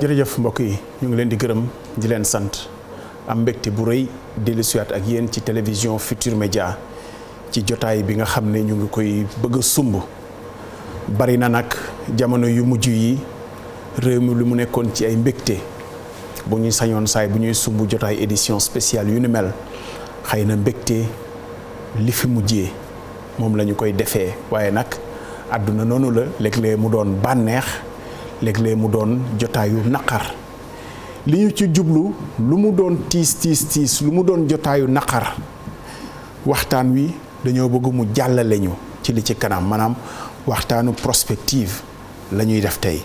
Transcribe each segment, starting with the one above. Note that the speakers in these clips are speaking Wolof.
jërëjëf mbokk yi ñu ngi leen di gërëm di leen sant am mbégte bu rëy dellusiwaat ak yéen ci télévision Futur Média ci jotaay bi nga xam ne ñu ngi koy bëgg a sumb bari na nag jamono yu mujj yi réew mi lu mu nekkoon ci ay mbégte bu ñuy sañoon saay bu ñuy sumb jotaay édition spéciale yu ni mel xëy na mbégte li fi mujjee moom la ñu koy defee waaye nag àdduna noonu la léeg-léeg mu doon bànneex léeg-léeg mu doon jotaayu naqar li ñu ci jublu lu mu doon tiis lu mu doon jotaayu naqar waxtaan wi dañoo bëgg mu jàllale ñu ci li ci kanam maanaam waxtaanu prospective la ñuy def tey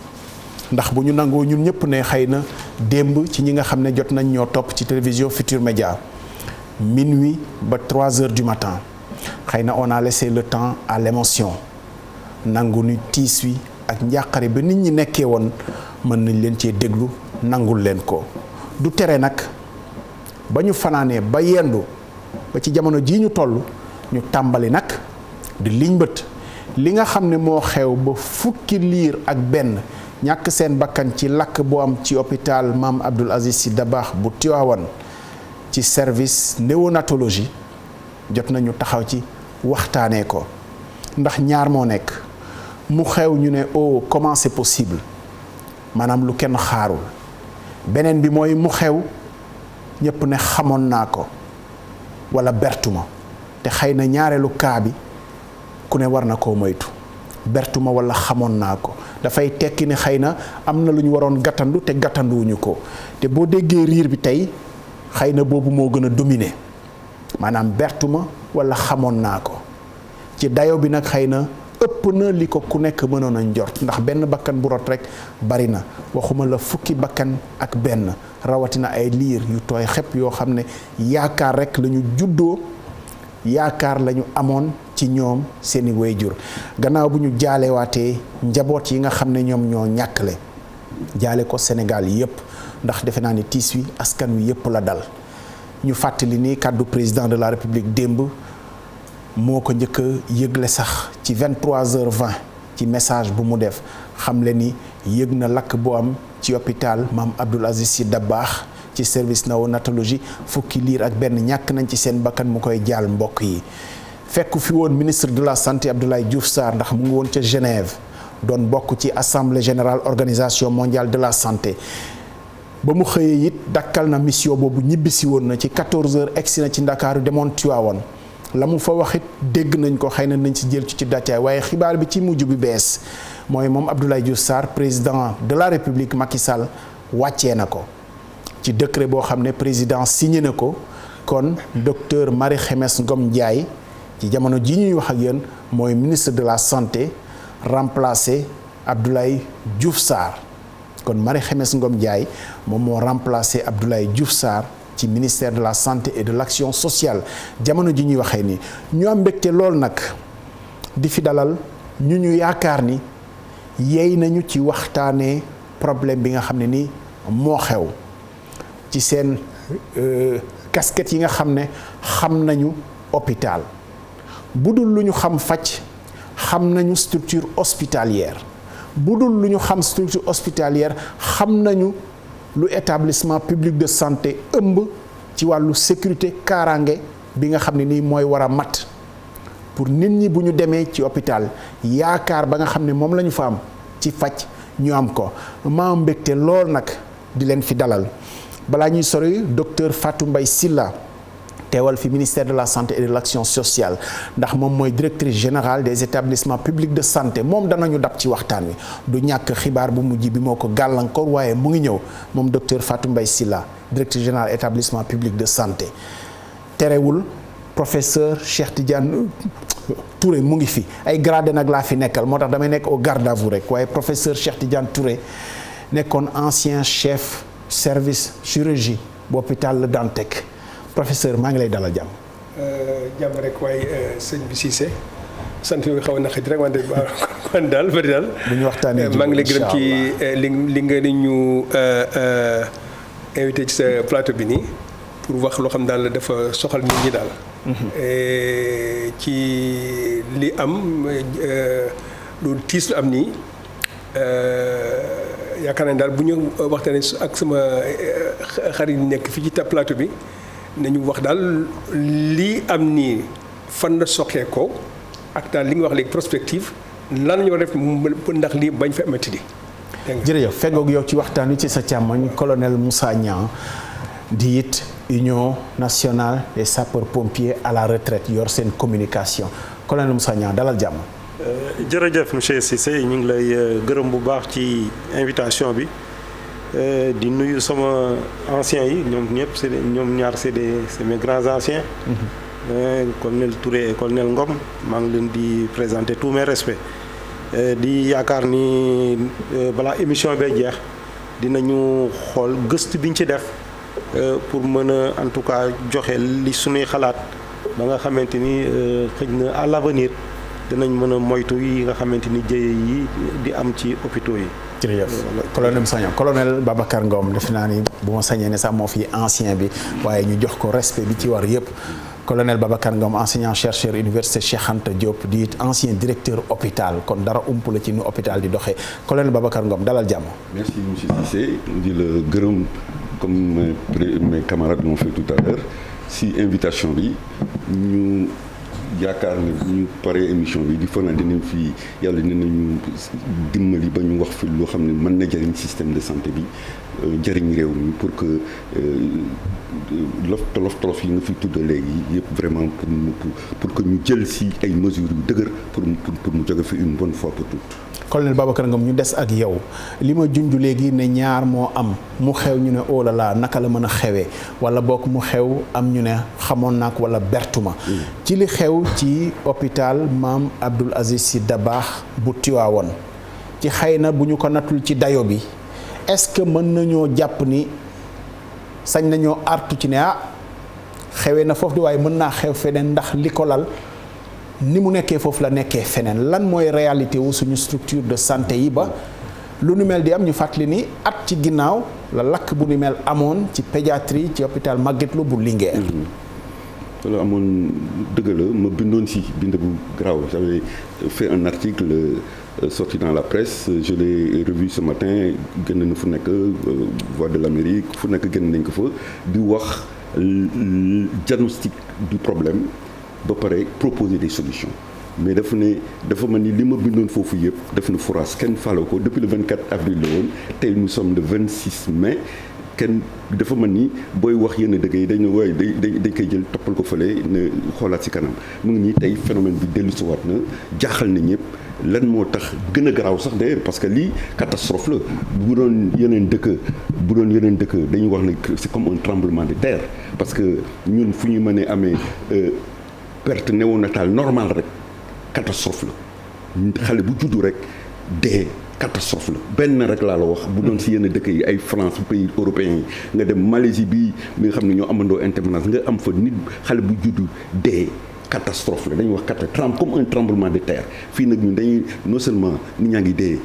ndax bu ñu nangoo ñun ñëpp ne xëy na démb ci ñi nga xam ne jot nañ ñoo topp ci télévision Futur Média minuit ba 3 heures du matin xëy na on a laissé le temps à l'émotion nangu ni tiis wi ak njàqare ba nit ñi nekkee woon mën nañ leen cee déglu nangul leen ko du tere nag ba ñu fanaanee ba yendu ba ci jamono jii ñu toll ñu tàmbali nag di liñ bët li nga xam ne moo xew ba fukki liir ak benn ñàkk seen bakkan ci lakk bu am ci hôpital Maam Abdoul Aziz Sy Dabakh bu Tivaouane ci service néonatologie jot nañu taxaw ci waxtaanee ko ndax ñaar moo nekk mu xew ñu ne oh comment c'est possible maanaam lu kenn xaarul beneen bi mooy mu xew ñëpp ne xamoon naa ko wala bertuma te xëy na ñaareelu kaa bi ku ne war na koo moytu bertuma wala xamoon naa ko dafay tekki ni xëy na am na lu ñu waroon gàttandu te gàttanduwuñu ko te boo déggee riir bi tey xëy na boobu moo gën a dominer maanaam bertuma wala xamoon naa ko ci dayo bi nag xëy na ëpp na li ko ku nekk mënoon a njort ndax benn bakkan bu rot rek bari na waxuma la fukki bakkan ak benn rawatina ay liir yu tooy xepp yoo xam ne yaakaar rek la ñu juddoo yaakaar la ñu amoon ci ñoom seeni wayjur gannaaw bu ñu jaalewaatee njaboot yi nga xam ne ñoom ñoo ñàkkale jaale ko Sénégal yépp ndax defe naa ni tiis wi askan wi yépp la dal ñu fàttali ni kàddu président de la République démb moo ko njëkk a yëgle sax ci 23h20 ci message bu mu def xam le ni yëg na lakk bu am ci hôpital Maam Abdoul Aziz Sy Dabakh ci service néonatologie fukki liir ak benn ñàkk nañ ci seen bakkan mu koy jaal mbokk yi fekk fi woon ministre de la santé Abdoulaye Diouf Sarr ndax mu ngi woon ca Genève doon bokk ci assemblée générale organisation mondiale de la santé ba mu xëyee it dakkal na mission boobu ñibbisi woon na ci 14h egsi na ci Ndakaaru demoon Tivaouane la mu fa wax it dégg nañ ko xëy na nañ si jël ci dataay waaye xibaar bi ci mujj bi bees mooy moom Abdoulaye Diouf Sarr président de la République Macky Sall wàccee na ko ci décret boo xam ne président signé na ko kon docteur Marie Khemesse Ngom Ndiaye ci jamono ji ñuy wax ak yéen mooy ministre de la santé remplacé Abdoulaye Diouf Sarr kon Marie Khemesse Ngom Ndiaye moom moo remplacé Abdoulaye Diouf Sarr ci ministère de la santé et de l'action sociale jamono ji ñuy waxee nii ñu am mbégte lool nag di fi dalal ñu yaakaar ni yey nañu ci waxtaanee problème bi nga xam ne nii moo xew ci seen casquette yi nga xam ne xam nañu hôpital bu dul lu ñu xam faj xam nañu structure hospitalière bu dul lu ñu xam structure hospitalière xam nañu lu établissement public de santé ëmb ci wàllu sécurité kaaraange bi nga xam ne nii mooy war a mat pour nit ñi bu ñu demee ci hôpital yaakaar ba nga xam ne moom la ñu fa am ci faj ñu am ko maa mbégte lool nag di leen fi dalal balaa ñuy sori docteur Fatou Mbaye Sylla teewal fi ministère de la santé et de l'action sociale ndax moom mooy directrice générale des établissements publics de santé moom danañu dab ci waxtaan wi du ñàkk xibaar bu mujj bi moo ko gàllankoor waaye mu ngi ñëw moom docteur Fatou Mbaye Sylla directrice générale établissement public de santé terewul professeur Cheikh Tidiane Touré mu ngi fi ay gradé nag laa fi nekkal moo tax damay nekk au garde à vous rek waaye professeur Cheikh Tidiane Touré nekkoon ancien chef service chirurgie bu hôpital Le Dantec professeur maa ngi lay dalal jàmm. jàmm rek waaye sëñ bi Cissé sant bi xaw a naqari rek wante man daal bëri daal. bu ñu waxtaanee maa ngi lay gërëm ci li nga ni ñu invité ci sa plateau bi nii pour wax loo xam daal dafa soxal nit ñi daal. ci li am lu tiis lu am nii yaakaar naa daal bu ñu waxtaanee ak sama xarit yi nekk fii ci plateau bi nañu wax daal lii am nii fan la soxee ko ak daal li nga wax léegi prospective lan la ñu war a def ndax lii bañ fa amati di. jërëjëf feggoog yow ci waxtaan wi ci sa càmmoñ colonel Moussa Niang di it Union nationale des sapeurs pompiers à la retraite yor seen communication colonel Moussa Niang dalal jàmm. jërëjëf monsieur Cissé ñu ngi lay gërëm bu baax ci invitation bi di nuyu sama anciens yi ñoom ñëpp ñoom ñaar c'est mes grands anciens. colonel Touré et colonel Ngom maa ngi leen di présenter tous mes respects. di yaakaar ni balaa émission bee jeex dinañu xool gëstu biñ ci def pour mën a en tout cas joxe li suñuy xalaat ba nga xamante ni xëj na à l'avenir dinañ mën a moytu yi nga xamante ni jëye yi di am ci hôpitaux yi. jërëjëf colonel Moussa Niang colonel Babacar Ngom defe naa ni bu ma sañee ne sax moo fi ancien bi waaye ñu jox ko respect bi ci war yëpp. colonel Babacar Ngom enseignant chercheur université Cheikh Anta Diop di ancien directeur hôpital kon dara ump la ci nu hôpital di doxee colonel Babacar Ngom dalal jàmm. merci monsieur Cissé di la gërëm comme mes camarades l'ont fait tout à l'heure si invitation bi ñu yaakaar ne ñu paree émission bi di fanaan dinañ fi yàlla dinañu dimbali ba ñu wax fi loo xam ne mën na jëriñ système de santé bi jëriñ réew mi pour que tolof yi nga fi tudd léegi yëpp vraiment pour que ñu jël si ay mesures yu dëgër pour mu jóge fi une bonne fois pour toutes. colonel Babacar Ngom ñu des ak yow li ma junj léegi ne ñaar moo am mu xew ñu ne oh là là naka la mën a xewee wala bokk mu xew am ñu ne xamoon naa ko wala bertuma ci li xew ci hôpital Maam Abdoul Aziz Sy Dabakh bu Tivaouane ci xëy na bu ñu ko nattul ci dayo bi est-ce que mën nañoo jàpp ni sañ nañoo artu ci ne xewee na foofu di waaye mën naa xew feneen ndax li ko lal ni mu nekkee foofu la nekkee feneen lan mooy réalité wu suñu structure de santé yi ba lu nu mel di am ñu fàttali ni at ci ginnaaw la lakk bu nu mel amoon ci pédiatrie ci hôpital Magatte Lô bu Linguère. loolu amoon dëgg la ma bindoon si bind bu garaaw j'avais fait un article sorti dans la presse je l'ai revu ce matin génn na fu nekk Voix de l'Amérique fu nekk génn nañ ko fa di wax diagnostic du problème ba pare proposer des solutions mais dafa mel ni li ma bindoon foofu yëpp def na foras kenn faaloo ko depuis le 24 avril la woon tey nous sommes le 26 mai kenn dafa mel ni booy wax yenn dëgg yi dañ koy jël toppal ko fële ne xoolaat ci kanam mu ngi nii tey phénomène bi dellu si waat na jaaxal na ñëpp lan moo tax gën a garaaw sax d'ailleurs parce que lii catastrophe la bu doon yeneen dëkk dañuy wax ne c'est comme un tremblement de terre parce que ñun fu ñu mënee amee perte néonatale normale rek catastrophe la xale bu juddu rek dee catastrophe la benn rek laa la wax bu doon si yenn dëkk yi ay France pays européens yi nga dem Malaisie bi nga xam ne ñoo amandoo indépendance nga am fa nit xale bu juddu dee catastrophe la dañuy wax comme un tremblement de terre fii nag ñun dañuy non seulement nit ñaa ngi dee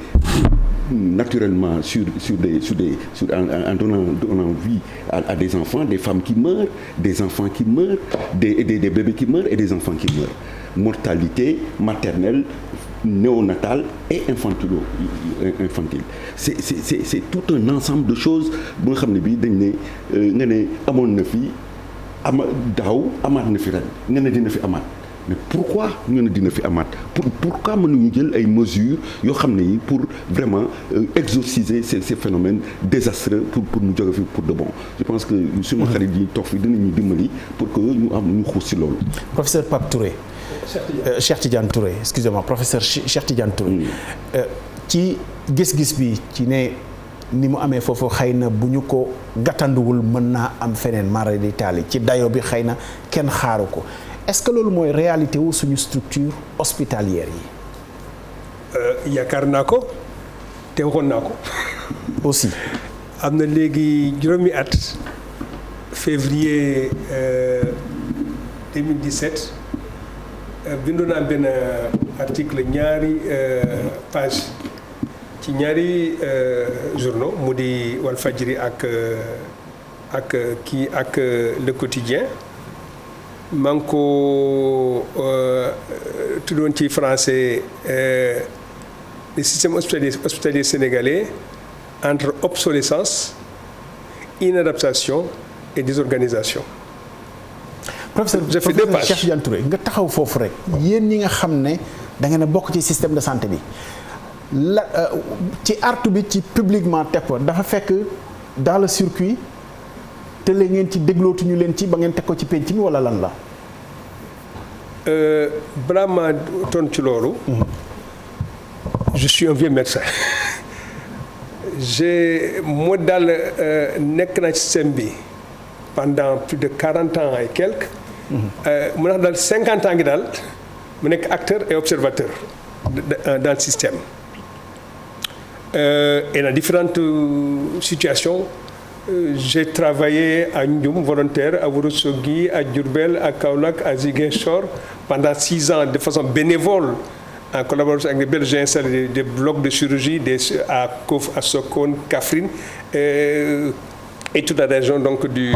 naturellement en donnant vie à des enfants, des femmes qui meurent, des enfants qui meurent, des bébés qui meurent et des enfants qui meurent. Mortalité maternelle, néonatale et infantile. C'est tout un ensemble de choses bu nga xam ne bii dañ ne nga ne amoon na fi daaw amaat na fi ren nga ne dina fi amaat. mais pourquoi ñu ne dina fi amaat pourquoi mënuñu jël ay mesures yoo xam ne yi pour vraiment exorciser ces phénomènes désastreux pour ñu jóge fi pour de bon je pense que suma xarit yi toog fi dinañu dimbali pour que ñu xuus si loolu. professeur Pape Touré. Cheikh Tidiane Touré excusez-moi professeur Cheikh Tidiane Touré. ci gis-gis bi ci ne ni mu amee foofu xëy na bu ñu ko gàttanduwul mën naa am feneen mara d'Italie ci dayo bi xëy na kenn xaaru ko. est-ce que loolu mooy réalité wu suñu structure hospitalière yi. yaakaar naa ko te waxoon naa ko. aussi. am na léegi juróomi at février 2017 bindoon naa benn article ñaari page ci ñaari journaux mu di Walfadjri ak Le Quotidien. maa ngi ko tuddoon ci français le système hospitalier sénégalais entre obsolescence, inadaptation et désorganisation. professeur Cheikh Tidiane Touré nga taxaw foofu rek yéen ñi nga xam ne da ngeen a bokk ci système de santé bi la ci artu bi ci publiquement teg ko dafa fekk dans le circuit te la ngeen ci déglootuñu leen ci ba ngeen teg ko ci penc mi wala lan la. balaa maa tontu ci loolu. je suis un vieux médecin. moo daal nekk naa ci système bi pendant plus de 40 ans et quelques. mu nax daal 50 ans gi daal mu nekk acteur et observateur dans le système. Et dans différentes situations. J'ai travaillé à Ndioum volontaire, à Ourossogui, à Diourbel, à Kaolack, à Ziguinchor pendant 6 ans de façon bénévole en collaboration avec les Belges. J'ai installé des blocs de chirurgie à Kof, à Sokone, Kaffrine et toute la région donc du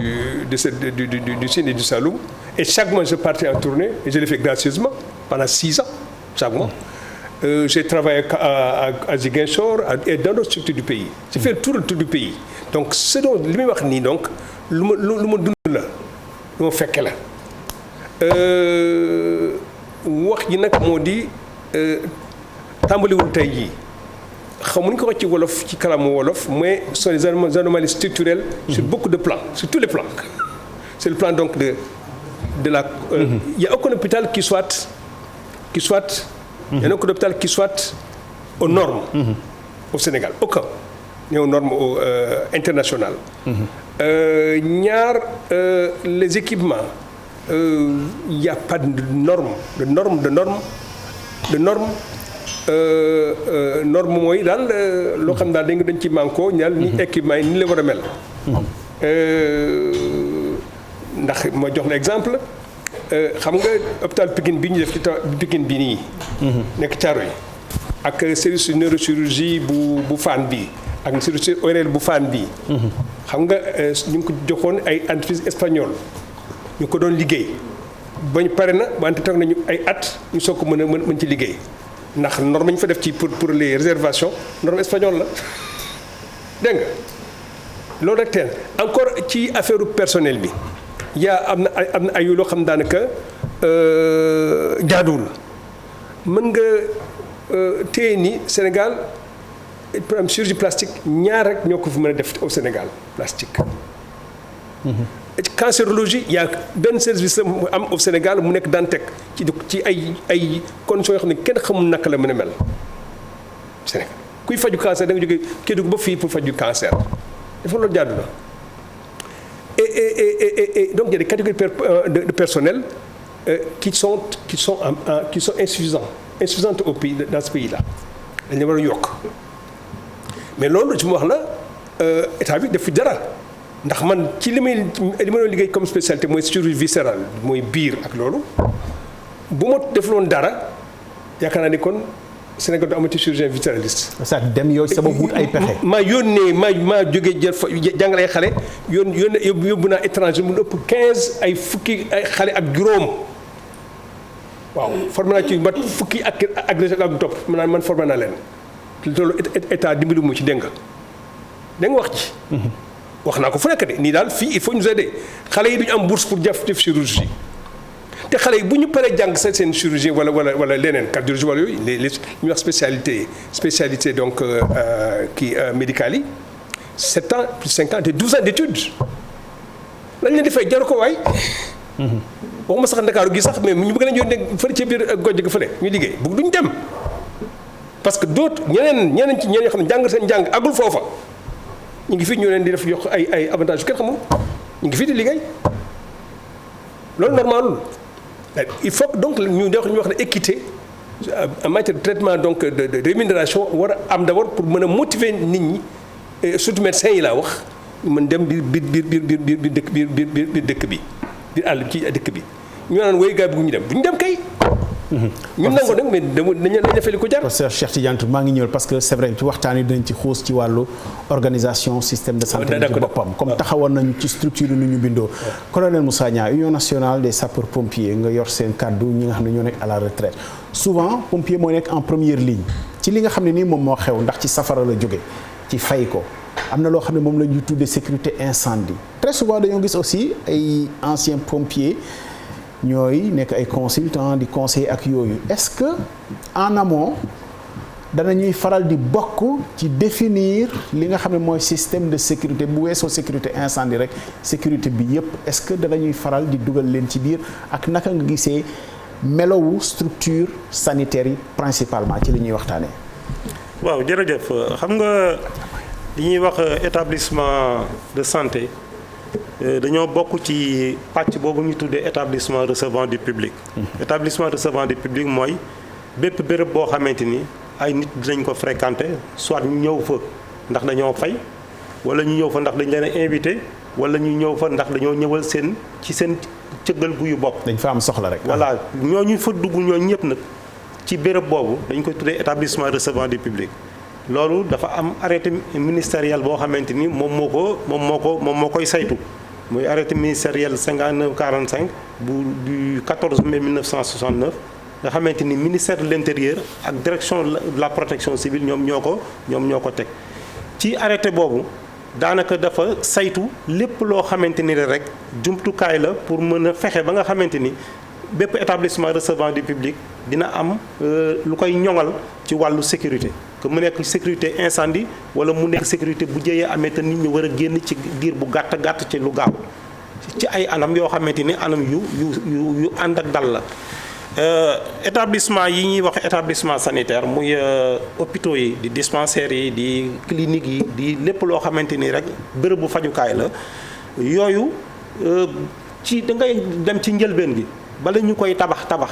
Sine et du Saloum. Et chaque mois je partais en tournée et je l'ai fait gracieusement pendant 6 ans chaque mois. J'ai travaillé à Ziguinchor et dans d'autres structures du pays. J'ai fait le tour du pays. Donc ce dont li muy wax nii donc lu ma dund la lu ma fekke la wax ji nag moo di tàmbaliwul tey jii xamuñ ko wax ci wolof ci kàllaama wolof mais ce sont des anomalies structurelles sur beaucoup de plans, sur tous les plans. C'est le plan donc de la il y a aucun hôpital qui soit il y a aucun hôpital qui soit aux normes au Sénégal, aucun. aux normes internationales. Les équipements, il n'y a pas de normes. Norme mooy daal loo xam daal dañ ci manko ñaal ni équipement yi ni la war a mel. ndax ma jox la exemple xam nga hôpital Pikine bi ñu def ci Pikine bi nii. nekk Thiaroye yi ak service neurochirurgie bu Fann bi. ak service ORL bu Fann bii. xam nga ñu ngi ko joxoon ay entreprise espagnole ñu ko doon liggéey bañ pare na wante toog nañu ay at ñu soog ko mën ci liggéey ndax norme ñu fa def ci pour les réservations norme espagnole la dégg nga loolu rek teen encore ci affaire personnel bi am na ay loo xam daanaka jaaduwul mën nga téye ni Sénégal. Par exemple chirurgie plastique ñaar rek ñoo ko fi mën a def au Sénégal plastique. Cancérologie y a benn service la mu am au Sénégal mu nekk Dantec ci ay conditions yoo xam ne kenn xamul naka la mën a mel Sénégal kuy faju cancer da nga jógee Kédougou ba fii pour faju cancer dafa loolu jaadu na et donc il y a des catégories de personnel qui sont insuffisantes au pays dans ce pays là dañu war a yokk. mais loolu ci mu wax la état bi def fi dara ndax man ci li ma doon liggéey comme spécialité mooy chirurgie viscérale mooy biir ak loolu bu ma defloon dara yaakaar naa ni kon Sénégal du amati chirurgien viscéraliste. c'est-à-dire dem yow sama wut ay pexe. maa jógee jël fa jàngale ay xale yóbbu naa étranger mu ëpp 15 ay fukki ay xale ak juróom waaw formé naa ci mat fukki ak ak topp man formé naa leen. loolu état dimbali mu ci dégg nga wax ci. wax naa ko fu nekk de nii daal fii il faut nous aider xale yi duñu am bourse pour def chirurgie te xale yi bu ñu paree jàng seen chirurgie wala leneen cardiologie wala yooyu les ñu wax spécialité donc médicale yi 7 ans plus 5 ans te 12 ans d'études lañ leen di fay jaru ko waay. waxuma sax Ndakaaru gi sax mais ñu bëgg nañu yónnee fële ci biir gojj ga fële ñu liggéey bëgg duñ dem. parce que d'autres ñeneen yoo xam ne jàng seen jàng agul foofa ñu ngi fii ñu leen di def yokk ay avantages yu kenn xamul ñu ngi fii di liggéey loolu normalul il faut que donc ñu wax ne équité en matière de traitement donc de rémunération war a am d'abord pour mën a motiver nit ñi surtout médecins yi laa wax ñu mën dem biir dëkk bi biir àll ci dëkk bi ñu naan woy gaa bi ñu dem kay. ñun nangu nag mais dañu defee li ko jar. professeur Cheikh Tidiane Touré maa ngi ñëw parce que c'est vrai ci waxtaan yi dinañ ci xuus ci wàllu organisation système de santé ci boppam comme taxawoon nañu ci structure nu ñu bindoo. colonel Moussa Niang Union nationale des sapeurs pompiers nga yor seen kàddu ñi nga xam ne ñoo nekk à la retraite souvent pompier mooy nekk en première ligne ci li nga xam ne nii moom moo xew ndax ci safara la jóge ci fay ko am na loo xam ne moom la ñuy tuddee sécurité incendie très souvent dañoo gis aussi ay anciens pompiers ñooy nekk ay consultants di conseiller ak yooyu est-ce que en amont danañuy faral di bokk ci définir li nga xam ne mooy système de sécurité bu weesoo sécurité incendie rek sécurité bi yépp est-ce que danañuy faral di dugal leen ci biir ak naka nga gisee melowu structure sanitaire yi principalement ci li ñuy waxtaanee. waaw jërëjëf xam nga li ñuy wax établissement de santé dañoo bokk ci pàcc boobu ñu tuddee établissement recevant du public. établissement recevant du public mooy bépp béréb boo xamante ni ay nit dinañ ko fréquenter soit ñu ñëw fa ndax dañoo fay wala ñu ñëw fa ndax dañ leen a invité wala ñu ñëw fa ndax dañoo ñëwal ci seen cëggal guyu bopp. dañ fa am soxla rek. voilà ñooñu fa dugg ñooñu ñëpp nag ci béréb boobu dañ koy tuddee établissement recevant du public. loolu dafa am arrêté ministériel boo xamante ni moom moo koy saytu muy arrêté ministériel 5945 du 14 mai 1969 nga xamante ni ministère de l'intérieur ak direction de la protection civile ñoom ñoo ko teg ci arrêté boobu daanaka dafa saytu lépp loo xamante ni rek jumtukaay la pour mën a fexe ba nga xamante ni bépp établissement recevant du public dina am lu koy ñoŋal ci wàllu sécurité que mu nekk sécurité incendie wala mu nekk sécurité bu jëyee amee te nit ñi war a génn ci diir bu gàtt ci lu gaaw ci ay anam yoo xamante ni anam yu ànd ak dal la. établissement yi ñuy wax établissement sanitaire muy hôpitaux yi di dispensaires yi di cliniques yi di lépp loo xamante ni rek bërëb bu fajukaay la yooyu da ngay dem ci njëlbeen gi bala ñu koy tabax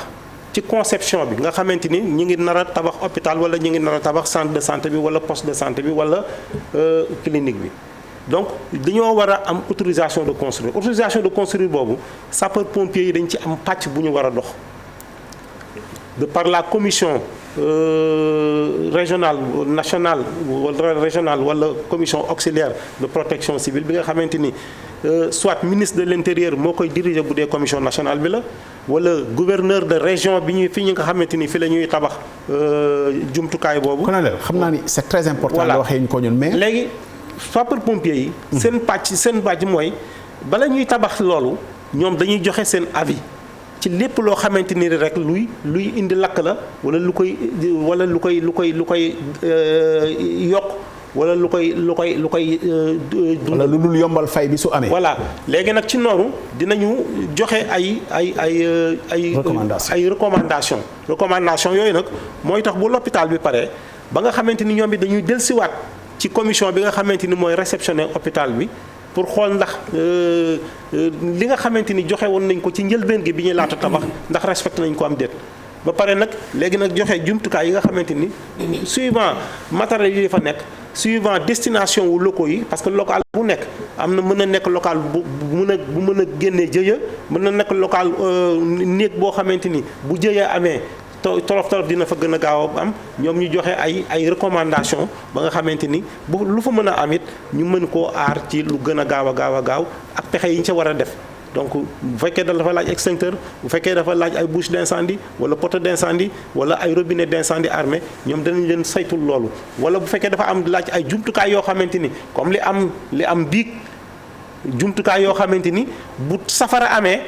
ci conception bi nga xamante ni ñu ngi nar a tabax hôpital wala ñu ngi nar a tabax centre de santé bi wala poste de santé bi wala clinique bi donc dañoo war a am autorisation de construire boobu sapeur pompier yi dañ ci am pàcc bu ñu war a dox de par la commission régionale nationale wala régionale wala commission auxiliaire de protection civile bi nga xamante ni soit ministre de l'intérieur moo koy diriger bu dee commission nationale bi la wala gouverneur de région bi ñi nga xamante ni fi la ñuy tabax jumtukaay boobu. colonel xam naa ni c'est très important. la waxee ñu ko ñun mais. léegi sapeur pompier yi. seen pàcc mooy bala ñuy tabax loolu ñoom dañuy joxe seen avis. ci lépp loo xamante ni rek luy indi lakk la wala lu koy yokk wala lu koy wala lu dul yombal fay bi su amee. voilà léegi nag ci noonu dinañu joxe ay recommandation yooyu nag mooy tax bu l'hôpital bi pare ba nga xamante ni ñoom bi dañuy dellusiwaat ci commission bi nga xamante ni mooy réceptionner hôpital bi pour xool ndax li nga xamante ni joxe woon nañ ko ci njëlbeen gi bi ñuy laata tabax ndax respecté nañ ko am déet ba pare nag léegi nag joxe jumtukaay yi nga xamante ni suivant matériel yi fa nekk suivant destination wu locaux yi parce que local bu nekk am na mën na nekk local bu mën a génnee jëya mën na nekk local néeg boo xamante ni bu jëya amee tolof dina fa gën a gaaw a am ñoom ñu joxe ay recommandation ba nga xamante ni bu lu fa mën a am it ñu mën koo aar ci lu gën a gaaw ak pexe yi ñu ca war a def donc bu fekkee dafa laaj extincteur bu fekkee dafa laaj ay bouche d'incendie wala poteau d'incendie wala ay robinet d'incendie armé ñoom danañ leen saytul loolu wala bu fekkee dafa am laaj ay jumtukaay yoo xamante ni comme li am biig jumtukaay yoo xamante ni bu safara amee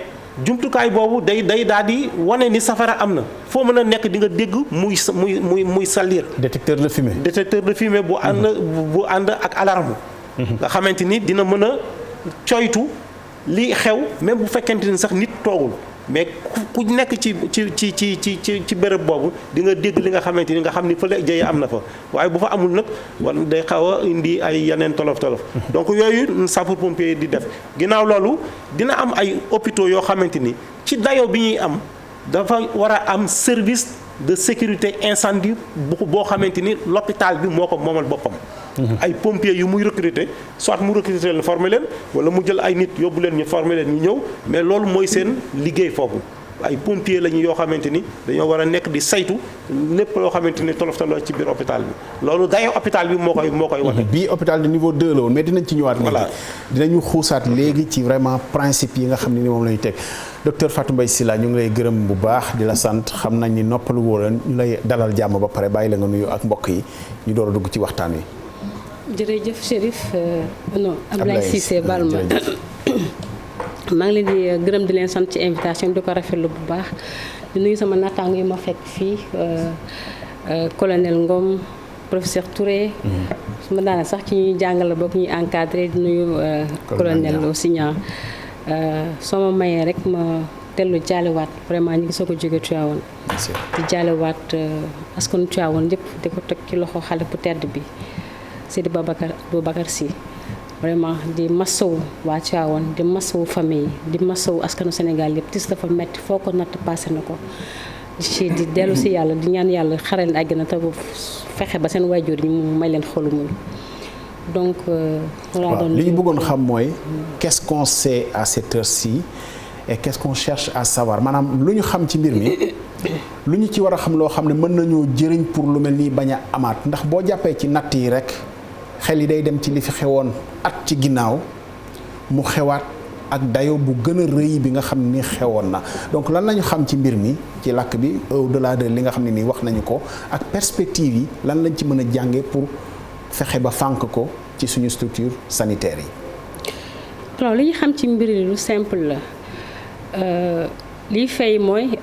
jumtukaay boobu day daal di wane ni safara am na foo mën a nekk di nga dégg muy salir. détecteur de fumée bu ànd ak alarme. nga xamante ni dina mën a coytu li xew même bu fekkente ni sax nit toogul mais ku nekk ci béréb boobu di nga dégg li nga xamante ni nga xam ni fële jëye am na fa waaye bu fa amul nag war day xaw a indi ay yeneen tolof donc yooyu sapeur pompier di def ginnaaw loolu dina am ay hôpitaux yoo xamante ni ci dayo bi ñuy am dafa war a am service de sécurité incendie boo xamante ni l'hôpital bi moo ko moomal boppam. ay pompiers yu muy recruter soit mu recruter leen former leen wala mu jël ay nit yóbbu leen ñu former leen ñu ñëw mais loolu mooy seen liggéey foofu ay pompiers lañu yoo xamante ni dañoo war a nekk di saytu lépp loo xamante ni tolof ci biir hôpital bi loolu dayoo hôpital bi moo koy wane. bii hôpital de niveau 2 la woon mais dinañ ci ñëwaat. voilà dinañu xuusaat léegi ci vraiment principe yi nga xam ne ni moom la ñu teg docteur Fatou Mbaye Sylla ñu ngi lay gërëm bu baax di la sant xam nañ ni noppalu woo leen ñu lay dalal jàmm ba pare bàyyi la nga nuyu ak mbokk yi ñu door a dugg ci waxtaan wi. jërëjëf Chérif non Ablaye Cissé Balma maa ngi leen di gërëm di leen sant ci invitation di ko rafetlu bu baax di nuyu sama nattaango yi ma fekk fii colonel Ngom professeur Touré. su ma daanee sax ci ñuy jàngale boog ñuy encadré di nuyu colonel Osignan soo ma mayee rek ma dellu jaalewaat vraiment ñu ngi soog a jóge Tivaouane di jaalewaat askanu Tivaouane yëpp di ko teg ci loxo xale bu tedd bi Seydi Boubacar Sy vraiment di masawu waa Tivaouane di masawu famille yi di masawu askanu Sénégal yëpp tis dafa metti foo ko natt passé na ko ci di dellu si yàlla di ñaan yàlla xare leen àggina te fexe ba seen waajur yi mu may leen xolu muñ donc li ñu bëggoon xam mooy qu'est-ce qu'on sait à cette heure-ci et qu'est-ce qu'on cherche à savoir maanaam lu ñu xam ci mbir mi lu ñu ci war a xam loo xam ne mën nañoo jëriñ pour lu mel nii bañ a amaat ndax boo jàppee ci natt yi rek xel yi day dem ci li fi xewoon at ci ginnaaw mu xewaat ak dayo bu gën a rëy bi nga xam ni xewoon na donc lan lañu xam ci mbir mi ci làkk bi au-delà de li nga xam ne nii wax nañu ko ak perspective yi lan lañ ci mën a jànge pour fexe ba fànk ko ci suñu structure sanitaire yi. alors li ñu xam ci mbir yi lu simple la liy fay mooy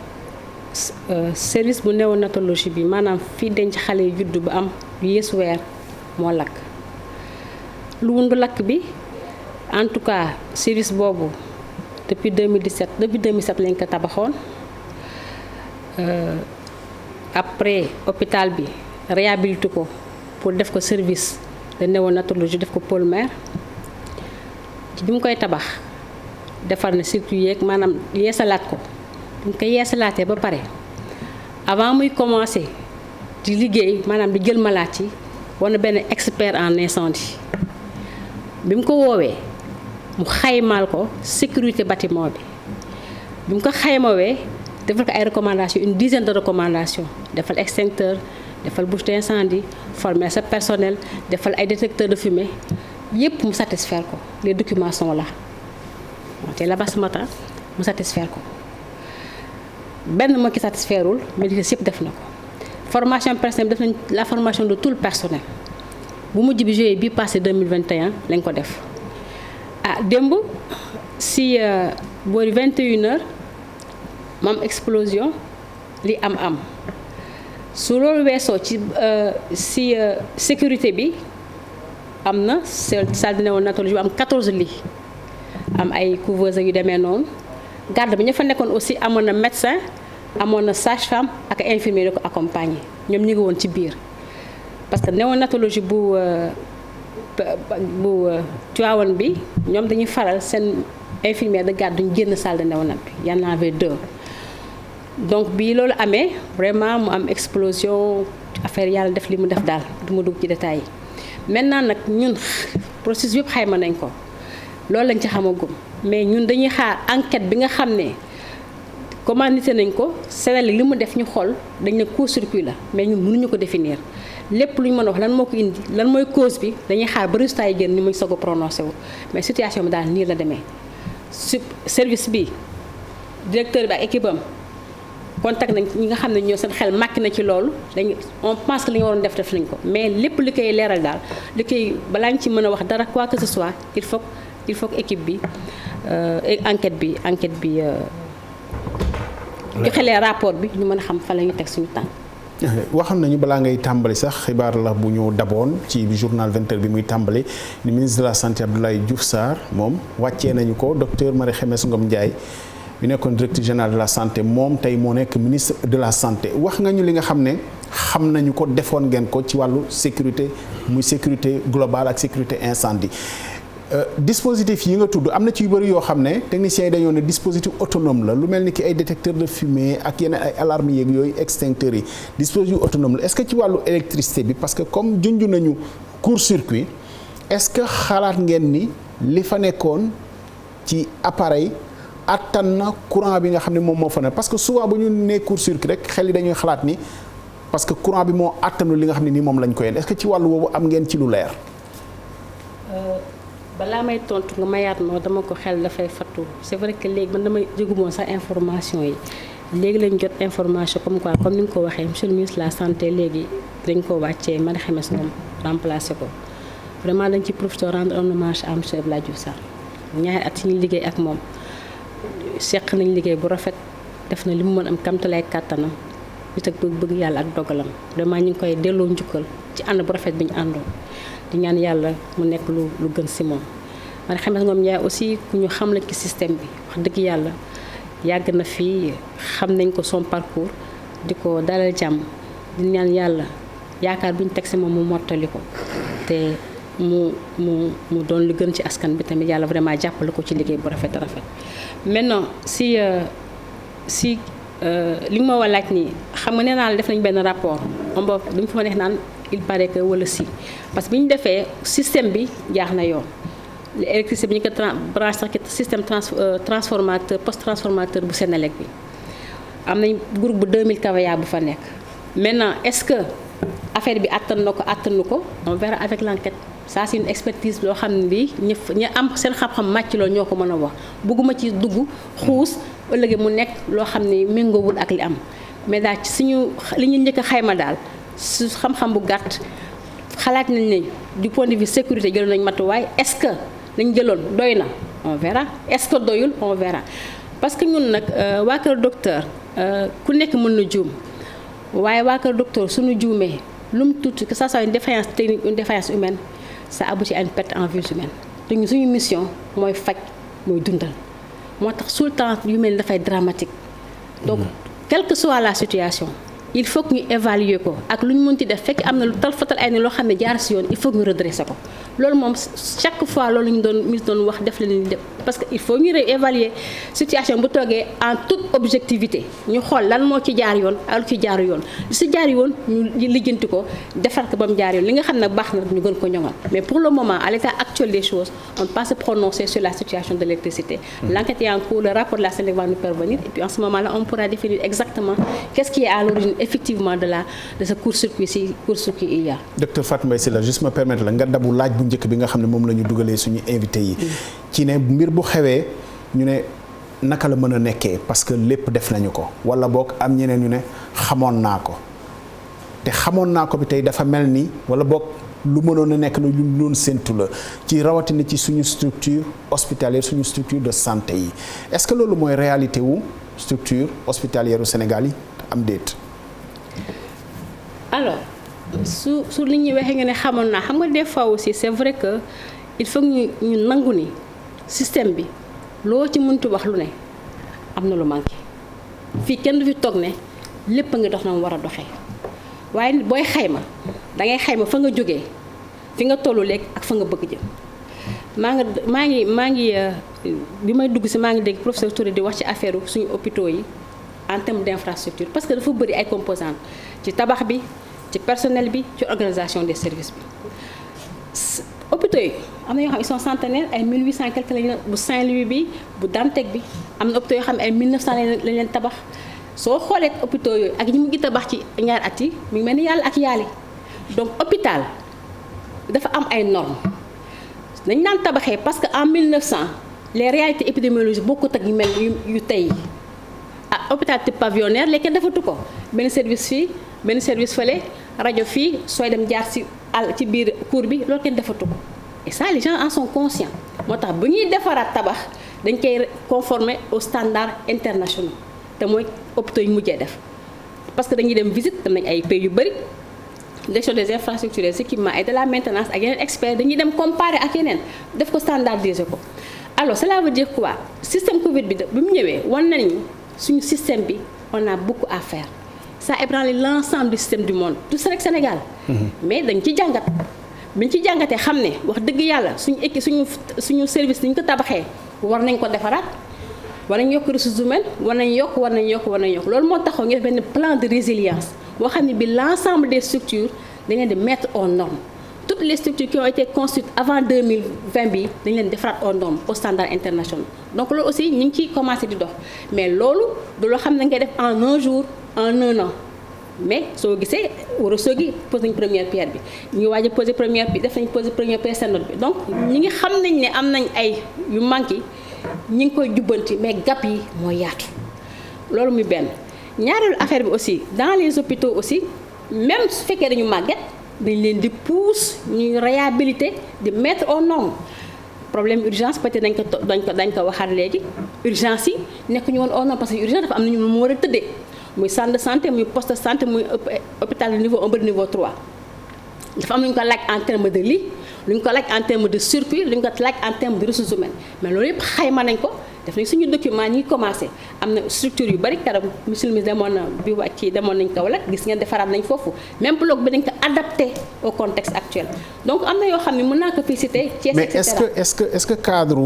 service bu néonatologie bi maanaam fii denc xale yu juddu ba am lu yées weer moo lakk lu wundu lakk bi en tout cas service boobu depuis 2017 lañ ko tabaxoon après hôpital bi réhabilité ko pour def ko service de néonatologie def ko pôle mère ci bi mu koy tabax defar na circuit yeeg maanaam yeesalaat ko bi mu koy yeesalaatee ba pare avant muy commencer di liggéey maanaam di jël malaat yi war na benn expert en incendie bi mu ko woowee mu xaymaal ko sécurité bâtiment bi mu ko xaymawee defal ko ay recommandations une dizaine de recommandations defal extincteur defal bouche d'incendie former sa personnel defal ay détecteur de fumée yépp mu satisfaire ko les documents sont là te là-bas ce matin mu satisfaire ko benn moo ki satisfairewul mais li yëpp def na ko formation personnelle def nañ la formation de tout le personnel bu mujj bi juillet bi passé 2021 lañ ko def démb si boori 21h mu am explosion li am su loolu weesoo ci si sécurité bi am na salle de néonatologie bi am 14 lits am ay couveuses yu demee noonu garde bi ña fa nekkoon aussi amoon na médecin amoon na sage-femme ak infirmier di ko accompagner ñoom ñu ngi woon ci biir parce que néonatologie bu Tivaouane bi ñoom dañuy faral seen infirmière de garde duñ génn salle de néonat bi y en avait 2 donc bi loolu amee vraiment mu am explosion affaire yàlla def li mu def daal du ma dugg ci détails yi maintenant nag ñun processus yëpp xayma nañ ko loolu lañ ci xamagum mais ñun dañuy xaar enquête bi nga xam ne commandité nañ ko Sénégal li mu def ñu xool dañ ne court-circuit la mais ñun mënuñu ko définir lépp lu ñu mën a wax lan moo ko indi lan mooy cause bi dañuy xaar ba résultat yi génn ni muy soog a prononcé wu mais situation bi daal nii la demee service bi directeur bi ak équipe am contact nañ ñi nga xam ne ñoo seen xel màkk na ci loolu dañ on pense que li nga waroon def nañ ko mais lépp li koy leeral daal li koy balaa ñu ci mën a wax dara quoi que ce soit il faut que équipe bi enquête bi joxelee rapport bi ñu mën a xam fa la ñu teg suñu tànk. waxam nañu balaa ngay tàmbali sax xibaar la bu ñu daboon ci journal 20h bi muy tàmbali ni ministre de la santé Abdoulaye Diouf Sarr moom wàccee nañu ko docteur Marie Khemesse Ngom Ndiaye bi nekkoon directeur général de la santé moom tey moo nekk ministre de la santé wax nga ñu li nga xam ne xam nañu ko defoon ngeen ko ci wàllu sécurité muy sécurité globale ak sécurité incendie dispositif yi nga tudd am na ci yu bëri yoo xam ne techniciens yi dañoo ne dispositif autonome la lu mel ni ki ay détecteur de fumée ak yeneen ay alarmes yeeg yooyu extincteurs yi dispositif autonome la est-ce que ci wàllu électricité bi parce que comme junj nañu court-circuit est-ce que xalaat ngeen ni li fa nekkoon ci appareil attan na courant bi nga xam ne moom moo fa ne parce que souvent bu ñu nee court-circuit rek xel yi dañuy xalaat ni parce que courant bi moo attanu li nga xam ne nii moom lañ ko yéen est-ce que ci wàllu boobu am ngeen ci lu leer. balaa may tontu nga mayaat ma dama ko xel dafay fattu c'est vrai que léegi man damay jógumoon sax information yi léegi lañ jot information comme quoi comme ni nga ko waxee monsieur le ministre de la santé léegi dañ ko wàccee Marie Khemesse Ngom remplacé ko vraiment dañ ci profité rendre un hommage à monsieur Abdoulaye Diouf Sarr ñaari at yi ñu liggéey ak moom seq nañ liggéey bu rafet def na li mu mën am kamtalaay kàttanam nit ak bëgg yàlla ak dogalam vraiment ñu ngi koy delloo njukkal ci ànd bu rafet bi ñu àndoon di ñaan yàlla mu nekk lu gën si moom. man xam nga moom Ndiaye aussi ku ñu xam la ci système bi wax dëgg yàlla yàgg na fii xam nañ ko son parcours di ko dalal jàmm di ñaan yàlla yaakaar bi ñu teg si moom mu mottali ko te mu doon lu gën ci askan bi tamit yàlla vraiment jàppale ko ci liggéey bu rafet a rafet. maintenant si li nga ma war laaj nii xam nga nee naa la def nañu benn rapport on va duñ fa neex naan il paraît que wala si parce que bi ñu defee système bi jaax na yoon. l'électricité bi ñu ko branché sax système transformateur post transformateur bu Sénélec bi am nañ groupe bu 2000 kVA bu fa nekk maintenant est-ce que affaire bi attan na ko attanu ko on verra avec l'enquête ça c'est une expertise loo xam ne bii ñu am seen xam-xam màcc loolu ñoo ko mën a wax bëgguma ci dugg xuus ëllëgee mu nekk loo xam ne méngoowul ak li am mais daal ci suñu li ñu njëkk a xayma daal su xam-xam bu gàtt xalaat nañ ne du point de vue sécurité jëloon nañ matuwaay est-ce que lañ jëloon doy na on verra est-ce que doyul on verra parce que ñun nag waa kër docteur ku nekk mën na juum waaye waa kër docteur suñu juumee lu mu tuuti que ça soit une défaillance technique une défaillance humaine ça aboutit à une perte en vie humaine te ñu suñu mission mooy faj mooy dundal moo tax tout le temps yu mel ni dafay dramatique donc quelle que soit la situation il faut que ñu évaluer ko ak lu ñu mënti def fekk am na lu tal fatal ay ne loo xam ne jaar si yoon il faut que ñu redresser ko loolu moom chaque fois loolu ñu doon wax def la ni def parce que il faut ñu réévaluer situation bu toogee en toute objectivité ñu xool lan moo ci jaar yoon ak lu ci jaaru yoon li si jaar yoon ñu lijjanti ko defar ko ba mu jaar yoon li nga xam ne baax na ñu gën ko ñoŋal mais pour le moment à l'état actuel des choses on ne peut pas se prononcer sur la situation de l'électricité l'enquête est en cours le rapport de la Sénélec va nous parvenir et puis en ce moment-là on pourra définir exactement qu'est-ce qui est à l'origine effectivement de ce court-circuit il y a. Docteur Fatou Mbaye Sylla juste me permettre la nga dabu laaj bu njëkk bi nga xam ne moom la ñu dugalee suñu invité yi. ci ne mbir bu xewee ñu ne naka la mën a nekkee parce que lépp def nañu ko wala boog am ñeneen ñu ne xamoon naa ko te xamoon naa ko bi tey dafa mel ni wala boog lu mënoon a nekk lu ñu doon séntu la ci rawatina ci suñu structure hospitalière suñu structure de santé yi est-ce que loolu mooy réalité wu structure hospitalière u Sénégal yi am déet. alors su li ñuy waxee nga ne xamoon naa xam nga des fois aussi c'est vrai que il faut ñu nangu ni système bi loo ci mënti wax lu ne am na lu manqué fii kenn du fi toog ne lépp a ngi dox na mu war a doxee waaye booy xayma da ngay xayma fa nga jógee fi nga tollu léegi ak fa nga bëgg jëm maa ngi bi may dugg si maa ngi dégg professeur Touré di wax ci affaire suñu hôpitaux yi en termes d'infrastructure parce que dafa bëri ay composantes ci tabax bi ci personnel bi ci organisation des services bi hôpitaux yi am na yoo xam ils sont centenaires ay 1800 quelque lañ bu Saint-Louis bi bu Dantec bi am na hôpitaux yoo xam ne ay 1900 lañ leen tabax soo xoolee hôpitaux yooyu ak ñi mu ngi tabax ci ñaari at yi mu ngi mel ni yàlla ak yaali donc hôpital dafa am ay normes dañ daan tabaxee parce que en 1900 les réalités épidémiologiques bokkut ak yu mel yu tey ah hôpital type pavillonnaire léegi kenn defatu ko benn service fii benn service fële rajo fii sooy dem jaar ci biir cour bi loolu kenn defatu ko et ça les gens en sont conscients moo tax bu ñuy defaraat tabax dañ koy conformer aux standards internationaux te mooy hôpitaux yu mujjee def parce que dañuy dem visite dem nañ ay pays yu bëri direction des infrastructures des équipements et de la maintenance ak yeneen experts dañuy dem comparer ak yeneen def ko standardiser ko alors cela veut dire quoi système Covid bi mu ñëwee wan nañu suñu système bi on a beaucoup à faire ça ébranle l'ensemble du système du monde tout ça rek Sénégal mais dañ ci jàngat biñ ci jàngatee xam ne wax dëgg yàlla suñu équipe suñu service dañ ko tabaxee war nañ ko defaraat war nañ yokk ressources humaines war nañ yokk loolu moo taxaw ñu def benn plan de résilience boo xam ne bi l'ensemble des structures dañ leen di mettre aux normes toutes les structures qui ont été construites avant 2020 bi dañ leen defaraat aux normes aux standards internationaux donc loolu aussi ñu ngi ciy commencé di dox mais loolu du loo xam ne dañ koy def en un jour en un an mais soo gisee Ourossogui posé nañ première pierre bi ñu ngi waaj a posé première pierre def nañ posé première pierre seen note bi donc ñi ngi xam nañ ne am nañ ay yu manqué ñi ngi koy jubbanti mais gap yi mooy yaatu loolu muy benn ñaareelu affaire bi aussi dans les hôpitaux aussi même su fekkee dañu màgget dañ leen di pousse ñuy réhabiliter di mettre aux normes problème urgence peut-être dañ ko waxaat léegi urgence yi nekk ñu woon aux normes parce que urgence dafa am na ñu mu war a tëddee muy centre de santé muy poste de santé muy hôpital de niveau 1 ba niveau 3 dafa am lu ñu ko laaj en terme de lit lu ñu ko laaj en terme de circuit lu ñu ko laaj en terme de ressources humaines mais loolu yëpp xayma nañ ko def nañ suñu document ñi commencé am na structure yu bari karam monsieur le ministre demoon na bi wàcc demoon nañ ko wala gis ngeen defaraat nañ foofu même bloc bi dañ ko adapté au contexte actuel donc am na yoo xam ne mën naa ko fii citer Thiès mais et cetera. est-ce que cadre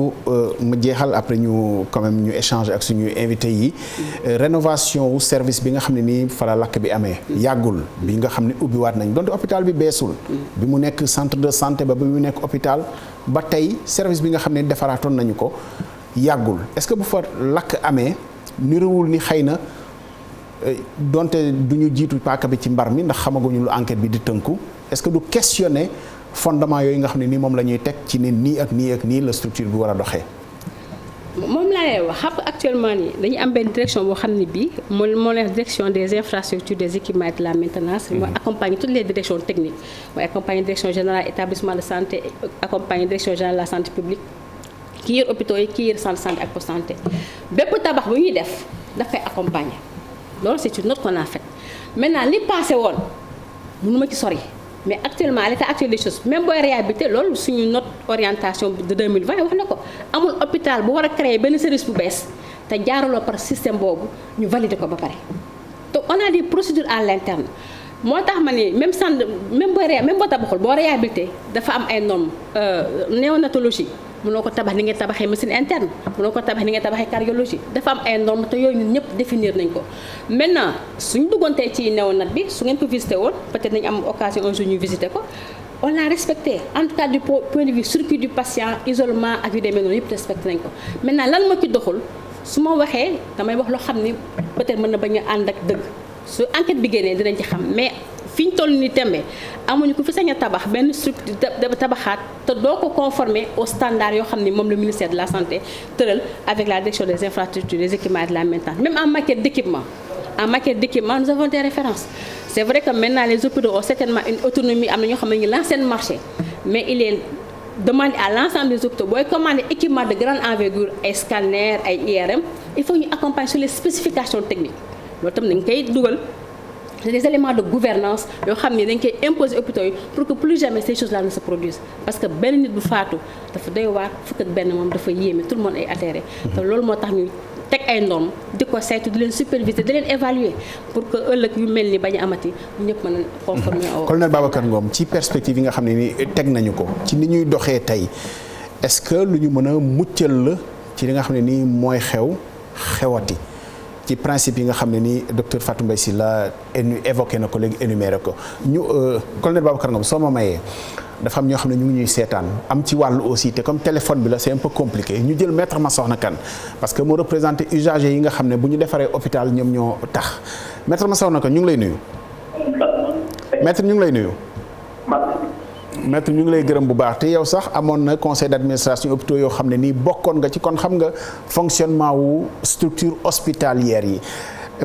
mu jeexal après ñu quand même ñu échanger ak suñu invité yi rénovation wu service bi nga xam ne nii fa la lakk bi amee yàggul bi nga xam ne ubbiwaat nañ donte hôpital bi beesul bi mu nekk centre de santé ba bi mu nekk hôpital ba tey service bi nga xam ne defaraatoon nañu ko yàggul est-ce que bu fa lakk amee niruwul ni xëy na donte du ñu jiitu paaka bi ci mbar mi ndax xamaguñu lu enquête bi di tënku est-ce que du questionner fondement yooyu nga xam ne nii moom la ñuy teg ci ne nii ak nii ak nii la structure bi war a doxee. moom laa lay wax xam actuellement nii dañu am benn direction boo xam ne bii moo leen direction des infrastructures des équipements et de la maintenance. mooy accompagner toutes les directions techniques mooy accompagner direction générale établissement de santé accompagner direction générale de la santé publique. ki yër hôpitaux yi ki yër centre santé ak poste santé bépp tabax bu ñuy def daf koy accompagner loolu c'est une note qu'on a faite maintenant li passé woon mënu ma ci sori mais actuellement à l'état actuel des choses même booy réhabilité loolu suñu note orientation de 2020 wax na ko amul hôpital bu war a créer benn service bu bees te jaaraloo par système boobu ñu valider ko ba pare donc on a des procédures à l'interne moo tax ma ni même centre même boo tabaxul boo réhabilité dafa am ay normes néonatologie mënoo ko tabax ni nga tabaxee médecine interne mënoo ko tabax ni nga tabaxee cardiologie dafa am ay normes te yooyu ñun ñëpp définir nañ ko maintenant suñ duggantee ci néonat bi su ngeen ko visité woon peut-être nañ am occasion un jour ñu visité ko on l'a respecté en tout cas du point de vue circuit du patient isolement ak yu demee noonu yëpp respecté nañ ko maintenant lan moo ci doxul su ma waxee damay wax loo xam ni peut-être mën na bañ a ànd ak dëgg su enquête bi génnee dinañ ci xam mais fi ñu toll ni tembe amuñu ko fi sañ a tabax benn structure tabaxaat te doo ko conformer aux standards yoo xam ni moom le ministère de la santé tëral avec la direction des infrastructures des équipements et de la maintenance même en matière d'équipement nous avons des références c'est vrai que maintenant les hôpitaux ont certainement une autonomie am na ñoo xam ne ñu lancé le marché mais il est demandé à l'ensemble des hôpitaux booy commander équipement de grande envergure ay scanner ay IRM il faut ñu accompagner sur les spécifications techniques loolu tam dañ koy dugal c'est des éléments de gouvernance yoo xam ne dañ koy imposer hôpitaux yi pour que plus jamais ces choses-là ne se produisent parce que benn nit bu faatu dafa doy waar fukk ak benn moom dafa yéeme tout le monde est atterré te loolu moo tax ñu teg ay normes di ko saytu di leen superviser di leen évaluer pour que ëllëg yu mel ni bañ a amati ñëpp mën a conformer au. Colonel Babacar Ngom ci perspective yi nga xam ne ni teg nañu ko ci ni ñuy doxee tey est-ce que lu ñu mën a muccal la ci li nga xam ne nii mooy xewati ci principe yi nga xam ne ni docteur Fatou Mbaye Sylla évoqué na ko léegi énuméré ko ñu colonel Babacar Ngom soo ma mayee dafa am ñoo xam ne ñu ngi ñuy seetaan am ci wàllu aussi te comme téléphone bi la c'est un peu compliqué ñu jël maître Massokhna Kane parce que moo représenté usagers yi nga xam ne bu ñu defaree hôpital ñoom ñoo tax maître Massokhna Kane ñu ngi lay nuyu. maître ñu ngi lay nuyu. maître ñu ngi lay gërëm bu baax te yow sax amoon na conseil d'administration hôpitaux yoo xam ne nii bokkoon nga ci kon xam nga fonctionnement wu structure hospitalière yi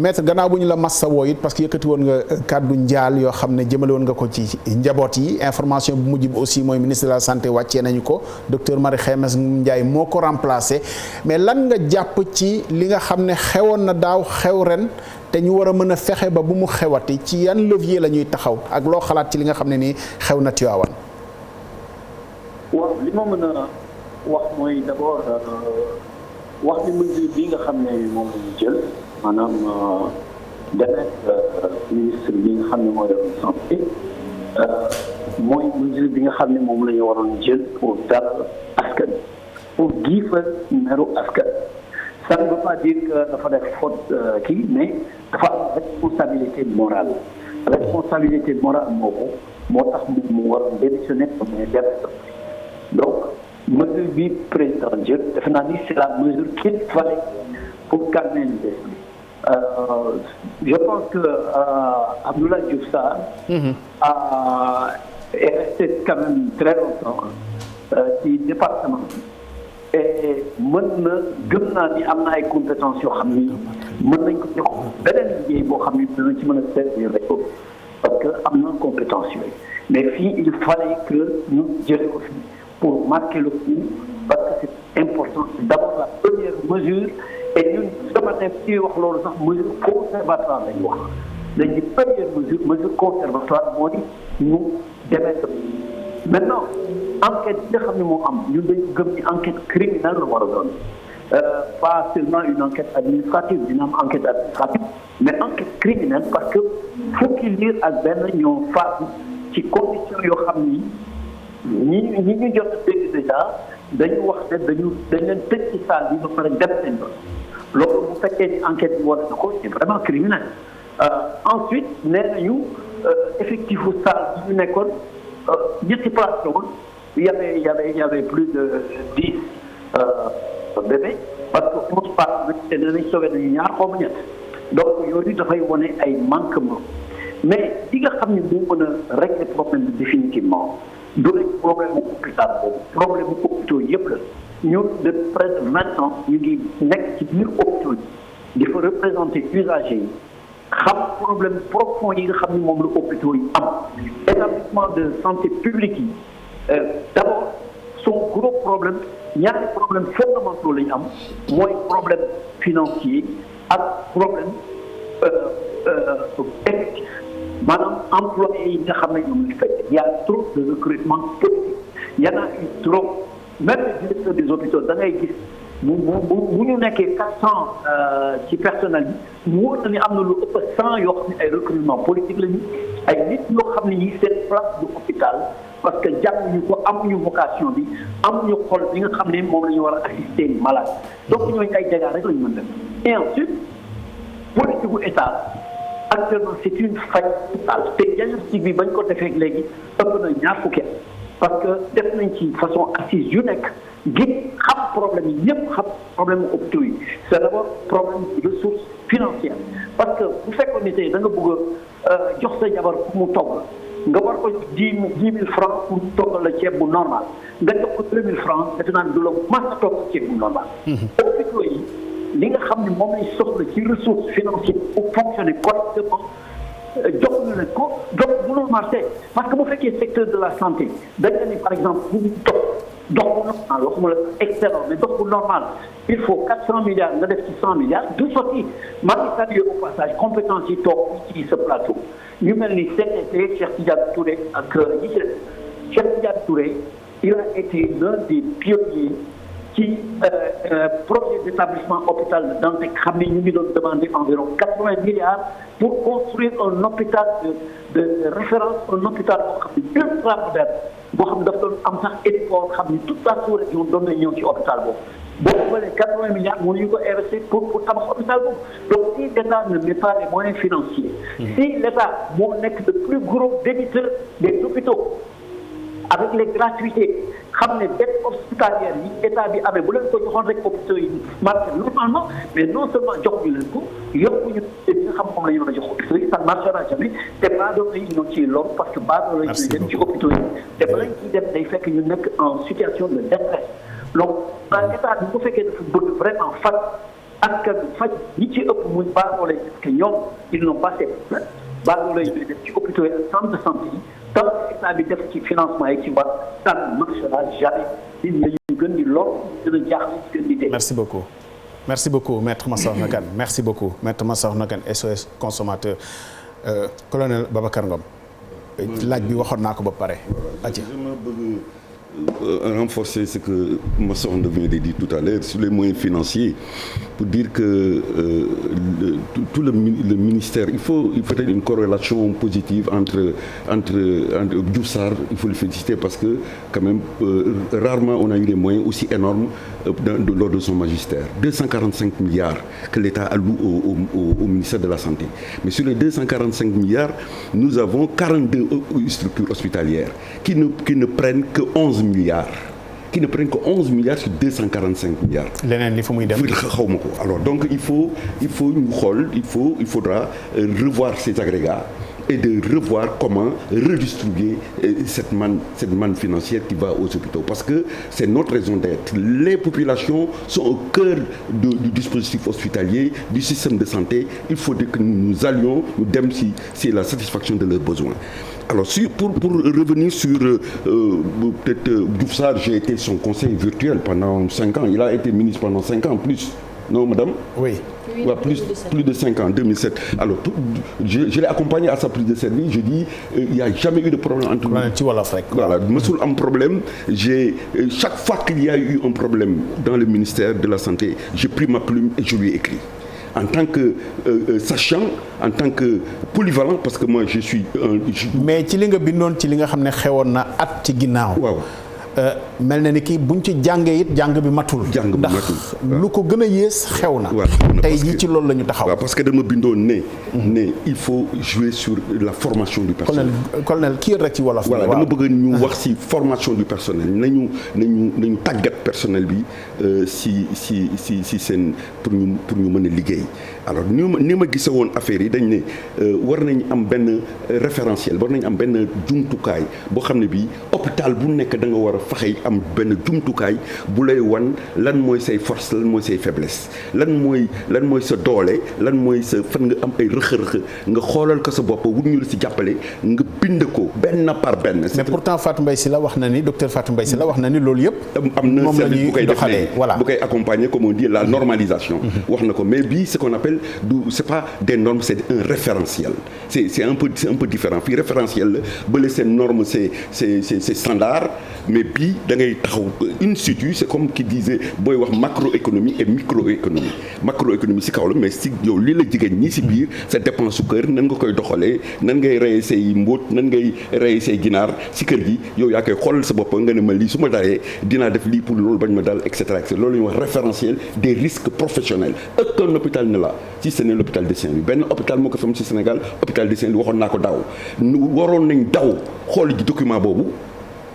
maître gannaaw bu ñu la massa woo it parce que yëkkati woon nga kàddu njaal yoo xam ne jëmale woon nga ko ci njaboot yi information bu mujj bi aussi mooy ministre de la santé wàccee nañu ko docteur Marie Khemesse Ndiaye moo ko remplacé mais lan nga jàpp ci li nga xam ne xewoon na daaw xew ren te ñu war a mën a fexe ba bu mu xewati ci yan levier la ñuy taxaw ak loo xalaat ci li nga xam ne nii xew na Tivaouane. waaw li ma mën a wax mooy d'abord wax ni mesure bi nga xam ne moom la ñu jël maanaam demet ministre bi nga xam ne mooy santé mooy mesure bi nga xam ne moom la ñu waroon jël pour dal askan pour giifal meru askan. Ça ne veut pas dire que dafa def faute kii mais dafa am responsabilité morale moomu moo tax mu war a démissionner mais def donc mesure bi président jël defe naa ni c'est la mesure qu'il fallait pour calmer les esprits. Je pense que Abdoulaye Diouf Sarr est resté quand même très longtemps ci département et mën na gëm naa ni am na ay compétences yoo xam ni mën nañ ko jox beneen liggéey boo xam ni dina ci mën a servir rek parce que am na compétence yooyu mais fii il fallait que ñu jëlee ko fii pour marquer le coup parce que c'est important c'est d'abord la première mesure et ñun sama ne fii wax loolu sax mesure conservatoire lañu wax dañuy première mesure conservatoire moo di ñu démettre maintenant enquête yi nga xam ne moo am ñun dañu gëm ni enquête criminelle la war a doon pas seulement une enquête administrative dina am enquête administrative mais enquête criminelle parce que fukki liir ak benn ñoo faatu ci condition yoo xam ni ñi ñu jot a dégg déjà dañu wax ne dañ leen tëj ci salle bi ba pare dem seen yoon loolu bu fekkee ni enquête bi war na ko c'est vraiment criminel ensuite nee nañu effectifu salle bi ñu nekkoon ñetti place la woon il y avait plus de 10 bébés parce que 11 parents te nee nañ sauvé nañu ñaar xaw ma ñett donc yooyu dafay wane ay manquement mais li nga xam ne moo mën a régler problème bi définitivement du rek problème mu hôpital boobu problème mu hôpitaux yëpp la ñun de près de 20 ans ñu ngi nekk ci biir hôpitaux yi di fa représenter usagers yi xam problème profond yi nga xam ne moom la hôpitaux yi am établissement de santé publique yi d'abord son gros problème ñaari problème fondamentaux la ñu am mooy problème financier ak problème effectif maanaam employés yi nga xam ne ñoom la fekk y a trop de recrutement politique y en a eu trop même le directeur des hôpitaux da ngay gis bu ñu nekkee 400 ci personnel bi mu wóor na ni am na lu ëpp 100 yoo xam ne ay recrutement politique lañu ay nit yoo xam ne ñi seen place du hôpital parce que jànguñu ko amuñu vocation bi amuñu xol bi nga xam ne moom la ñu war a assister malade donc ñooñu ay dégâts rek la ñu mën def et ensuite politique bu état actuellement c'est une faille totale te diagnostic bi bañ ko defee léegi ëpp na ñaar fukki parce que def nañ ci façon assise yu nekk ngir xam problème yi ñëpp xam problème mu hôpitaux yi c'est d'abord problème de ressources financières parce que bu fekkoon ni tey da nga bëgg a jox sa jabar pour mu togg nga war ko 10 000 francs pour toggal la ceeb bu normal nga jox ko 2 000 francs defe naa ne du la mas a togg ceeb bu normal. hôpitaux yi li nga xam ne moom lañ soxla ci ressources financières pour fonctionner correctement jox ñu leen ko donc mënul marché parce que bu fekkee secteur de la santé dañ ne ni par exemple bu ñu dox bu normal waxuma la excellent mais dox bu normal il faut 400 milliards nga def ci 100 milliards du sotti maa ngi saluer au passage compétence yi toog ci ce plateau ñu mel ni CTT Cheikh Tidiane Touré ak ñi ci Cheikh Tidiane Touré il a été l'un des pionniers ci projet d'établissement hôpital de Dantec xam ne ñu ngi doon demander environ 80 milliards pour construire un hôpital de référence un hôpital boo xam ne ultra moderne boo xam ne daf doon am sax effort xam ne toute la sous-région doon na ñëw ci hôpital boobu boo xoolee 80 milliards mënuñu ko investir pour tabax hôpital boobu donc si l'État ne met pas les moyens financiers si l'État moo nekk le plus gros débiteur des hôpitaux avec les gratuités xam ne dette hospitalière yi état bi amee bu leen ko joxoon rek hôpitaux yi marché normalement mais non seulement jox ñu leen ko yokkuñu li nga xam moom la ñu war a jox hôpitaux yi ça ne marchera jamais te baadoolo yi ñoo ciy lor parce que baadoolo yi ñuy dem ci hôpitaux yi te bala ñu ciy dem day fekk ñu nekk en situation de détresse donc état bi bu fekkee dafa bëgg vraiment faj askan faj ñi ci ëpp muy baadoolo yi parce que ñoom ils n'ont pas ces baadoolo yi ñuy dem ci hôpitaux yi ak centre de santé yi tant que état bi def ci financement yi ci war ça ne marchera jamais nit ñi ñu gën di lor gën a jaaxle gën di dee. merci beaucoup maître Massokhna Kane merci beaucoup maître Massokhna Kane SOS consommateur colonel Babacar Ngom laaj bi waxoon naa ko ba pare. je me bëgg renforcer ce que Massokhna vient de dire tout à l'heure sur les moyens financiers pour dire que tout le ministère il faut peut-être une corrélation positive entre Diouf Sarr il faut le féliciter parce que quand même rarement on a eu des moyens aussi énormes lors de son magistère 245 milliards que l'État alloue au ministère de la Santé mais sur les 245 milliards nous avons 42 structures hospitalières qui ne prennent que 11 milliards qui ne prennent que 11 milliards sur 245 milliards. leneen li fu muy dem xaw ma ko alors donc il faudra revoir ces agrégats et de revoir comment redistribuer cette manne financière qui va aux hôpitaux. Parce que c'est notre raison d'être. Les populations sont au cœur du dispositif hospitalier, du système de santé. Il faut que nous allions, nous dème si la satisfaction de leurs besoins. Alors, pour revenir sur peut-être Diouf Sarr, j'ai été son conseiller virtuel pendant 5 ans. Il a été ministre pendant 5 ans, plus. Non, madame? Oui. Ouais, plus de 5 ans, 2007. Alors, je l'ai accompagné à sa prise de service. Je dis, il n'y a jamais eu de problème entre nous. Voilà, mësul am problème. Chaque fois qu'il y a eu un problème dans le ministère de la Santé, j'ai pris ma plume et je lui ai écrit. En tant que sachant, en tant que polyvalent, parce que moi je suis mais ci li nga bindoon ci li nga xam ne xewoon na at ci ginnaaw. waaw. mel na ni kii buñ ci jàngee it jàng bi matul. ndax lu ko gën a yées xew na. tey jii ci loolu la ñu taxaw. waaw parce que dama bindoon ne il faut jouer sur la formation du personnel. colonel kii rek ci wolof. voilà dama bëgg ñu wax ci formation du personnel nañu tàggat personnel bi si seen pour ñu mën a liggéey. alors ni ma gisee woon affaire yi dañ ne war nañ am benn référentiel war nañ am benn jumtukaay boo xam ne bii hôpital bu nekk da nga war a fexe am benn jumtukaay bu lay wan lan mooy say force lan mooy say faiblesse lan mooy sa doole lan mooy sa fan nga am ay rëq-rëq nga xoolal ko sa bopp wut ñu la si jàppale nga bind ko benn par benn. mais pourtant Fatou Mbaye Sylla wax na ni docteur Fatou Mbaye Sylla wax na ni loolu yëpp. am na service bu koy def bu koy accompagner comme on dit la normalisation. wax na ko mais bii ce qu'on appelle c'est pas des normes, c'est un référentiel. C'est un peu différent. Puis référentiel la bële seen norme c'est standard mais bii da ngay taxaw in situ c'est comme qui disait booy wax macroéconomie et microéconomie. macroéconomie si kaw la mais si yow lii la jigéen ñi si biir sa dépense su kër nan nga koy doxalee nan ngay reyee say mbóot nan ngay reyee say ginaar si kër gi yow yaa koy xoolal sa bopp nga ne ma lii su ma dalee dinaa def lii pour loolu bañ ma dal et cetera loolu la ñuy wax référentiel des risques professionnels. Aucun hôpital ne l'a si ce n'est l'hôpital de Saint-Louis benn hôpital moo ko fam ci Sénégal hôpital de Saint-Louis waxoon naa ko daaw waroon nañ daw xool ji document boobu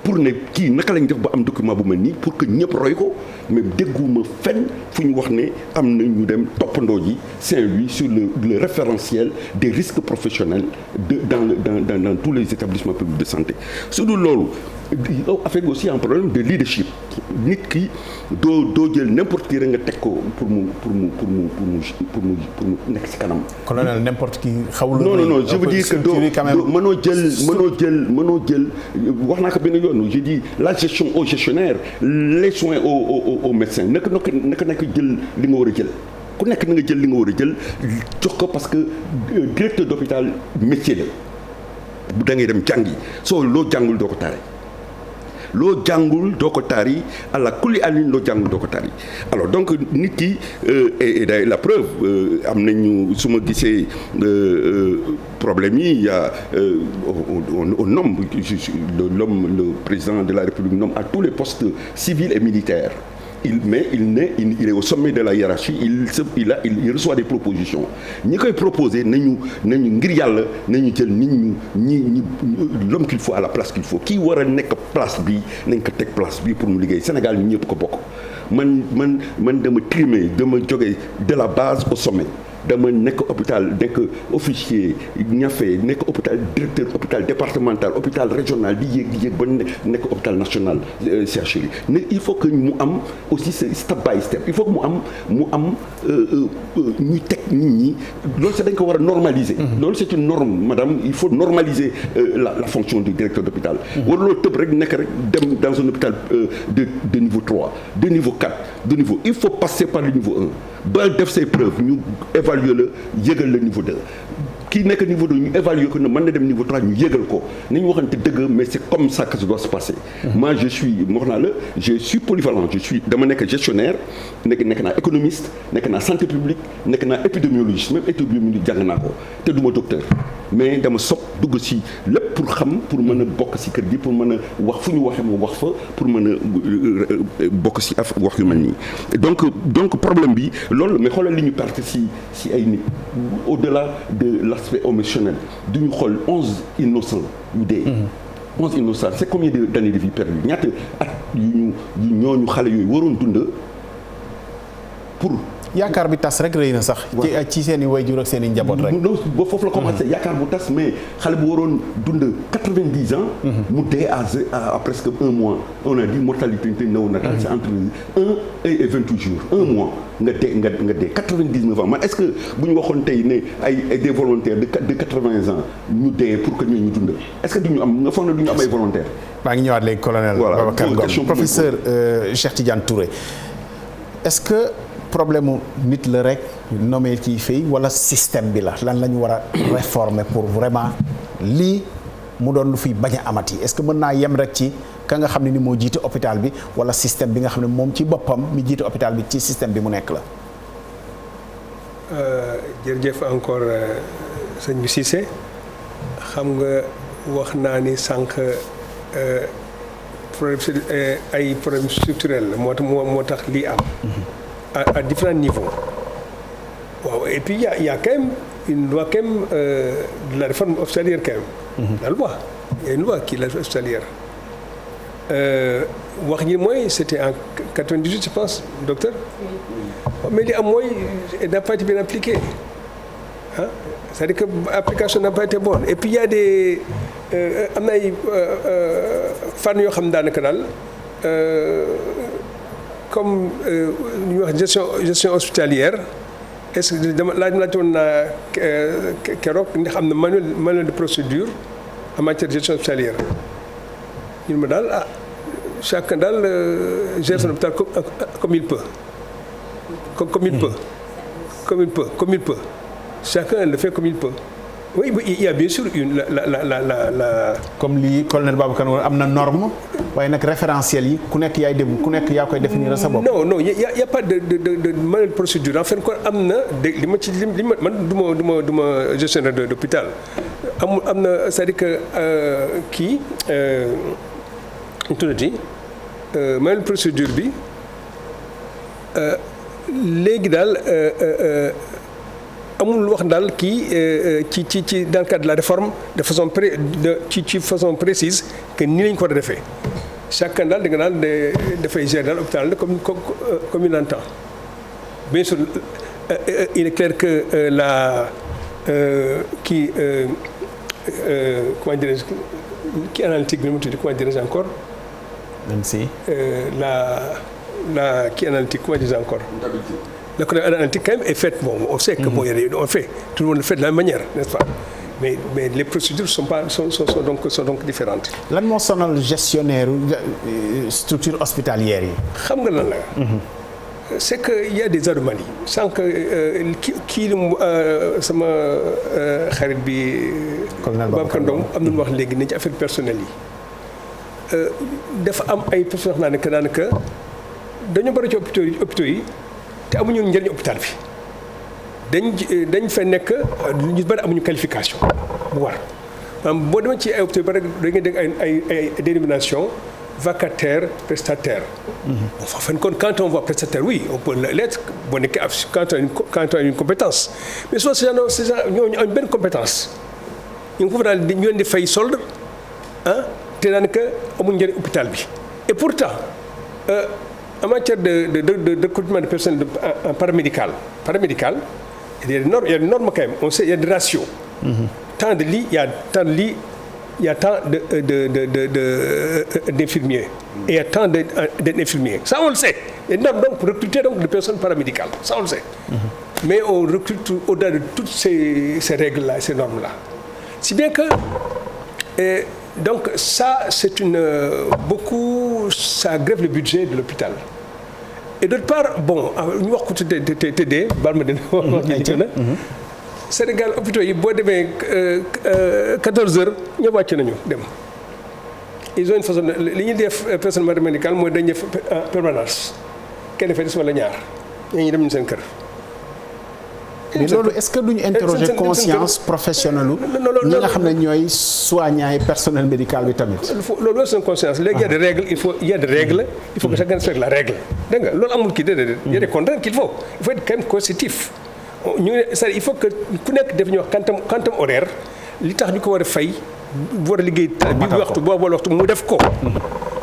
pour ne kii naka lañ def ba am document bu mel nii pour que ñëpp roy ko mais dégguma fenn fu ñu wax ne am na ñu dem toppandoo ji Saint-Louis sur le référentiel des risques professionnels dans tous les établissements publics de santé su dul loolu avec aussi un problème de leadership nit ki doo jël n'importe qui rek nga teg ko pour mu nekk ci kanam. colonel n'importe qui xawul. non je veux dire que mënoo jël wax naa ko benn yoon je dis la gestion au gestionnaire les soins aux médecins naka nekk jël li nga war a jël ku nekk na nga jël li nga war a jël jox ko parce que directeur d'hôpital métier la bu da ngay dem jàngi soo loo jàngul doo ko tare. loo jàngul doo ko tari à la kulli alin loo jàngul doo ko tari alors donc nit ki et d'ailleurs la preuve am nañu su ma gisee problème yi il y a on nomme le président de la République nomme à tous les postes civils et militaires. Il est au sommet de la hiérarchie il reçoit des propositions ñi koy proposer nañu ngir yàlla nañu jël nit ñi l'homme qu'il faut à la place qu'il faut kii war a nekk place bi nañ ko teg place bi pour mu liggéey Sénégal ñi ñëpp ko bokk man dama trimé dama jóge de la base au sommet dama nekk hôpital nekk officier ñafe nekk hôpital directeur hôpital départemental hôpital régional di yéeg ba nekk hôpital national CHU il faut que mu am aussi step by step il faut que mu am ñuy teg nit ñi loolu c'est dañ ko war a normaliser. loolu c'est une norme madame il faut normaliser la fonction du directeur d'hôpital. waruloo tëb rek nekk rek dem dans un hôpital de niveau 3 de niveau 4 de niveau il faut passer par le niveau 1 ba def ses preuves ñu évaluer la yëgal le niveau 2 kii nekk niveau 2 ñu évaluer ko ne mën na dem niveau 3 ñu yëgal ko nañu waxante dëgg mais c'est comme ça que ça doit se passer. moi je suis polyvalent dama nekk gestionnaire nekk naa économiste nekk naa santé publique nekk naa épidémiologiste même épidémiologie jàng naa ko te duma docteur mais dama soog dugg ci lépp pour xam pour mën a bokk ci kër gi pour mën a wax fu ñu waxee mu wax fa pour mën a bokk ci wax yu mel nii donc problème bi loolu mais xoolal li ñu perte ci ay nit au-delà de l'aspect émotionnel du ñu xool 11 innocents yu dee 11 innocents c'est combien d'années de vie perdues ñaata at yu ñooñu xale yooyu waroon dund pour yaakaar bi tas rek rëy na sax. ci seen i waajur ak seen i njaboot rek. ba foofu la commencé yaakaar bu tas mais xale bu waroon dund 90 ans. mu dee à presque 1 mois on a dit mortalité néonatale c'est entre 1 et 28 jours 1 mois nga dee 99 ans man est-ce que bu ñu waxoon tey ne ay des volontaires de 80 ans ñu dee pour que ñu dund est-ce que duñu am nga foog ne duñu am ay volontaires. maa ngi ñëwaat léegi colonel Babacar Ngom professeur Cheikh Tidiane Touré est-ce que problème mu nit la rek nommé kii fii wala système bi la lan la ñu war a réformer pour vraiment lii mu doon lu fi bañ a amati est-ce que mën naa yem rek ci ka nga xam ne ni moo jiite hôpital bi wala système bi nga xam ne moom ci boppam mi jiite hôpital bi ci système bi mu nekk la. jërëjëf encore sëñ bi Cissé xam nga wax naa ni sànq problème ay problème structurel la moo tax lii am. à différents niveaux. waaw et puis il y a quand même une loi quand même de la réforme hospitalière quand même. La loi il y a une loi qui est la réforme hospitalière. wax ji mooy c'était en 98 je pense docteur. mais li am mooy elle n'a pas été bien appliquée ah c'est-à-dire que l'application n'a pas été bonne et puis il y a des am na ay fànn yoo xam daanaka daal comme lu ñuy wax gestion hospitalière est-ce que dama laajoon naa keroog ndax am na manuel de procédure en matière de gestion hospitalière ñu ma daal chacun daal gère son hôpital comme il peut. Comme il peut. Chacun le fait comme il peut. Oui, il y a bien sûr la. comme lii colonel Babacar am na norme waaye nag référentiel yi ku nekk yaay dem ku nekk yaa koy définir sa bopp. non il y a pas de manuel de procédure en fait kon am na li ma ci li ma man du ma gestionnaire d'hôpital am na c'est-à-dire que kii tuddati manuel de procédure bi. léegi daal amul wax daal kii ci dans le cadre de la réforme de façon ci façon précise que nii lañ ko war a defee chacun daal da nga daal dafay gérer daal hôpital la comme il l'entend bien sûr il est clair que la comment dirais-je kii analytique bi nu mu tudd comment dirais-je encore. même si. la qui analytique, comment dire encore. La analytique quand même est faite. Bon, on sait que bon, on fait, tout le monde le fait de la même manière, n'est-ce pas? Mais les procédures sont donc différentes. Lan moo sonal gestionnaire structure hospitalière yi. xam nga lan la. c'est que il y a des anomalies. sans que kii sama xarit bi. Babacar Ndong am na lu wax léegi ne ci affaire personnelle yi. dafa am ay personnes yoo xam ne daanaka dañoo bëri ci hôpitaux yi te amuñu njëriñ hôpital bi dañ fa nekk ñu bëri amuñu qualification bu war maanaam boo demee ci ay hôpitaux yi ba rek da ngay dégg ay dénomination vacataire prestataire. Enfin, quand on voit prestataire, oui, on peut l'être quand on a une compétence. Mais soit ces gens ont une bonne compétence. Ils peuvent aller faire solde, te daanaka amuñu njëriñ hôpital bi. Et pourtant en matière de recrutement de personnel paramédical, il y a des normes quand même. On sait il y a des ratios. Tant de lits, il y a tant de lits, il y a tant d'infirmiers et il y a tant d'infirmiers. Ça on le sait. Il y a des normes donc pour recruter donc des personnes paramédicales. Ça on le sait. Mais on recrute au-delà de toutes ces règles-là, ces normes-là. Si bien que donc ça, c'est beaucoup, ça grève le budget de l'hôpital. Et d'autre part, bon, ñu wax ko TD, baal ma dina Sénégal hôpitaux yi boo demee 14 heures ñëpp wàcc nañu dem. Ils ont une façon li ñuy def personnel médical mooy dañuy def permanence kenn dafay des wala ñaar ñooñu dem ñu seen kër. mais loolu est-ce que duñu interroger conscience professionnelle ñi nga xam ne ñooy soignants yi personnel médical bi tamit. loolu c'est une conscience léegi il y a des règles il y a des règles il faut que chacun respecte la règle dégg nga loolu amul kii déedéet il y a des contraintes qu'il faut être quand même coercitif c'est-à-dire il faut que ku nekk def ñuy wax quantum horaire li tax ñu ko war a fay war a liggéey bi waxtu boobu waxtu mu def ko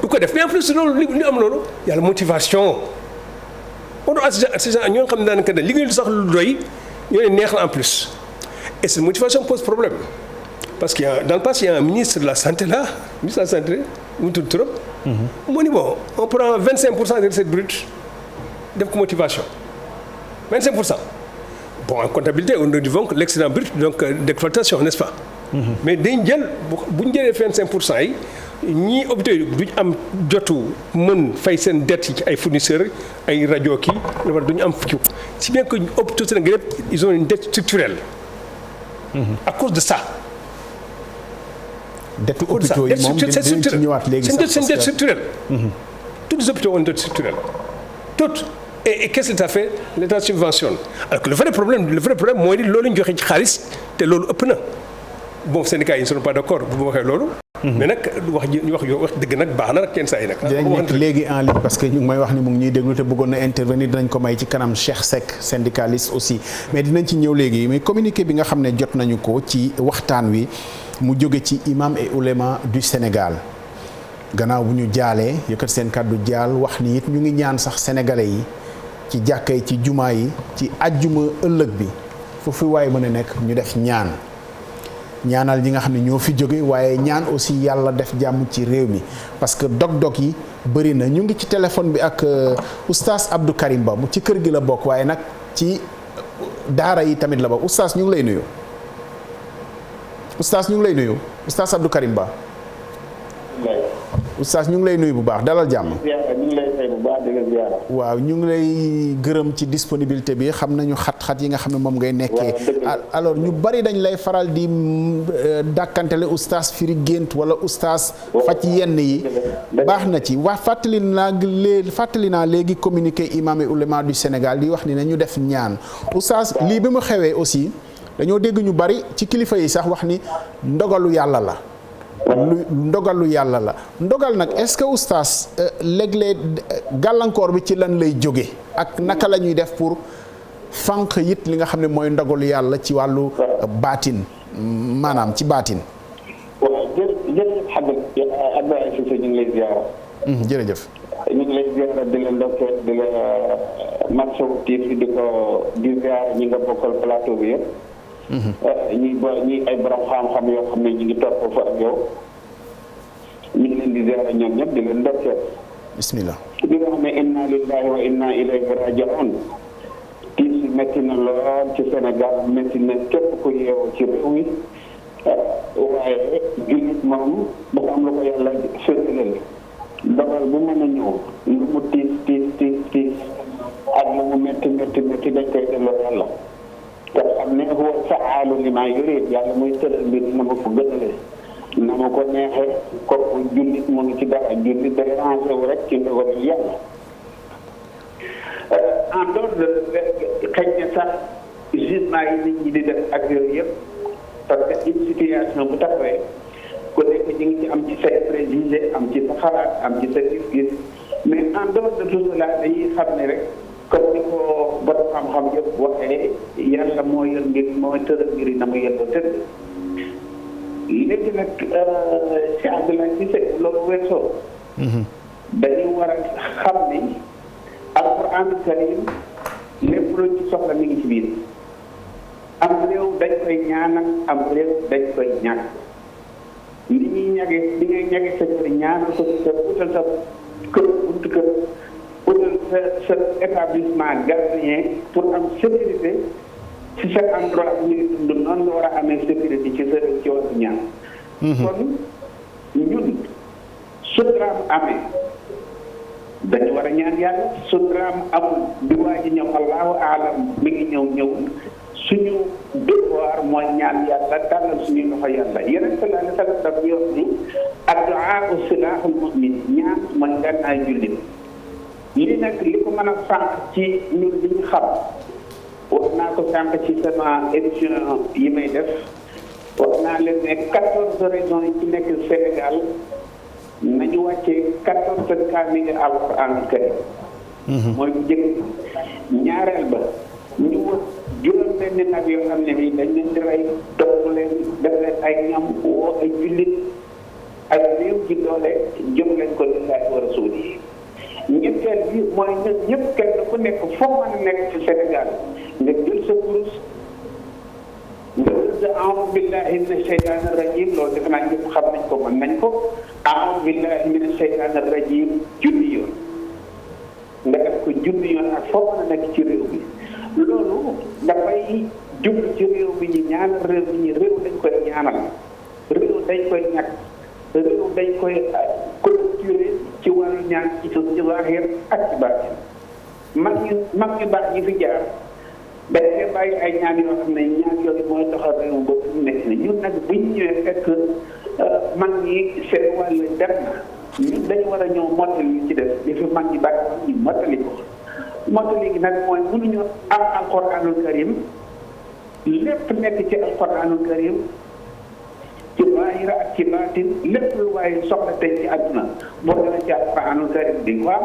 du ko def mais en plus loolu li am loolu y a la motivation on doit assistant ñoo xam ne daanaka ne liggéeyul sax lu doy ñoo ne neex na en plus et cette motivation pose problème parce que dans le passé il y a un ministre de la santé là ministre de la santé mu tudd trop. moo ni bon on prend 25% de recette brute def ko motivation 25%. Bon en comptabilité on dit donc l'excédent brut donc d'exploitation n'est-ce pas. mais dañ jël bu ñu jëlee 25% yi ñii hôpitaux yi duñ am jotu mën fay seen dette yi ci ay fournisseurs ay rajo kii dafa duñu am fukki si bien que hôpitaux Sénégal yëpp ils ont une dette structurelle. à cause de ça. dette hôpitaux yi moom dinañ ci ñëwaat léegi sax c'est une dette structurelle. tous les hôpitaux ont une dette structurelle toutes. et qu'est-ce que l'État fait? L'État subventionne alors que le vrai problème mooy di loolu ñu joxe ci xaalis te loolu ëpp na bon syndicats yi ne sont pas d'accord bu ma waxee loolu. mais nag wax dëgg nag baax na nag kenn saa yi nag. dinañ nekk léegi en ligne parce que ñu ngi may wax ni mu ngi ñuy déglu te bëggoon na intervenir dinañ ko may ci kanam Cheikh Seck syndicaliste aussi mais dinañ ci ñëw léegi mais communiqué bi nga xam ne jot nañu ko ci waxtaan wi mu jóge ci imam et ouléma du Sénégal gannaaw bu ñu jaalee yëkkat seen kàddu jaal wax ni it ñu ngi ñaan sax sénégalais yi ci jàkka yi ci jumaa yi ci ajjuma ëllëg bi foofu waaye mën a nekk ñu def ñaanal ñi nga xam ne ñoo fi jóge waaye ñaan aussi yàlla def jàmm ci réew mi parce que dog-dog yi bëri na ñu ngi ci téléphone bi ak oustaz Abdou Karim Ba mu ci kër gi la bokk waaye nag ci daara yi tamit la bokk oustaz ñu ngi lay nuyu oustaz Abdou Karim Ba oustaz ñu ngi lay nuyu bu baax dalal jàmm. waaw ñu ngi lay gërëm ci disponibilité bi xam nañu xat-xat yi nga xam ne moom ngay nekkee. alors ñu bari dañ lay faral di dàkkantele oustaz firi gént wala oustaz faj yenn yi baax na ci wax fàttali naa léegi communiqué imam et ouléma du Sénégal di wax ni ne ñu def ñaan oustaz lii bi mu xewee aussi dañoo dégg ñu bari ci kilifa yi sax wax ni ndogalu yàlla la. ndogalu yàlla la ndogal nag est-ce que oustaz léeg-léeg gàllankoor bi ci lan lay jóge ak naka la ñuy def pour fànq it li nga xam ne mooy ndogalu yàlla ci wàllu baatin maanaam ci baatin. waaw jërëjëf Abdoulaye Cissé ñu ngi lay ziara. jërëjëf. ñu ngi lay ziara di la ndokkeel di la masawu tiif di ziara ñi nga bokkal plateau bi yëpp. ñi ay borom xam-xam yoo xam ne ñu ngi topp fa ak yow ñu ngi leen di ziara ñoom ñëpp di leen ndokkeel. bismillah. di nga xam ne inna lillahi wa inna ilayhi raji'un tiis métti na lool ci Sénégal métti na képp ku yeewoo ci réew mi waaye jullit moom dafa am lu ko yàlla féetalal dogal bu mën a ñëw lu mu tiis ak lu mu métti dañ koy delloo yàlla. te xam ne huwa fa'aalu limaa yuriid yàlla muy tëral mbir na ma ko gënalee na ma ko neexee kooku jullit mu ngi ci dara jullit day rangé wu rek ci ndogalu yàlla. en dehors de xëy na sax jugement yi nit ñi di def ak yooyu yëpp parce que une situation bu taxawee ku nekk ñu ngi ci am ci say préjugé am ci sa xalaat am ci sa gis-gis mais en dehors de tout cela dañuy xam ne rek. comme ni ko borom xam-xam yëpp waxee yàlla moo yor mbir moo tëral mbir yi na mu yelloo tëdd léegi nag Cheikh Abdoulaye Cissé loolu weesoo dañu war a xam ni alquran karim lépp lu ci soxla mi ngi ci biir am réew dañ koy ñaanal am réew dañ koy ñàkk li ñuy ñagee li ngay ñagee sa kër ñaanal ko sa utal sa kër buntu kër utal sa établissement gardien pour am sécurité ci sa endroit bi ñuy dund noonu nga war a amee sécurité ci sa ci wàllu ñaan. kon ñun su drame amee dañu war a ñaan yàlla su drame amul di waa ji ñëw allahu aalam mi ngi ñëwul suñu devoir mooy ñaan yàlla tàllal suñuy loxo yàlla yeneen sallallahu alayhi wa sallam daf ñu wax ni addu'a silahul mu'min ñaan mooy ngànnaay jullit. lii nag li ko mën a sànq ci ñun li ñu xam wax naa ko sànq ci sama émission yi may def wax naa leen ne 14 régions yi ci nekk Sénégal nañu wàccee 14 kaamil alquran karim mooy bu njëkk ñaareel ba ñu wut juróom benn nag yoo xam ne ni dañ leen di rey topp leen def leen ay ñam woo ay jullit ak réew ci doole jëm leen ko lillahi wa rasuuli ñetteel bi mooy ñun ñëpp kenn ku nekk foo mën a nekk ci Sénégal nga jël sa kurus nga wërd a'uuzu billahi mina shaytaani rajim loolu defe naa ñëpp xam nañ ko mën nañ ko a'uuzu billahi mina shaytaani rajim junni yoon nga def ko junni yoon ak foo mën a nekk ci réew mi loolu dafay jublu ci réew mi ñu ñaanal réew mi ñu réew dañ koy ñaanal réew dañ koy ñàkk réew dañ koy clôturé ci wàllu ñaan ci zaahir ak ci baatin mag ñu baax ñi fi jaar dañ koy bàyyi ay ñaan yoo xam ne ñaan yooyu mooy doxal réew ba fi mu nekk ni ñun nag buñ ñëwee fekk mag ñi seen wàll dem na ñun dañu war a ñëw mottali ci def li fi mag ñi baax ñu mottali ko mottali gi nag mooy mënuñu am alquranul karim lépp nekk ci alquranul karim ci zaahir ak ci baatin lépp lu waaye soxla tey ci àdduna boo demee ci alquranul karim di ko am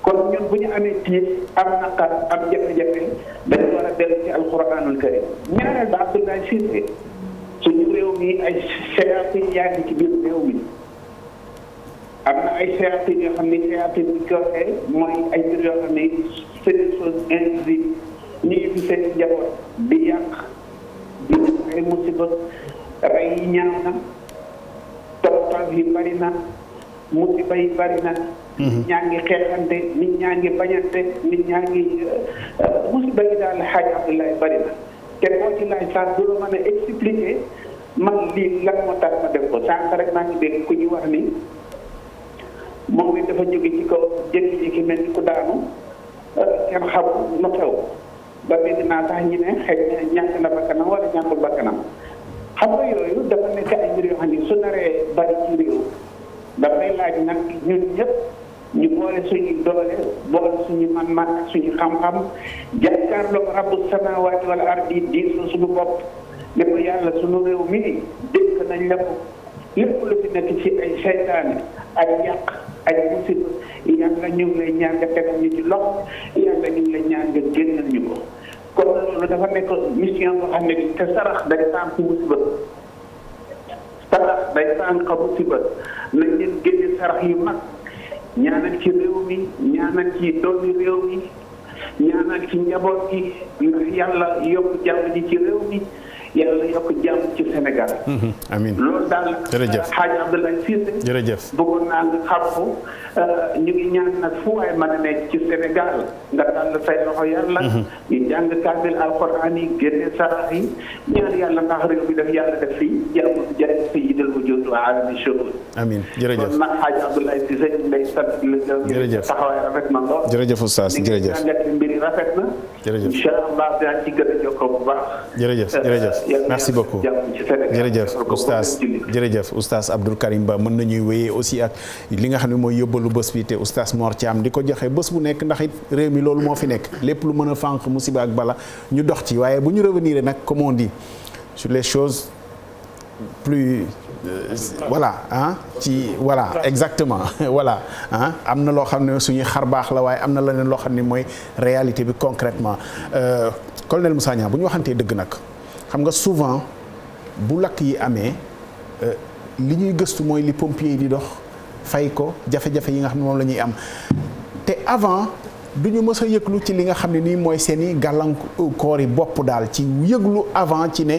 kon ñun bu ñu amee tiis am naqar am jafe-jafe dañu war a dellu ci alquranul karim ñaareel ba Abdoulaye Cissé suñu réew mi ay sayaatin yaa ngi ci biir réew mi am na ay sayaatin yoo xam ne sayaatin bu ko waxee mooy ay mbir yoo xam ne c'est des choses invisibles ñu ngi fi seen njaboot di yàq di def ay musiba rey yi ñaaw na torotal yi bari na musiba yi bari na nit ñaa ngi xeexante nit ñaa ngi bañante nit ñaa ngi musiba yi daal xaaj Abdoulaye bari na te boo ci laaj sax du la mën a expliquer man lii lan moo tax ma def ko sànq rek maa ngi dégg ku ñu wax ni moom it dafa jóge ci kaw jékki-jékki mel ni ku daanu kenn xamul nu xew ba dégg naa sax ñi ne xëy na ñàkk na bakkanam wala ñàkkul bakkanam xam nga yooyu dafa nekk ay mbir yoo xam ne su naree bari ci réew dafay laaj nag ñun ñëpp ñu boole suñu doole boole suñu man-man ak suñu xam-xam jàkkaarloog rabbu samaawaati wal ardi diisoo suñu bopp ne ko yàlla suñu réew mi ni dénk nañ la ko lépp lu fi nekk ci ay seytaane ay yàq ay musiba yàlla ñu ngi lay ñaan nga tegal ñu ci loxo yàlla ñu ngi lay ñaan nga génnal ñu ko kon loolu dafa nekk mission boo xam ne te sarax day sànq musiba sarax day sànq musiba nañ leen génne sarax yu mag ñaanal ci réew mi ñaanal ci doomi réew mi ñaanal ci njaboot gi ndax yàlla yokk jàmm ji ci réew mi yàlla yokk jàmm ci Sénégal. amiin loolu daal. jërëjëf Hadj Abdoulaye Cissé. jërëjëf bëggoon naa nga xam ko ñu ngi ñaan nag fu waay mën a nekk ci Sénégal nga tàll say loxo yàlla. ñu jàng kaamil alxuraan yi génne sarax yi ñaan yàlla ndax réew mi daf yàlla def fii jàmm jaay sayyidul wujuud wa aalami shuhuud. amiin jërëjëf kon nag Hadj Abdoulaye Cissé ñu lay sant la jërëjëf taxawaay rafet na lool. jërëjëf oustaz jërëjëf mbir yi rafet na. jërëjëf incha allah daan ci gën a jokkoo bu baax. jërëjëf merci beaucoup jërëjëf oustaz Abdou Karim Ba mën nañuy wéyee aussi ak li nga xam ne mooy yóbbalu bés bi te oustaz Mor Thiam di ko joxe bés bu nekk ndax it réew mi loolu moo fi nekk lépp lu mën a fànq musiba ak bala ñu dox ci waaye bu ñu revenir nag comme on dit sur les choses plus voilà ci voilà exactement voilà am na loo xam ne suñuy xar baax la waaye am na leneen loo xam ne mooy réalité bi concrètement colonel Moussa Niang bu ñu waxantee dëgg nag xam nga souvent bu lakk yi amee li ñuy gëstu mooy li pompier yi di dox fay ko jafe-jafe yi nga xam ne moom la ñuy am te avant du ñu mës a yëglu ci li nga xam ne nii mooy seeni gàllankoor yi bopp daal ci yëglu avant ci ne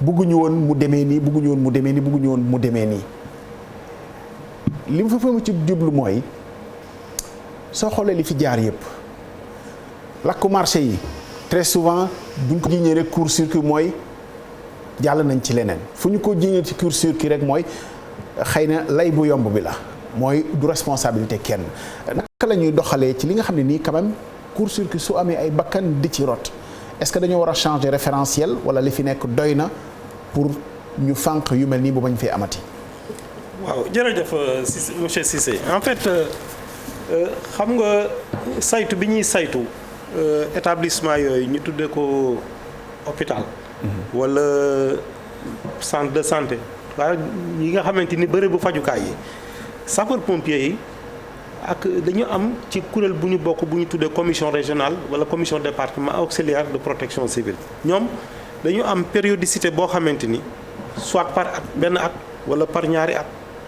bëgguñu woon mu demee nii bëgguñu woon mu demee nii bëgguñu woon mu demee nii li mu fa mu ci jublu mooy soo xoolee li fi jaar yëpp lakku marché yi très souvent buñ ko jiiñee rek court-circuit mooy jàll nañ ci leneen fu ñu ko jiiñee ci court-circuit rek mooy xëy na lay bu yomb bi la mooy du responsabilité kenn naka la ñuy doxalee ci li nga xam ne nii quand même court-circuit su amee ay bakkan di ci rot est-ce que dañoo war a changer référentiel wala li fi nekk doy na pour ñu fànq yu mel nii bu bañ fee amati. waaw jërëjëf monsieur Cissé en fait xam nga saytu bi ñuy saytu établissement yooyu ñu tuddee ko hôpital. wala centre de santé. waaye yi nga xamante ni bërëbu fajukaay yi sapeur pompier yi ak dañu am ci kuréel bu ñu bokk bu ñu tuddee commission régionale wala commission département auxiliaire de protection civile. ñoom dañu am périodicité boo xamante ni soit par at benn at wala par ñaari at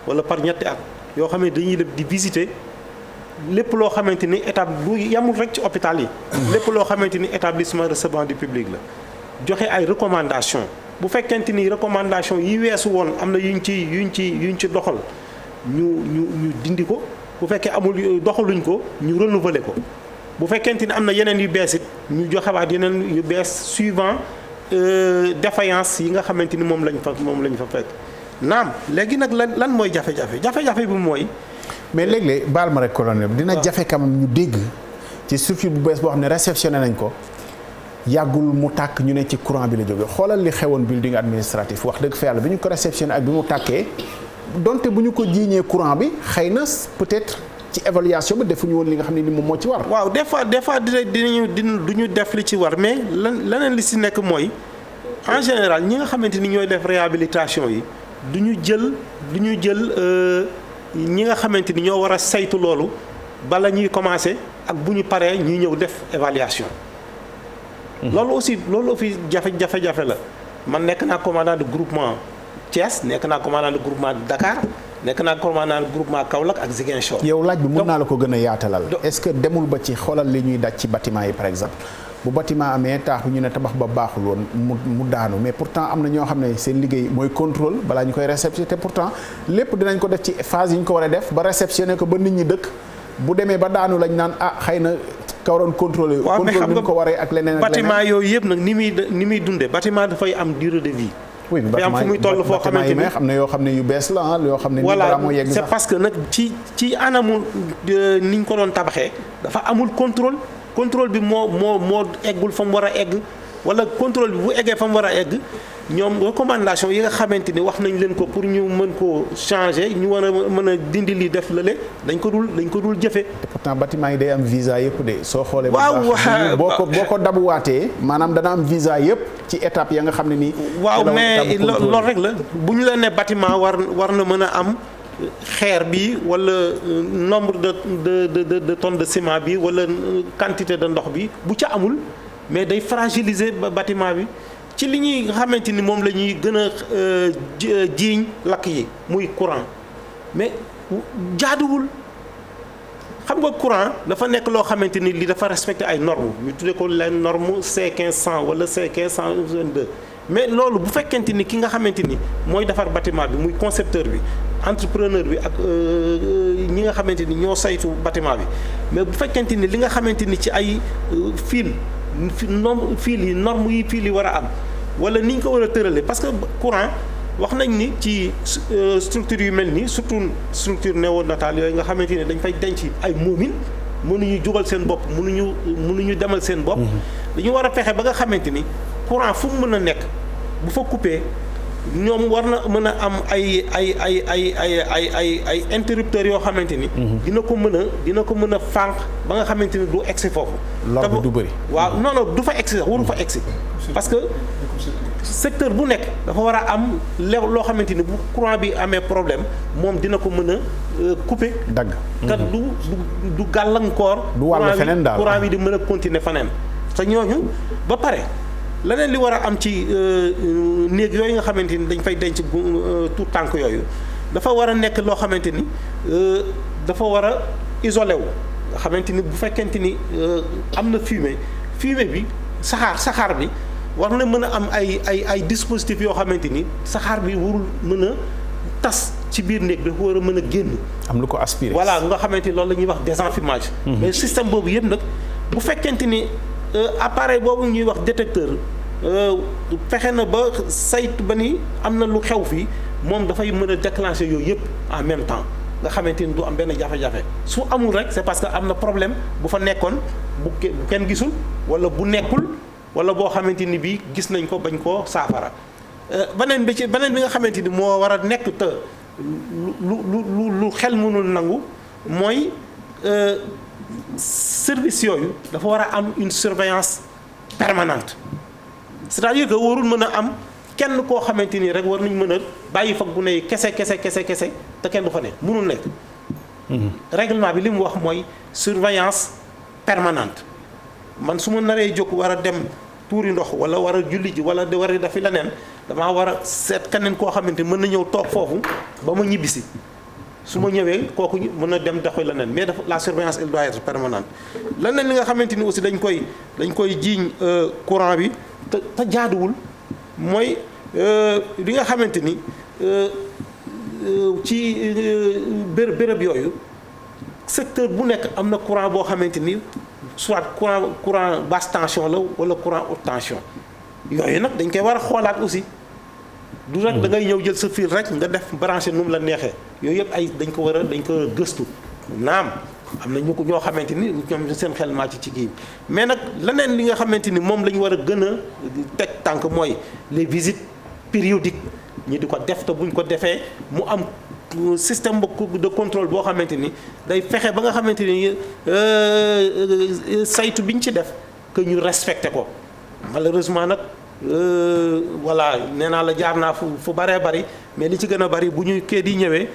wala par ñetti at yoo xam ne dañuy dem di visiter lépp loo xamante ni état bu yamul rek ci hôpital yi. lépp loo xamante ni établissement recevant du public la joxe ay recommandations bu fekkente ni recommandation yi weesu woon am na yuñ ci doxal ñu dindi ko bu fekkee amul doxaluñ ko ñu renouveler ko bu fekkente ni am na yeneen yu bees it ñu joxewaat yeneen yu bees suivant défaillance yi nga xamante ni moom lañ fa fekk naam léegi nag lan mooy jafe-jafe bi mooy. mais léeg-léeg baal ma rek colonel dina jafe quand même ñu dégg ci structure bu bees boo xam ne réceptionné nañ ko yàggul mu tàkk ñu ne ci courant bi la jógee xoolal li xewoon building administratif wax dëgg fa yàlla bi ñu ko réceptionné ak bi mu tàkkee donte bu ñu ko jiiñee courant bi xëy na peut-être ci évaluation bi defuñu woon li nga xam ne ni moom moo ci war. waaw des fois duñu def li ci war mais leneen li si nekk mooy en général ñi nga xamante ni ñooy def réhabilitation yi du ñu jël ñi nga xamante ni ñoo war a saytu loolu bala ñuy commencer ak bu ñu paree ñuy ñëw def évaluation. loolu aussi jafe-jafe la man nekk naa commandant de groupement Thiès nekk naa commandant de groupement Dakar nekk naa commandant de groupement Kaolack ak Ziguinchor. yow laaj bi mën naa la ko gën a yaatalal. est-ce que demul ba ci xoolal li ñuy daj ci bâtiment yi par exemple bu bâtiment amee taax bi ñu ne tabax ba baaxul woon mu daanu mais pourtant am na ñoo xam ne seen liggéey mooy contrôle balaa ñu koy réceptionné te pourtant lépp dinañ ko def ci phase yi ñu ko war a def ba réceptionné ko ba nit ñi dëkk bu demee ba daanu lañ naan xëy na ka waroon contrôler. waaw mais xam nga ko waree ak leneen ak leneen. bâtiment yooyu yëpp nag ni muy dundee bâtiment dafay am durée de vie. oui dafay am fu muy toll foo xamante ni am na yoo xam ne yu bees la yoo xam ne. voilà moo yegg sax c'est parce que nag ci anamu ni ñu ko doon tabaxee dafa amul contrôle bi moo eggul fa mu war a egg wala contrôle bi bu eggee fa mu war a egg ñoom recommandation yi nga xamante ni wax nañ leen ko pour ñu mën koo changer ñu war a mën a dindi lii def lële dañ ko dul jëfe. te pourtant bâtiment yi day am visa yëpp de soo xoolee. waaw boo ko dabuwaatee maanaam dana am visa yëpp ci étape ya nga xam ne nii. waaw mais loolu rek la bu ñu la ne bâtiment war na mën a am. xeer bi wala nombre de tonnes de ciment bi wala quantité de ndox bi bu ca amul mais day fragiliser bâtiment bi ci li ñuy xamante ni moom la ñuy gën a jiiñ lakk yi muy courant mais jaaduwul xam nga courant dafa nekk loo xamante ni li dafa respecter ay normes ñu tuddee ko les normes C1500 wala C1522 mais loolu bu fekkente ni ki nga xamante ni mooy defar bâtiment bi muy concepteur bi entrepreneur bi ak ñi nga xamante ni ñoo saytu bâtiment bi mais bu fekkente ni li nga xamante ni ci ay fil normes yi war a am wala ni ñu ko war a tëralee parce que courant wax nañ ni ci structure yu mel nii surtout structure néonatale yooyu nga xamante ni dañ fay denc ay moomin mënuñu jógal seen bopp mënuñu demal seen bopp. dañu war a fexe ba nga xamante ni courant fu mu mën a nekk bu fa coupé ñoom war na mën a am ay interrupteurs yoo xamante ni. dina ko mën a fànq ba nga xamante ni du egsi foofu. lor bi du bëri. waaw non du fa egsi sax waru fa egsi parce que secteur bu nekk dafa war a am loo xamante ni bu courant bi amee problème moom dina ko mën a couper. dagg te du gàllankoor. du wàll feneen daal courant bi di mën a continuer feneen te ñooñu ba pare. leneen li war a am ci néeg yooyu nga xamante ni dañ fay denc tout tànk yooyu dafa war a nekk loo xamante ni dafa war a isolé wu nga xamante ni bu fekkente ni am na fumée bi saxaar bi war na mën a am ay dispositifs yoo xamante ni saxaar bi warul mën a tas ci biir néeg bi dafa war a mën a génn. am lu ko aspiré. voilà nga xamante ni loolu la ñuy wax désenfumage. mais système boobu yëpp nag bu fekkente ni. appareil boobu ñuy wax détecteur fexe na ba saytu ba ni am na lu xew fii moom dafay mën a déclencher yooyu yëpp en même temps nga xamante ni du am benn jafe-jafe su amul rek c'est parce que am na problème bu fa nekkoon bu kenn gisul wala bu nekkul wala boo xamante ni bii gis nañ ko bañ koo saafara beneen bi nga xamante ni moo war a nekk te lu xel mënul nangu mooy service yooyu dafa war a am une surveillance permanente c'est-à-dire que warul mën a am kenn koo xamante ni rek war nañ mën a bàyyi fa gune yi kese te kenn du fa ne mënul nekk. règlement bi li mu wax mooy surveillance permanente man su ma naree jóg war a dem tuuri ndox wala war a julli ji wala war a dafi leneen damaa war a seet keneen koo xamante mën na ñëw toog foofu ba ma ñibbisi su ma ñëwee kooku mën a dem doxi leneen mais dafa la surveillance elle doit être permanente. leneen li nga xamante ni aussi dañ koy jiiñ courant bi te jaaduwul mooy li nga xamante ni ci béréb yooyu secteur bu nekk am na courant boo xamante ni soit courant basse tension la wala courant haute tension yooyu nag dañ koy war a xoolaat aussi. du rek da ngay ñëw jël sa fil rek nga def branché nu mu la neexee yooyu yëpp ay dañ ko war a gëstu naam am na ñu ko ñoo xamante ni ñoom seen xel màcc ci kii mais nag leneen li nga xamante ni moom la ñu war a gën a teg tànk mooy les visites périodiques ñi di ko def te buñ ko defee mu am système de contrôle boo xamante ni day fexe ba nga xamante ni saytu bi ñu ci def que ñu respecté ko malheureusement nag. voilà nee naa la jaar naa fu bëree bëri mais li ci gën a bëri bu ñu kee di ñëwee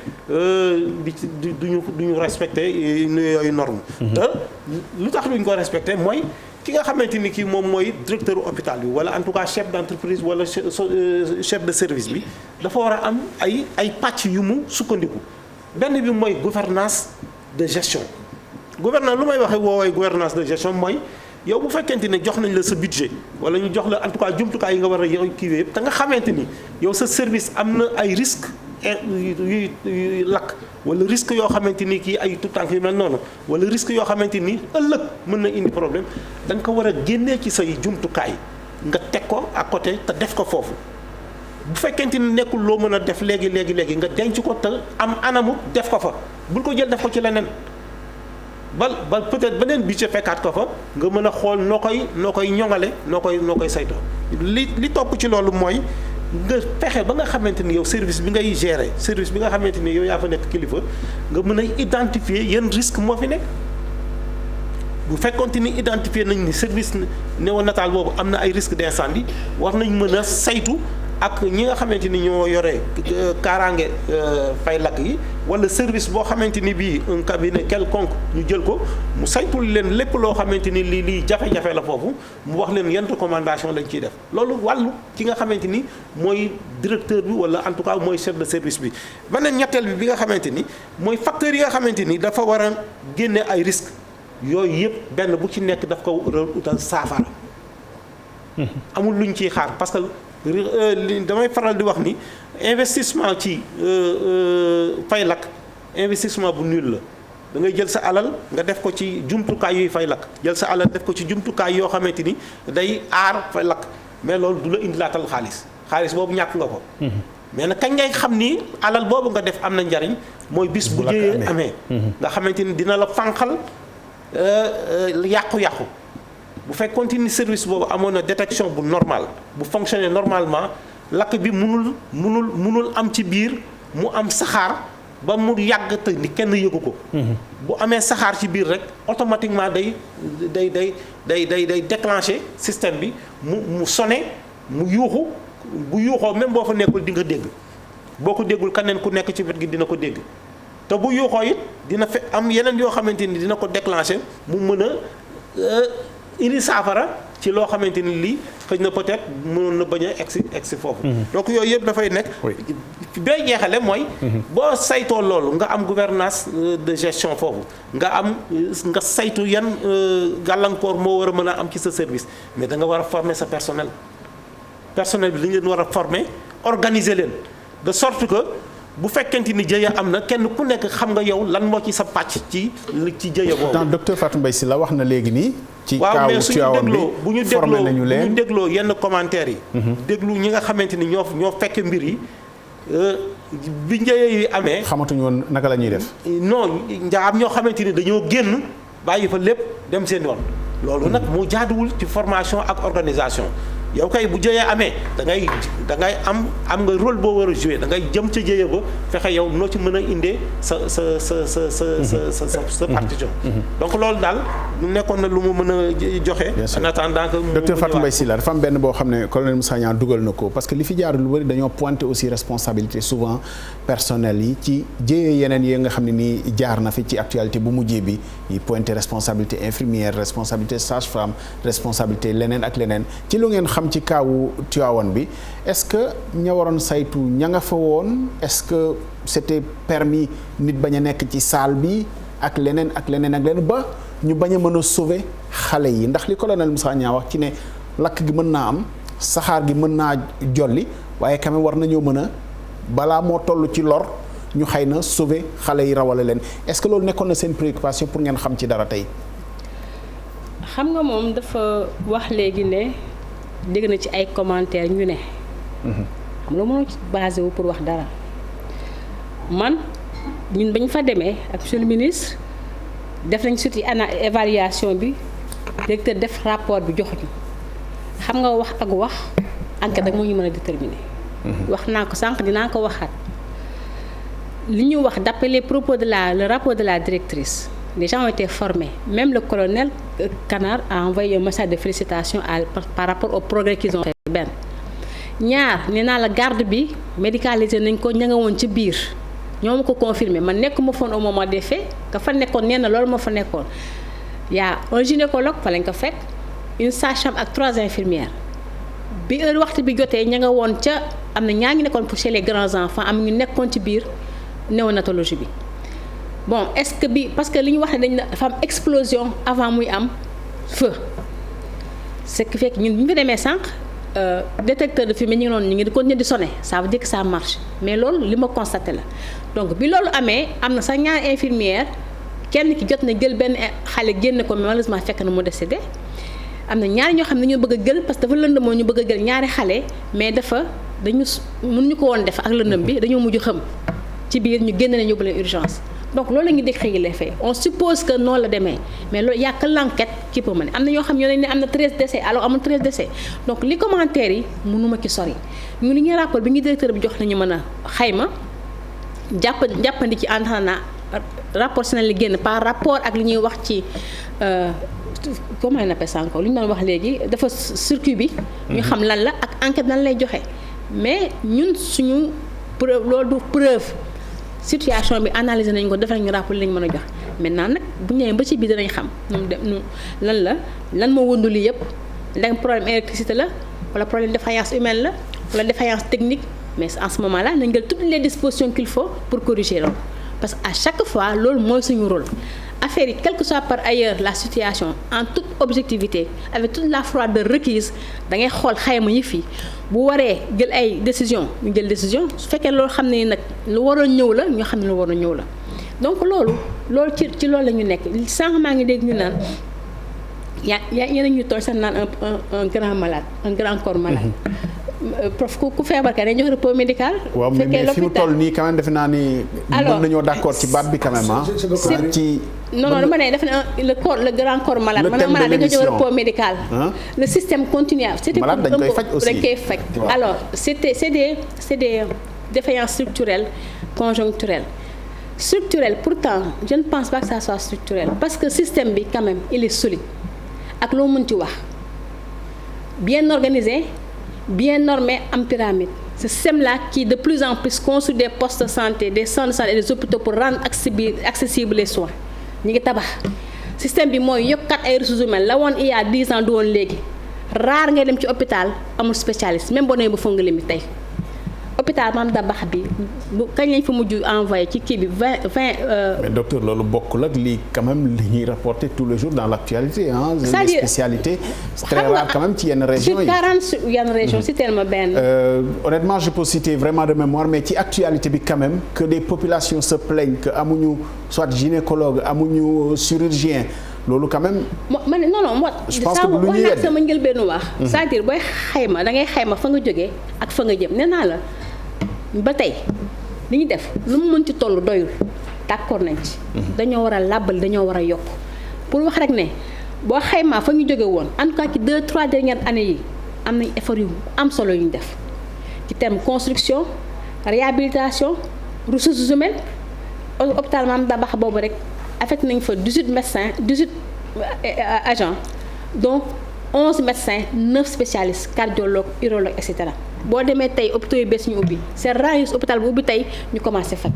duñu respecté yooyu norme te lu tax duñ ko respecté mooy ki nga xamante ni kii moom mooy directeur hôpital bi wala en tout cas chef d'entreprise wala chef de service bi dafa war a am ay pàcc yu mu sukkandiku benn bi mooy gouvernance de gestion gouvernance lu may waxee woowee gouvernance de gestion mooy yow bu fekkente ne jox nañ la sa budget wala ñu jox la en tout cas jumtukaay yi nga war a kiiwee yëpp te nga xamante ni yow sa service am na ay risques yuy lakk wala risque yoo xamante ni kii ay tout tànk yu mel noonu wala risque yoo xamante ni ëllëg mën na indi problème da nga ko war a génnee ci say jumtukaay nga teg ko à côté te def ko foofu bu fekkente ni nekkul loo mën a def léegi nga denc ko te am anamu def ko fa bul ko jël def ko ci leneen. ba peut-être beneen budget fekkaat ko fa nga mën a xool noo koy ñoŋale noo koy saytoo li topp ci loolu mooy nga fexe ba nga xamante ni yow service bi ngay gérer service bi nga xamante ni yow yaa fa nekk kilifa nga mën a identifier yan risque moo fi nekk bu fekkoonte ni identifier nañ ni service néonatal boobu am na ay risque d'incendie war nañ mën a saytu ak ñi nga xamante ni ñoo yore kaaraange fay lakk yi wala service boo xamante ni bii un cabinet quelconque ñu jël ko mu saytul leen lépp loo xamante ni lii jafe-jafe la foofu mu wax leen yan recommandation lañ ciy def loolu wàllu ki nga xamante ni mooy directeur bi wala en tout cas mooy chef de service bi. beneen ñetteel bi nga xamante ni mooy facteurs yi nga xamante ni dafa war a génne ay risques yooyu yëpp benn bu ci nekk daf ko utal saafara. amul luñ ciy xaar parce que. damay faral di wax ni investissement ci fay lakk investissement bu nul la da ngay jël sa alal nga def ko ci jumtukaay yuy fay lakk jël sa alal def ko ci jumtukaay yoo xamante ni day aar fay lakk mais loolu du la indilaatal xaalis boobu ñàkk nga ko. mais nag kañ ngay xam ni alal boobu nga def am na njariñ mooy bis bu jëyee amee. nga xamante ni dina la fànqal yàqu-yàqu. bu fekkoon ni service boobu amoon na détection bu normal bu fonctionner normalement lakk bi munul am ci biir mu am saxaar ba mu yàgg te ni kenn yëgu ko. bu amee saxaar ci biir rek automatiquement day déclencher système bi mu sonné mu yuuxu bu yuuxoo même boo fa nekkul di nga dégg boo ko déggul keneen ku nekk ci wet gi dina ko dégg te bu yuuxoo it dina am yeneen yoo xamante ni dina ko déclencher mu mën a. indi saafara ci loo xamante ni lii xëy na peut-être mënoon na bañ a egsi foofu. donc yooyu yëpp dafay nekk. bay jeexale mooy. boo saytoo loolu nga am gouvernance de gestion foofu nga saytu yan gàllankoor moo war a mën a am ci sa service mais da nga war a former sa personnel bi dañu leen war a former organiser leen de sorte que. bu fekkente ni jëya am na kenn ku nekk xam nga yow lan moo ci sa pàcc ci jëya boobu. dans docteur Fatou Mbaye Sylla wax na léegi nii. ci kaawu Tivaouane bi formé nañu leen bu ñu dégloo yenn commentaires yi. déglu ñi nga xamante ni ñoo fekk mbir yi bi njëye yi amee. xamatuñu woon naka la ñuy def. non am ñoo xamante ni dañoo génn bàyyi fa lépp dem seen yoon loolu nag moo jaaduwul ci formation ak organisation. yow kay bu jëyee amee da ngay am nga rôle boo war a jouer da ngay jëm ca jëye ba fexe yow noo ci mën a indee sa partition. donc loolu daal nekkoon na lu mu mën a joxe. en attendant que docteur Fatou Mbaye Sylla dafa am benn boo xam ne colonel Moussa Niang dugal na ko parce que li fi jaar lu bëri dañoo pointer aussi responsabilité souvent personnelle yi ci jéyee yeneen yi nga xam ne nii jaar na fi ci actualité bu mujjee bi yi pointer responsabilité infirmière responsabilité sage-femme responsabilité leneen ak leneen ci lu ngeen xam ci kaawu Tivaouane bi est-ce que ña waroon saytu ña nga fa woon est-ce que c'était permis nit bañ a nekk ci salle bi ak leneen ak leneen ak leneen ba ñu bañ a mën a sauver xale yi ndax li colonel Moussa Niang wax ci ne lakk gi mën naa am saxaar gi mën naa jolli waaye quand même war nañoo mën a balaa moo toll ci lor ñu xëy na sauver xale yi rawale leen est-ce que loolu nekkoon na seen préoccupation pour ngeen xam ci dara tey. xam nga moom dafa wax léegi ne dégg na ci ay commentaires ñu ne. xam nga mënoo ci basé wu pour wax dara man ñun bañ fa demee ak monsieur le ministre def nañ surtout évaluation bi directeur def rapport bi jox ñu xam nga wax ak wax enquête rek moo ñu mën a déterminer. wax naa ko sànq dinaa ko waxaat li ñu wax d'après les propos de le rapport de la directrice les gens ont été formés même le colonel Canard a envoyé un message de félicitations par rapport au progrès qu'ils ont fait benn ñaar nee naa la garde bi médicalisé nañ ko ña nga woon ci biir ñoo ma ko confirmé man nekkuma foon au moment des faits ka fa nekkoon nee na loolu moo fa nekkoon y a un gynécologue fa lañ ko fekk une sage-femme ak 3 infirmières bi heure waxtu bi jotee ña nga woon ca am na ñaa ngi nekkoon pour chez les grands enfants am ñu nekkoon ci biir néonatologie bi bon est-ce que bi parce que li ñu wax ne dafa am explosion avant muy am feu ce qui fait que ñun bu ñu fa demee sànq détecteur de fumée ñu ngi continuer di sonner ça veut dire que ça marche mais loolu li ma constaté la donc bi loolu amee am na sax ñaari infirmière kenn ki jot na jël benn xale génne ko mais malheureusement fekk na mu décédé am na ñaari ñoo xam ne ñu bëgg a jël parce que dafa lëndëm moo ñu bëgg a jël ñaari xale mais mënuñu ko woon def ak lëndëm bi dañoo mujj xam ci biir ñu génn leen yóbbu leen urgence donc loolu la ñuy décrire les faits on suppose que noonu la demee mais loolu y a que l'enquête qui peut mener am na ñoo xam ñoo ne am na 13 décès alors amul 13 décès donc li commentaires yi mënuma ci sori ñu li ñuy rapport bi ñu directeur bi jox nañu mën a xayma jàppandi ci entendant rapport si na li génn par rapport ak li ñuy wax ci comment on appelle ça encore li ñu doon wax léegi dafa circuit bi ñu xam lan la ak enquête lan lay joxe mais ñun suñu preuve loolu du preuve situation bi analyser nañ ko def nañu rapport li lañ mën a jox maintenant nag bu ñu ñëwee ba ci biir dinañ xam lan moo wëndu lii yëpp ndax problème électricité la wala problème défaillance humaine la wala défaillance technique mais en ce moment là nañ jël toutes les dispositions qu'il faut pour corriger loolu parce que à chaque fois loolu mooy suñu rôle affaire yi quelle que soit par ailleurs la situation en toute objectivité avec toute la froideur requise da ngay xool xayma yi fii bu waree jël ay décision ñu jël décision su fekkee loolu xam ne nag lu waroon ñëw la ñu xam ne lu waroon ñëw la donc loolu ci loolu la ñu nekk sànq maa ngi dégg ñu naan yeneen ñu toll sax naan un grand malade un grand corps malade prof ku feebar ka dañu jox repos médical. waaw mais fi mu toll nii quand même defe naa ni. alors mën nañoo d'accord ci baat bi quand même ah. ci non dama ne def na le grand corps malade. le thème de l'émission dañu jox repos médical. le système continue. malade dañ koy faj aussi dañ koy faj. alors c'est des défaillances structurelles conjoncturelles. Structurelles pourtant je ne pense pas que ça soit structurel parce que système bi quand même il est solide ak loo mën ci wax bien organisé. bien normé en pyramide ce système-là qui de plus en plus construit des postes de santé des centres de santé et des hôpitaux pour rendre accessibles les soins ñi ngi tabax système bi mooy yokkat ay ressources humaines la woon il y a 10 ans du woon léegi rare ngay dem ci hôpital amul spécialiste même boo nee ba fonga limi tey hôpital Mame Dabakh bi bu kañ lañ fa mujj envoyé ci kii bi 20. mais docteur loolu bokkul ak lii quand même li ñuy rapporter tous les jours dans l'actualité ah. les spécialités c'est très rare quand même ci yenn régions yi. sur 40 yenn régions si tellement benn. honnêtement je peux citer vraiment de mémoire mais ci actualité bi quand même que des populations se plaignent que amuñu soit gynécologue amuñu chirurgien. loolu quand même. je pense que lu ñuy yedd sama njëlbeenu wax. c'est-à-dire booy xayma da ngay xayma fa nga jógee ak fa nga jëm nee naa la ba tey li ñu def lu mu mën ci toll doyul d'accord nañ ci. dañoo war a làbbal dañoo war a yokk pour wax rek ne boo xaymaa fa ñu jóge woon en tout cas ci 2-3 dernières années yi am nañ effort yu am solo yu ñu def ci terme construction réhabilitation ressources humaines hôpital Mame Dabakh boobu rek. affecté nañ fa 18 médecins 18 agents donc 11 médecins 9 spécialistes cardiologues urologues et cetera boo demee tey hôpitaux yu bees ñu ubbi c'est rare hôpital bu ubbi tey ñu commencé faj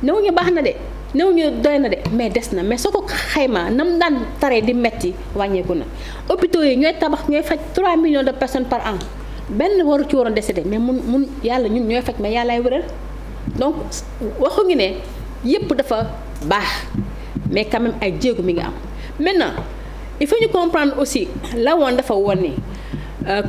néew ñu baax na de néew ñu doy na de mais des na mais soo ko xaymaa nam daan taree di metti wàññeeku na hôpitaux yi ñooy tabax ñooy faj 3 millions de personnes par an benn waru ci waroon décédé mais mun yàlla ñun ñooy faj mais yàllaay wëral donc waxuñu ne yépp dafa baax mais quand même ay jéego mi ngi am maintenant il faut ñu comprendre aussi la woon dafa woon ni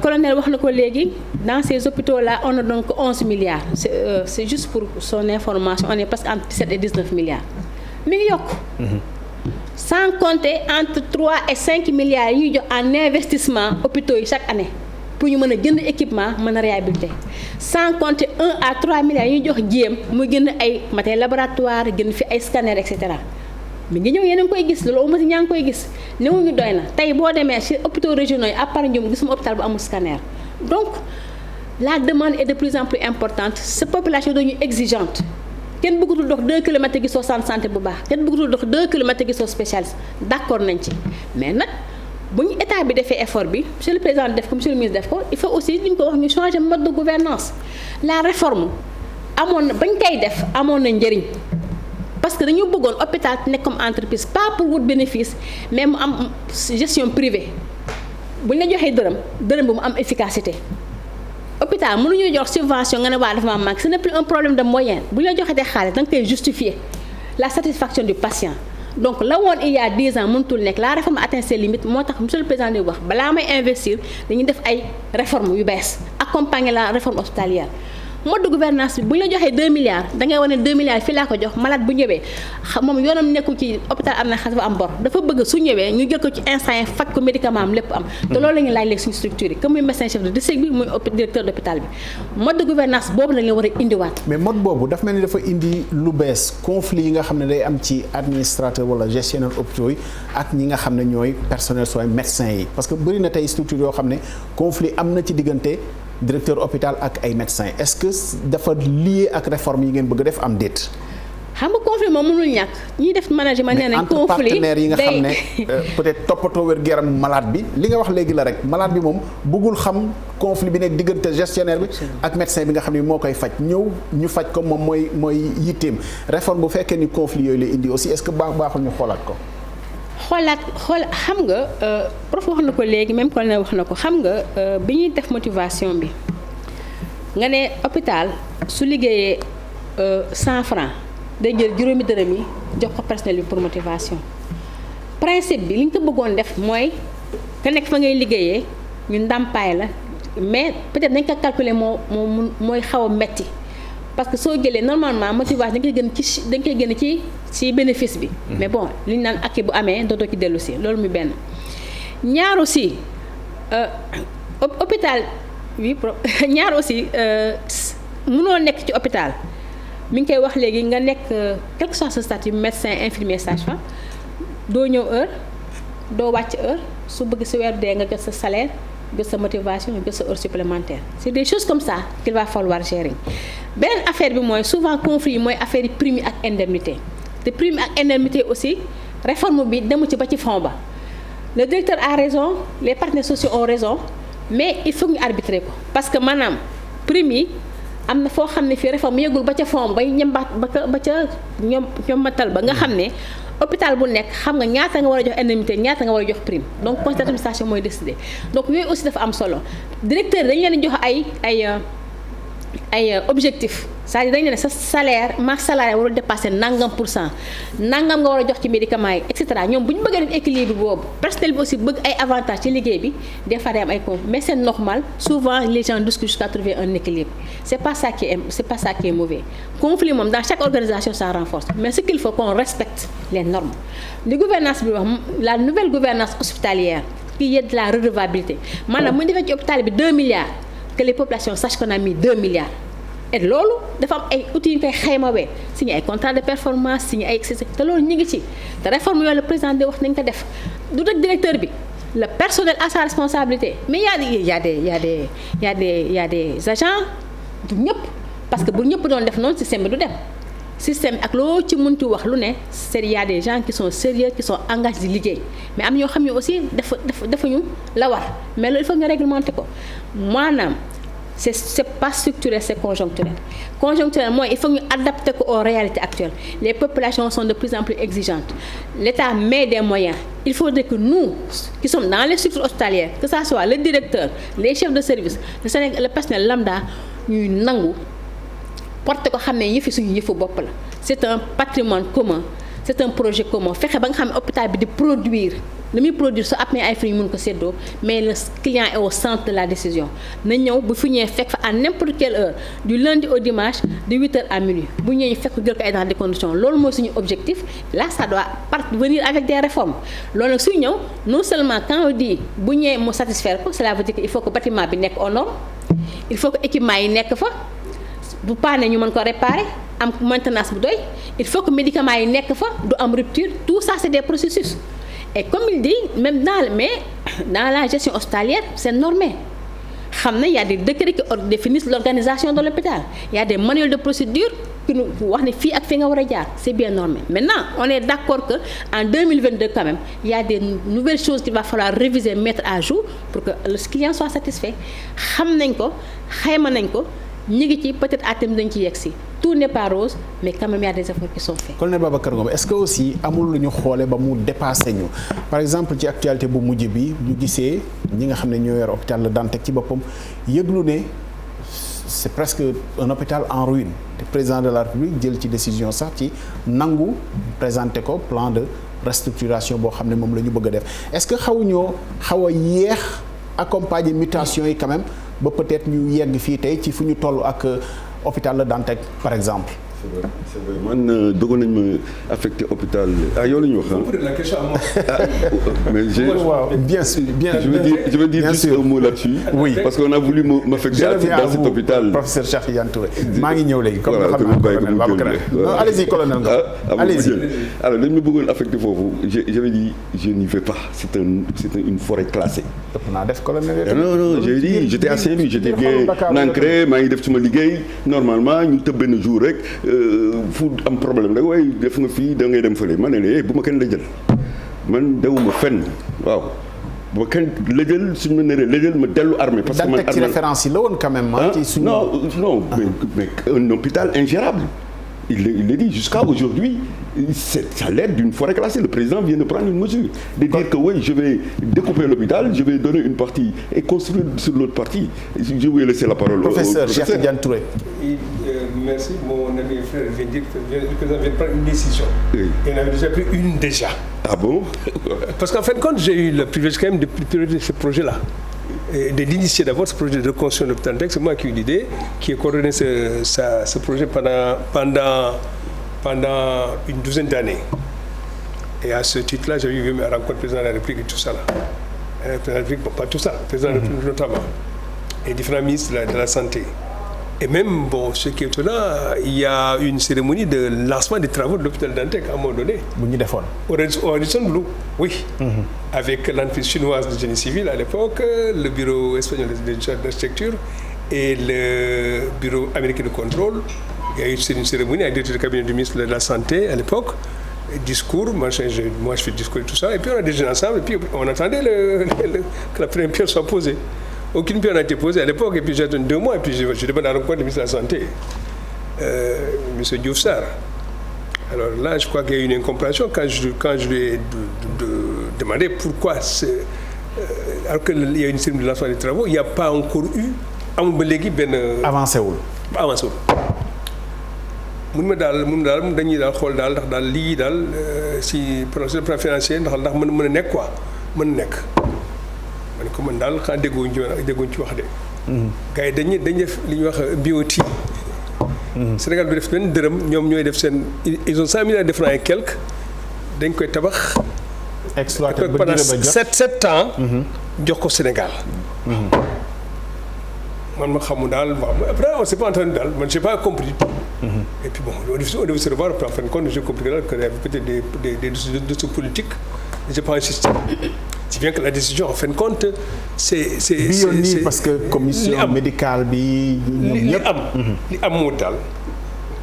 colonel wax na ko léegi dans ces hôpitaux là on a donc 11 milliards c'est juste pour son information on est presque entre 17 et 19 milliards mi ngi yokk sans compter entre 3 et 5 milliards yi ñuy jox en investissement hôpitaux yi chaque année pour ñu mën a jënd équipement mën a réhabiliter sans compter 1 à 3 milliards yi ñuy jox jéem muy gën ay matériel laboratoire gën fi ay scanner et cetera mi ngi ñëw yéen a ngi koy gis loolu aussi ñaa ngi koy gis newuñu doy na tey boo demee ci hôpitaux régionaux yi à part ñoom gisuma hôpital bu amul scanner donc la demande est de plus en plus importante sa population dañuy exigeante kenn bëggatul dox 2 kilomètres gisoo centre santé bu baax kenn bëggatul dox 2 kilomètres gisoo spécialiste d'accord nañ ci mais nag bu ñu état bi defee effort bi monsieur le président def ko monsieur le ministre def ko il faut aussi li ñu ko wax ñu changer mode de gouvernance la réforme amoon na bañ koy def amoon na njëriñ parce que dañu bëggoon hôpital nekk comme entreprise pas pour wut bénéfice mais mu am gestion privée bu ñu la joxee dërëm bi mu am efficacité hôpital mënuñu jox subvention nga ne waa dafa ma manque ce n'est plus un problème de moyen bu ñu la joxee xaalis da nga koy justifier la satisfaction du patient donc la woon il y a 10 ans mënutul nekk la réforme atteint ses limites moo tax monsieur le président di wax balaa may investir dañuy def ay réformes yu bees accompagner la réforme hospitalière mode de gouvernance bi bu ñu la joxee 2 milliards da ngay wane 2 milliards fii laa ko jox malade bu ñëwee moom yoonam nekku ci hôpital am na xas ba am bor dafa bëgg su ñëwee ñu jël ko ci instant yi faj ko médicament am lépp am te loolu la ñuy laaj léegi suñu structure yi comme muy médecin chef de district bi muy directeur d'hôpital bi mode de gouvernance boobu la ñu war a indiwaat. mais mode boobu dafa mel ni dafa indi lu bees conflit yi nga xam ne day am ci administrateur wala gestionnaire hôpitaux yi ak ñi nga xam ne ñooy personnel soin médecins yi parce que bëri na tey structure yoo xam ne conflit am na ci diggante directeur hôpital ak ay médecins est-ce que dafa lié ak réforme yi ngeen bëgg def am déet. xam nga conflit moom mënul ñàkk ñiy def management nee nañ conflit partenaires yi nga xam ne peut-être toppatoo wér-gu-yaram malade bi li nga wax léegi la rek malade bi moom bëggul xam conflit bi nekk diggante gestionnaire bi ak médecin bi nga xam ne moo koy faj ñëw ñu faj ko moom mooy yitteem réforme bu fekkee ni conflit yooyu lay indi aussi est-ce que baaxul ñu xoolaat ko. xool xam nga prof wax na ko léegi même colonel wax na ko xam nga bi ñuy def motivation bi nga ne hôpital su liggéeyee 100 francs day jël juróomi dërëm yi jox ko personnel bi pour motivation principe bi li ñu ko bëggoon def mooy ka nekk fa ngay liggéeyee ñu ndàmpaay la mais peut-être dañ ko calculer mooy xaw a metti parce que soo jëlee normalement motivation dañ koy gën ci bénéfice bi. mais bon li ñu naan akki bu amee dootoo ci dellu si loolu muy benn. ñaar aussi hôpital oui ñaar aussi mënoo nekk ci hôpital mi ngi koy wax léegi nga nekk quel que soit ce statut médecin infirmier sage-femme doo ñëw heure doo wàcc heure su bëgg sa weer dee nga jot sa salaire jot sa motivation jot sa heure supplémentaire c'est des choses comme ça qu'il va falloir gérer. beneen affaire bi mooy souvent conflit yi mooy affaire yi prime ak indemnité te prime ak indemnité aussi réforme bi demu ci ba ci fond ba le directeur a raison les partenaires sociaux ont raison mais il faut ñu arbitrer ko parce que maanaam prime yi am na foo xam ne fii réforme yëgul ba ca fond bay ñembaat ba ca ñoom matal ba nga xam ne hôpital bu nekk xam nga ñaata nga war a jox indemnité ñaata nga war a jox prime donc conseil d'administration mooy décider donc yooyu aussi dafa am solo directeur dañu leen jox ay objectif c'est-à-dire dañu ne sa salaire masse salariale warul dépasser nangam %, nangam nga war a jox ci médicaments yi et cetera ñoom bu ñu bëggee def équilibre boobu personnel bi aussi bëgg ay avantages ci liggéey bi des fois day am ay conflits mais c'est normal souvent les gens discutent jusqu'à trouver un équilibre c'est pas ça qui est mauvais conflit moom dans chaque organisation ça renforce mais ce qu'il faut qu'on respecte les normes li gouvernance bi wax la nouvelle gouvernance hospitalière qui est de la redevabilité maanaam mu ñu defee ci hôpital bi 2 milliards que les populations sachent qu'on a mis 2 milliards et loolu dafa am ay outils yu koy xaymawee signé ay contrat de performance signé ay te loolu ñu ngi ci te réforme yooyu le président de wax nañ ko def du rek directeur bi le personnel a sa responsabilité mais y a des agents du ñëpp parce que bu ñëpp doon def noonu système bi du dem système ak loo ci mënti wax lu ne c'est y a des gens qui sont sérieux qui sont engagés di liggéey mais am ñoo xam ne aussi dafa ñu la war mais loolu il faut nga réglementer ko maanaam c'est pas structurel, c'est conjoncturel. Conjoncturel mooy il faut ñu adapter ko aux réalités actuelles. Les populations sont de plus en plus exigeantes. L'État met des moyens. Il faudrait que nous qui sommes dans les structures hospitalières, que ça soit le directeur, les chefs de service, le personnel lambda, ñuy nangu porter ko xam ne yëfi suñu yëfu bopp la. C'est un patrimoine commun. C'est un projet commun. Fexe ba nga xam ne hôpital bi di produire li muy produire su amee ay fruits yu mun ko séddoo mais le client est au centre de la décision na ñëw bu fi ñëwee fekk fa à n'importe quelle heure du lundi au dimanche de 8h à minuit bu ñëwee fekk jël ko ay dans des conditions loolu mooy suñu objectif là ça doit venir avec des réformes loolu nag suy ñëw non seulement quand on dit bu ñëwee mu satisfaire ko cela veut dire que il faut que bâtiment bi nekk aux normes il faut que équipement yi nekk fa bu paane ñu mën ko réparer am maintenance bu doy il faut que médicaments yi nekk fa du am rupture tout ça c'est des processus. Et comme il dit, même dans la gestion hospitalière, c'est normé. Il y a des décrets qui définissent l'organisation de l'hôpital. Il y a des manuels de procédure qui nous disent c'est bien normé. Maintenant, on est d'accord qu'en 2022, quand même, il y a des nouvelles choses qu'il va falloir réviser, mettre à jour pour que le client soit satisfait. Peut-être à terme dañ ci yegsi tout n'est pas rose mais quand même il y a des efforts qui sont faits. Colonel Babacar Ngom est-ce que aussi amul lu ñu xoole ba mu dépassé ñu par exemple ci actualité bu mujj bi ñu gisee ñi nga xam ne ñoo yor hôpital Le Dantec ci boppam yëglu ne c'est presque un hôpital en ruine te président de la République jël ci décision sax ci nangu présenter ko plan de restructuration boo xam ne moom la ñu bëgg a def est-ce que xaw a yéex accompagner mutation yi quand même ba peut-être ñu yegg fii tey ci fu ñu toll ak hôpital Le Dantec par exemple. c'est vrai man dogoon nañ ma affecté hôpital yow la ñu wax la question à moi. mais bien sûr je veux dire juste un mot là-dessus. Oui. Parce qu'on a voulu m'affecter dans cet hôpital. Professeur Cheikh Tidiane Touré maa ngi ñëw léegi. comme xam naa colonel Babacar allez-y colonel nga. allez-y alors dañ ma bëggoon affecté foofu j'avais dit je n'y vais pas c'est une forêt classée. ëpp naa def colonel. non j'ai dit j'étais à Saint-Louis j'étais bien ancré maa ngi def suma liggéey normalement ñu tëb benn jour rek. fu am problème rek waaye def nga fii da ngay dem fële ma ne la bu ma kenn la jël man dewuma fenn waaw bu ma kenn la jël suñu ma neree la jël ma dellu armée parce que man ci référence yi la woon quand même ci suñu non mais un hôpital ingérable il le dit jusqu'à aujourd'hui ça l'aide d'une forêt classée le président vient de prendre une mesure de dire que oui je vais découper l'hôpital je vais donner une partie et construire sur l'autre partie je vais laisser la parole professeur Cheikh Tidiane Touré. Merci, mon ami frère vient de dire que le président vient de prendre une décision. Oui. Il en avait déjà pris une déjà. Ah bon? Parce qu'en fin de compte, j'ai eu le privilège quand même de piloter ce projet-là. Et de l'initier d'abord, ce projet de reconstruction de l'hôpital Dantec. C'est moi qui ai eu l'idée, qui ai coordonné ce projet pendant une douzaine d'années. Et à ce titre-là, j'ai eu ma rencontre du président de la République et tout ça là. Le président de la République, bon, pas tout ça, le président de la République notamment. Et différents ministres de la Santé. Et même, bon, ce qui est là, il y a une cérémonie de lancement des travaux de l'hôpital Dantec à un moment donné. Au Radisson Blu, oui. Avec l'entreprise chinoise de génie civil à l'époque, le bureau espagnol d'architecture et le bureau américain de contrôle. Il y a eu une cérémonie avec le directeur de cabinet du ministre de la Santé à l'époque. Discours, moi je fais le discours et tout ça. Et puis on a déjeuné ensemble et puis on attendait que la première pierre soit posée. Aucune pierre n'a été posée à l'époque, et puis j'ai attendu 2 mois, et puis je demande à la rencontre du ministre de la Santé, M. Diouf Sarr. Alors là, je crois qu'il y a eu une incompréhension quand je lui ai demandé pourquoi, alors qu'il y a une cérémonie de lancement des travaux, il n'y a pas encore eu, avancé wul. mun daal dañuy daal xool daal ndax daal lii daal si sur le plan financier ndax mën a nekk quoi mën a nekk. man ko man daal xanaa dégguñ ci wax de. gars yi dañuy def li ñuy wax BOT. Sénégal bi def benn dërëm ñoom ñooy def seen ils ont 100 milliards de francs et quelques dañ koy tabax. exploité ba pendant 7 ans. jox ko Sénégal. man ma xamul daal après on s'est pas entendu daal man j'ai pas compris. Et puis bon on devait se revoir en fin de compte j'ai compris là qu'il y avait peut-être des dossiers politiques j'ai pas insisté. Si bien que la décision en fin de compte c'est parce que commission médicale bi ñoom ñëpp li am moo daal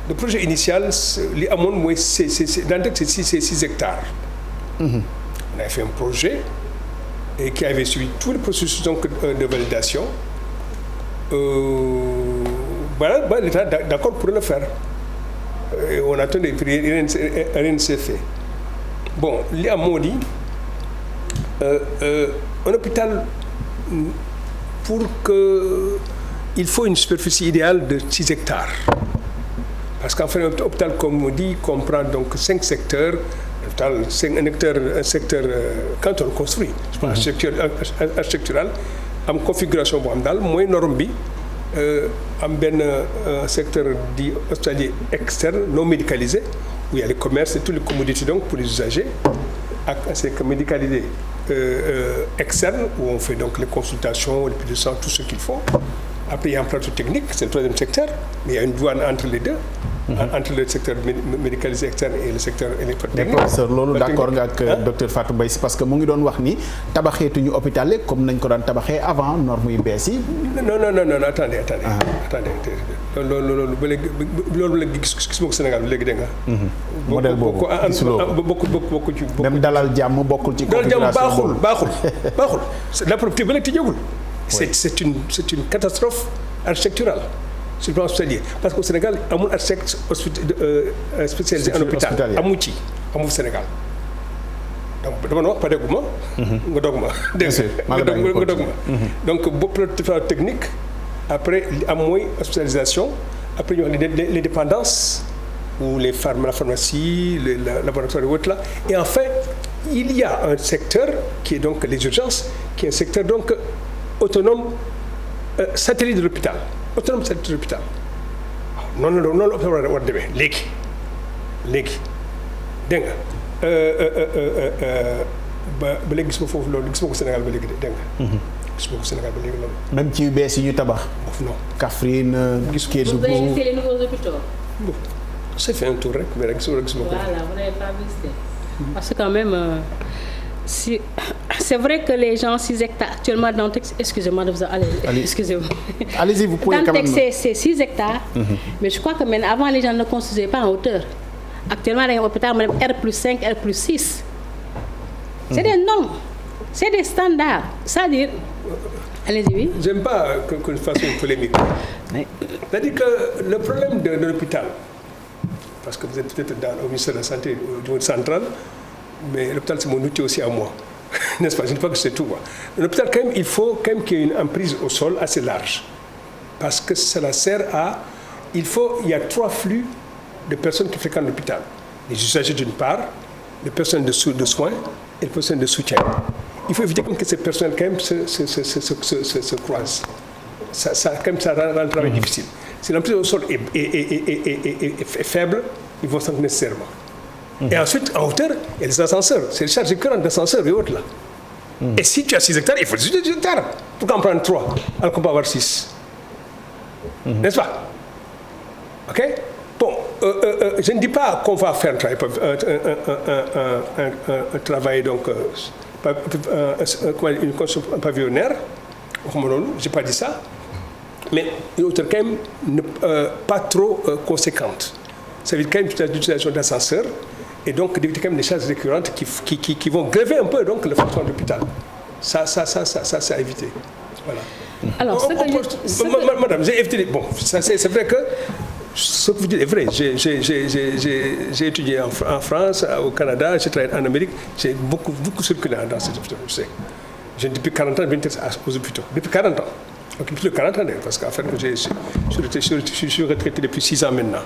le projet initial li amoon mooy c'est Dantec c'est 6 hectares. On avait fait un projet et qui avait suivi tout le processus donc de validation. Voilà, l'État d'accord pour le faire. Et on attendait, rien ne s'est fait. Bon, li am moo di un hôpital pour que il faut une superficie idéale de 6 hectares. Parce qu'en fait, un hôpital, comme on dit, comprend donc 5 secteurs. Un secteur, quand on le construit, je pense architectural, am configuration boo xam daal mooy norme bi am benn secteur dit hospitalier externe non médicalisé où il y a les commerces et toutes les commodités donc pour les usagers ak un secteur médicalisé externe où on fait donc les consultations, les prises de sang, tout ce qu'il faut. Après il y a un plateau technique, c'est le troisième secteur, mais il y a une douane entre les deux. Entre le secteur médicalisé externe et le secteur technique. Professeur loolu d'accord nga ak docteur Fatou Mbaye si parce que mu ngi doon wax ni tabaxeetuñu hôpital comme nañ ko daan tabaxee avant normes yu bees yi. non attendez loolu ba léegi loolu la gis ko Sénégal ba léegi dégg nga. modèle boobu bokku ci. même dalal jàmm bokkul ci configuration baaxul la propriété ba léegi tëjagul. c'est une catastrophe architecturale. Sur le plan hospitalier parce qu'au Sénégal amul architecte spécialisé en hôpital amu Sénégal donc dama na wax pareeguma nga dog ma nga dog ma donc bopp la technique après am mooy hospitalisation après ñu wax les dépendances ou la pharmacie les laboratoires et autres là et enfin il y a un secteur qui est donc les urgences qui est un secteur donc autonome satellite de l'hôpital autonome satellite de l'hôpital waaw noonu la war a demee léegi dégg nga ba léegi gis ma foofu loolu gis ma ko Sénégal ba léegi dégg nga. gis ma ko Sénégal ba léegi loolu. même ci yu bees yi ñu tabax. non Kaffrine Kédougou. Vous avez fait les nouveaux hôpitaux. Bon, j'ai fait un tour rek mais rek gis ma ko. Voilà, vous n'avez pas visité. Parce que quand même c'est vrai que les gens 6 hectares actuellement dans Dantec, excusez-moi de vous excusez-moi. Allez-y, vous pouvez quand même. Dantec c'est 6 hectares. Mais je crois que même avant les gens ne construisaient pas en hauteur. Actuellement il y a un hôpital même R+5, R+6. C'est des normes, c'est des standards. C'est-à-dire, allez-y, oui. J'aime pas qu'on fasse une polémique. Oui. C'est-à-dire que le problème de l'hôpital, parce que vous êtes peut-être au ministère de la Santé, au niveau central, mais l'hôpital c'est mon outil aussi à moi, n'est-ce pas? Je ne dis pas que c'est tout. L'hôpital quand même, il faut quand même qu'il y ait une emprise au sol assez large, parce que cela sert à, il y a 3 flux de personnes qui fréquentent l'hôpital. Les usagers d'une part, les personnes de soins et les personnes de soutien. Il faut éviter que ces personnes quand même se croisent. Ça quand même ça rend le travail difficile. Si l'emprise au sol est faible, ils vont s'en nécessairement. Et ensuite, en hauteur, il y a des ascenseurs. C'est les charges récurrentes d'ascenseurs et autres là. Et si tu as 6 hectares, il faut 18 hectares. Pourquoi en prendre 3 alors qu'on peut avoir 6 N'est-ce pas? OK? Bon, je ne dis pas qu'on va faire un travail donc, une construction pavillonnaire. Je n'ai pas dit ça. Mais une hauteur quand même pas trop conséquente. Ça veut dire quand même l'utilisation d'ascenseurs et donc d'éviter quand même des charges récurrentes qui vont grever un peu donc le fonctionnement de l'hôpital. Ça c'est à éviter. Voilà. Alors, madame, j'ai évité. Bon, c'est vrai que ce que vous dites est vrai. J'ai étudié en France, au Canada, j'ai travaillé en Amérique. J'ai beaucoup circulé dans ces hôpitaux. J'ai depuis 40 ans venu aux hôpitaux. Depuis 40 ans. Donc, plus de 40 ans d'ailleurs, parce qu'en fait, je suis retraité depuis 6 ans maintenant.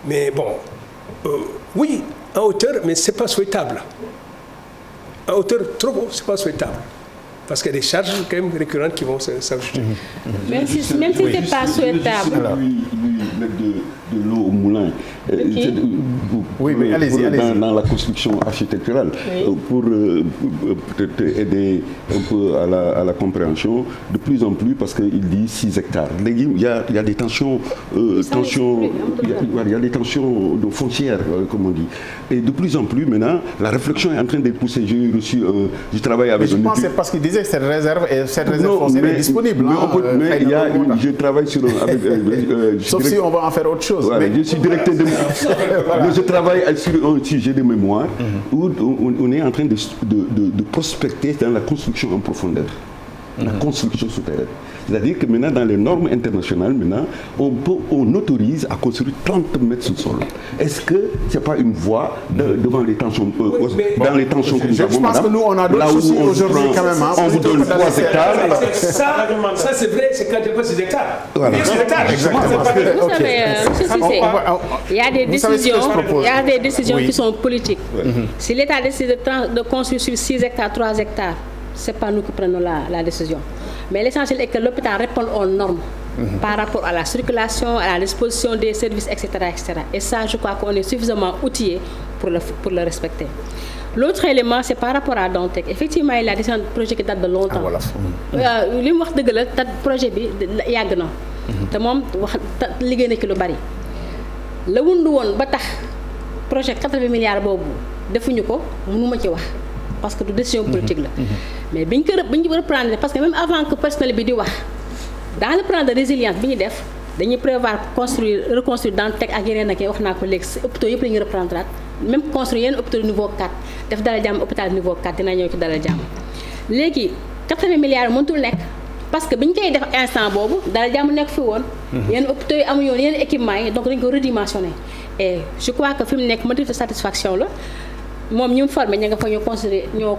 Mais bon, oui, en hauteur, mais ce n'est pas souhaitable. En hauteur trop haut, ce n'est pas souhaitable. Parce qu'il y a des charges quand même récurrentes qui vont s'ajouter. Même si ce n'est pas souhaitable. Lui mettre de l'eau au moulin. Oui, mais allez-y. Dans la construction architecturale, pour peut-être aider un peu à la compréhension, de plus en plus, parce qu'il dit 6 hectares. Il y a des tensions, il y a des tensions de foncières, comme on dit. Et de plus en plus, maintenant, la réflexion est en train d'être poussée. J'ai reçu du travail avec... Mais je pense que c'est parce qu'il disait que cette réserve foncière est disponible. Mais il y a je travaille sur... Sauf si on va en faire autre chose. Voilà, je suis directeur de... Je travaille sur un sujet de mémoire où on est en train de prospecter dans la construction en profondeur. La construction souterraine. C'est-à-dire que maintenant, dans les normes internationales, on autorise à construire 30 mètres sous sol. Est-ce que ce n'est pas une voie devant les tensions dans les tensions que nous avons, je pense que nous, on a d'autres soucis aujourd'hui quand même. On vous donne 3 hectares. Ça c'est vrai, c'est quand il n'y a pas 6 hectares. Voilà. Vous savez, monsieur Cissé, il y a des décisions qui sont politiques. Si l'État décide de construire sur 6 hectares, 3 hectares, ce n'est pas nous qui prenons la décision. Mais l'essentiel est que l'hôpital réponde aux normes par rapport à la circulation, à la disposition des services, etc. etc. Et ça, je crois qu'on est suffisamment outillé pour le respecter. L'autre élément, c'est par rapport à Dantec. Effectivement, il a des projets qui datent de longtemps. Li mu wax dëgg la te projet bi yàgg na. te moom wax liggéey na ci lu bari. la wundu woon ba tax projet 80 milliards boobu defuñu ko mënuma ci wax. parce que du décision politique la. mais biñ ko reprendre parce que même avant que personnel bi di wax dans le plan de résilience bi ñu def dañuy prévoir reconstruire Dantec ak yeneen ak wax naa ko léegi hôpitaux yëpp la ñuy reprendre même construire yenn hôpitaux niveau 4 def Dalal Jàmm hôpital niveau 4 dina ñëw ci Dalal Jàmm. léegi 80 milliards mënatul nekk parce que biñ koy def instant boobu Dalal Jàmm nekk fi woon. yenn hôpitaux yi amuñu woon yenn équipements yi donc dañ ko redimensionner et je crois que fi mu nekk motif de satisfaction la. moom ñu formé ña nga fa ñoo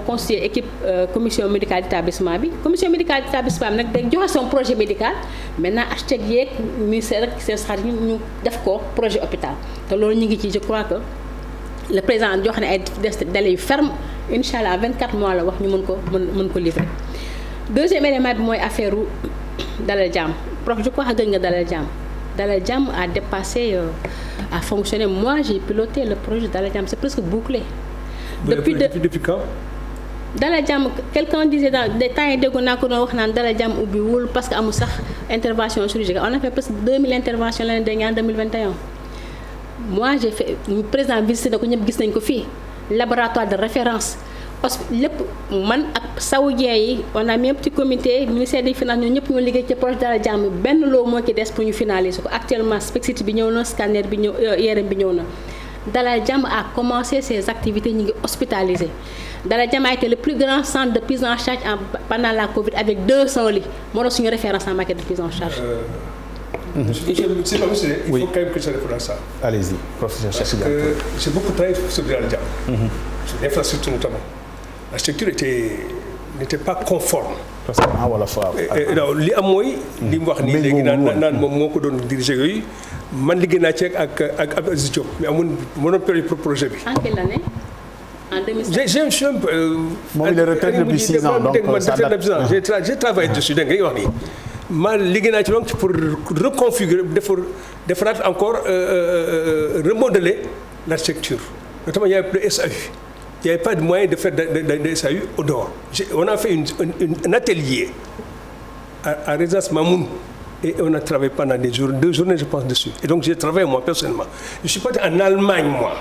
constitué équipe commission médicale d'établissement bi commission médicale d'établissement bi nag day joxe son projet médical maintenant architecte yeeg ministère rek seen xarit ñu def ko projet hôpital te loolu ñu ngi ci je crois que le président joxe ne ay délais yu ferme incha allah 24 mois la wax ñu mën ko livrer. deuxième élément bi mooy affaire Dalal Jàmm prof je crois que gën nga Dalal Jàmm Dalal Jàmm a dépassé a fonctionné moi j'ai piloté le projet Dalal Jàmm c'est presque bouclé. Depuis quand? Dalal Jàmm quelqu'un disait dans des temps yi déggoon naa ko doon wax naan Dalal Jàmm ubbiwul parce que amul sax intervention chirurgicale on a fait presque 2000 interventions l'année dernière en 2021. moi j'ai fait président visité na ko ñëpp gis nañ ko fii laboratoire de référence parce que lépp man ak saoudien yi on a mis un petit comité ministère des finances ñoo ñëpp ñoo liggéey ci projet Dalal Jàmm benn loo moo ci des pour ñu finaliser ko actuellement spexit bi ñëw na scanner bi ñëw IRM bi ñëw na. Dalal Jàmm a commencé ses activités ñu ngi hospitalisé Dalal Jàmm a été le plus grand centre de prise en charge pendant la Covid avec 200 lits moo doon suñu référence en matière de prise en charge. Il faut quand même que je réponde à ça. Allez-y, professeur Cheikh. Parce que j'ai beaucoup travaillé sur Dalal Jàmm. Sur l'infrastructure notamment. L'architecture n'était pas conforme. parce que wala fa li am mooy. li mu wax nii léegi naan moom moo ko doon diriger yooyu. man liggéey naa ci ak Abdou Aziz Diop mais mënoon période pour projet bi. En quelle année? En 2007. moom il est retraité depuis 6 ans donc ça date. J'ai travaillé dessus dégg nga wax nii. man liggéey naa ci donc pour reconfigurer defaraat encore remodeler l'architecture notamment il y avait plus de SAU. Il n'y avait pas de moyen de faire de SAU au dehors. On a fait un atelier à Résidence Mamoun. Et on a travaillé pendant 2 journées, je pense, dessus. Et donc, j'ai travaillé, moi, personnellement. Je suis parti en Allemagne, moi.